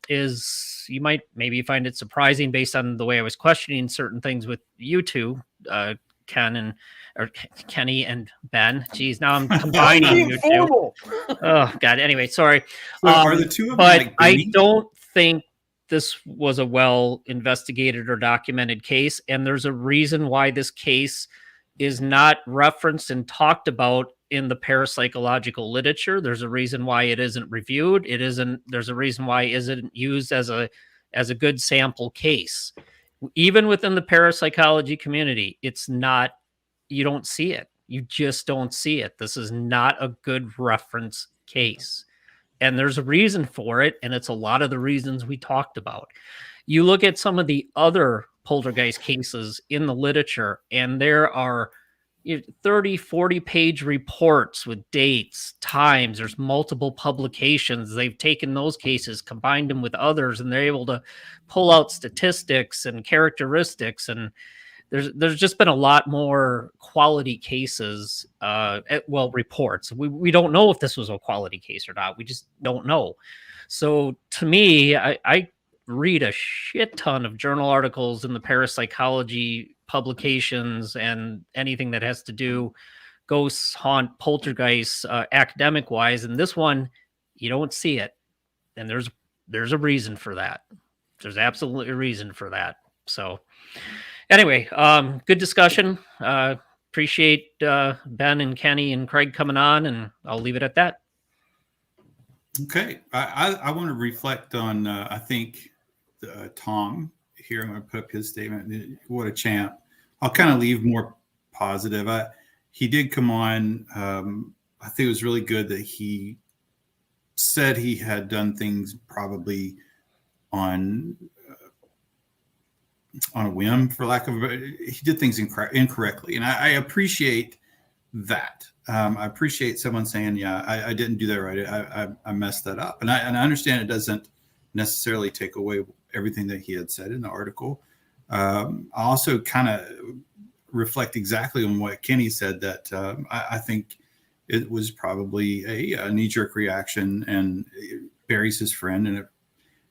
is you might maybe find it surprising based on the way I was questioning certain things with you two, Kenny and Ben. Geez, now I'm combining you two. Oh God. Anyway, sorry. So are the two of them but like I baby? don't think this was a well investigated or documented case, and there's a reason why this case is not referenced and talked about in the parapsychological literature. There's a reason why it isn't reviewed. There's a reason why it isn't used as a good sample case. Even within the parapsychology community, you don't see it. You just don't see it. This is not a good reference case. And there's a reason for it. And it's a lot of the reasons we talked about. You look at some of the other poltergeist cases in the literature, and there are 30, 40-page reports with dates, times. There's multiple publications. They've taken those cases, combined them with others, and they're able to pull out statistics and characteristics. And there's just been a lot more quality cases, reports. We don't know if this was a quality case or not. We just don't know. So to me, I read a shit ton of journal articles in the parapsychology publications and anything that has to do ghosts, haunt, poltergeists, academic wise. And this one, you don't see it. And there's a reason for that. There's absolutely a reason for that. So anyway, good discussion. Appreciate Ben and Kenny and Craig coming on, and I'll leave it at that. Okay. I want to reflect on, I think, Tom here. I'm going to put up his statement. What a champ. I'll kind of leave more positive. He did come on. I think it was really good that he said he had done things probably on a whim, for lack of he did things incorrectly. And I appreciate that. I appreciate someone saying, yeah, I didn't do that right. I messed that up. And I understand it doesn't necessarily take away everything that he had said in the article. I also kind of reflect exactly on what Kenny said, that I think it was probably a knee-jerk reaction, and Barry's his friend. And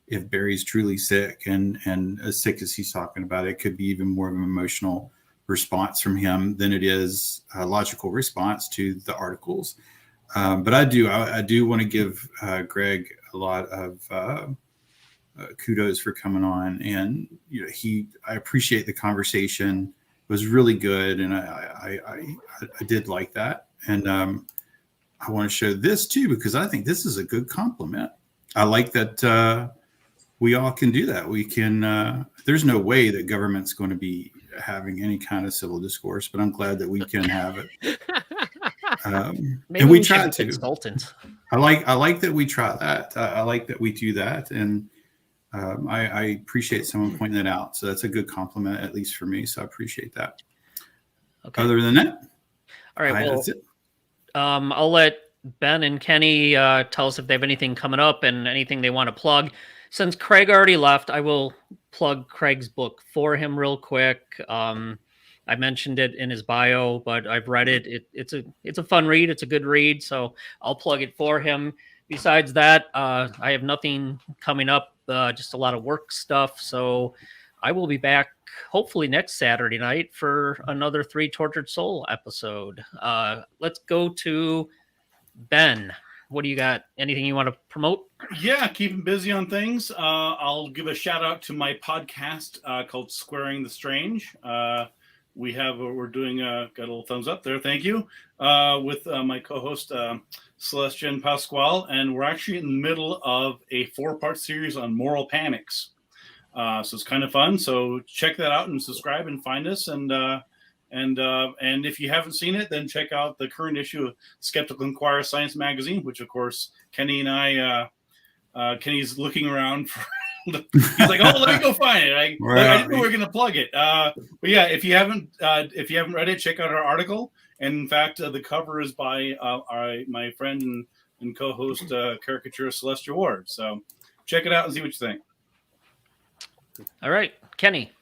if Barry's truly sick and as sick as he's talking about, it could be even more of an emotional response from him than it is a logical response to the articles. But I do want to give Greg a lot of kudos for coming on, and I appreciate the conversation. It was really good, and I did like that. And I want to show this too, because I think this is a good compliment. I like that we all can do that. We can. There's no way that government's going to be having any kind of civil discourse, but I'm glad that we can have it. Maybe and we try should to. Consultants. I like that we try that. I like that we do that, and I appreciate someone pointing that out. So that's a good compliment, at least for me. So I appreciate that. Okay. Other than that, all right. Well, that's it. I'll let Ben and Kenny tell us if they have anything coming up and anything they want to plug. Since Craig already left, I will plug Craig's book for him real quick. I mentioned it in his bio, but I've read it. It's a fun read. It's a good read, so I'll plug it for him. Besides that, I have nothing coming up, just a lot of work stuff. So I will be back hopefully next Saturday night for another 3 Tortured Soul episode. Let's go to Ben. What do you got? Anything you want to promote? Yeah, keeping busy on things. I'll give a shout out to my podcast called Squaring the Strange. We're doing got a little thumbs up there. Thank you. With my co-host Celestian Pasquale, and we're actually in the middle of a 4-part series on moral panics. So it's kind of fun. So check that out and subscribe and find us. And if you haven't seen it, then check out the current issue of Skeptical Inquirer Science Magazine, which of course Kenny and I, Kenny's looking around for. He's like, "Oh, let me go find it." I didn't know we were going to plug it. But yeah, if you haven't read it, check out our article. And in fact, the cover is by my friend and co-host caricaturist Celestia Ward. So check it out and see what you think. All right, Kenny.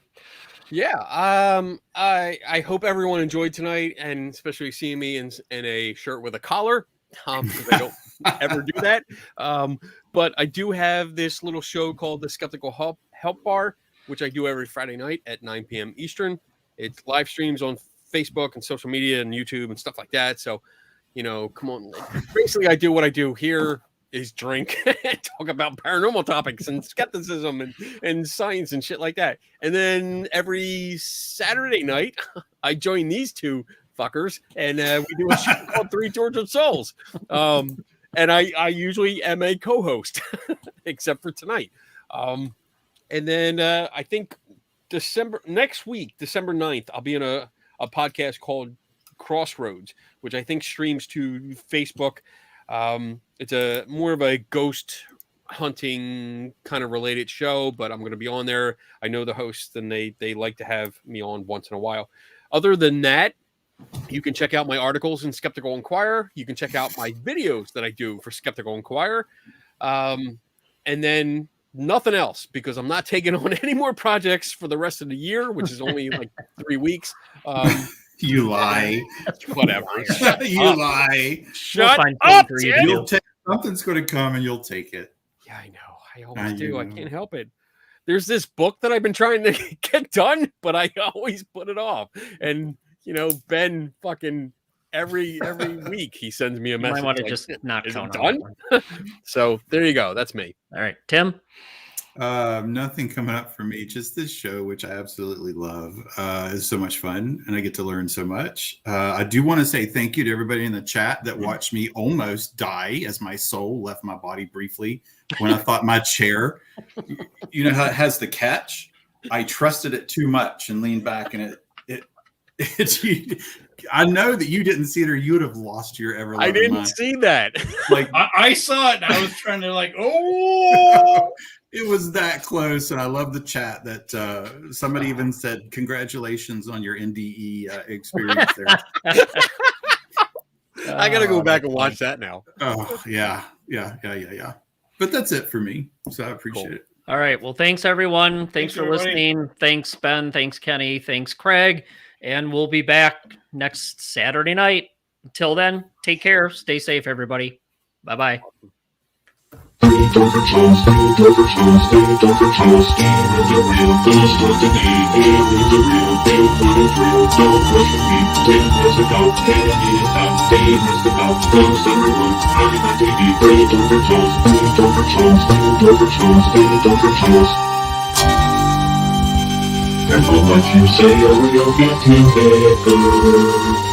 Yeah, I hope everyone enjoyed tonight, and especially seeing me in a shirt with a collar. Because I don't ever do that. But I do have this little show called the Skeptical Help Bar, which I do every Friday night at 9 p.m. Eastern. It's live streams on Facebook and social media and YouTube and stuff like that. So, come on. Basically, I do what I do here is drink and talk about paranormal topics and skepticism and science and shit like that. And then every Saturday night, I join these two fuckers and we do a show called 3 Tortured Souls. And I usually am a co-host, except for tonight. And then I think next week, December 9th, I'll be in a podcast called Crossroads, which I think streams to Facebook. It's a more of a ghost hunting kind of related show, but I'm going to be on there. I know the hosts, and they like to have me on once in a while. Other than that, you can check out my articles in Skeptical Inquirer. You can check out my videos that I do for Skeptical Inquirer. And then nothing else, because I'm not taking on any more projects for the rest of the year, which is only like 3 weeks. You lie. Whatever. You lie. Shut up, You'll take, something's going to come and you'll take it. Yeah, I know. I always do. I can't help it. There's this book that I've been trying to get done, but I always put it off. And Ben fucking every week he sends me a message. I want to just not count done. So there you go. That's me. All right, Tim. Nothing coming up for me. Just this show, which I absolutely love. It's so much fun, and I get to learn so much. I do want to say thank you to everybody in the chat that watched me almost die as my soul left my body briefly when I thought my chair, how it has the catch. I trusted it too much and leaned back, and I know that you didn't see it, or you would have lost your ever loving I didn't mind. see that. Like I saw it, and I was trying to oh. It was that close, and I love the chat that somebody even said, "Congratulations on your NDE experience there." I got to go back and watch that now. Oh yeah. But that's it for me. So I appreciate it. All right. Well, thanks everyone. Thanks for listening. Thanks Ben. Thanks Kenny. Thanks Craig. And we'll be back next Saturday night. Until then, take care. Stay safe, everybody. Bye-bye. 3 Tortured Souls, 3 Tortured Souls, 3 Tortured Souls. Game is the real, this was the game. Game is the real, game is real. Don't question me. Game is the doubt, game is out. Game is the doubt, ghost everyone. Hiding on TV. 3 Tortured Souls, 3 Tortured Souls, 3 Tortured Souls, 3 Tortured Souls. And for what you say, you'll get better.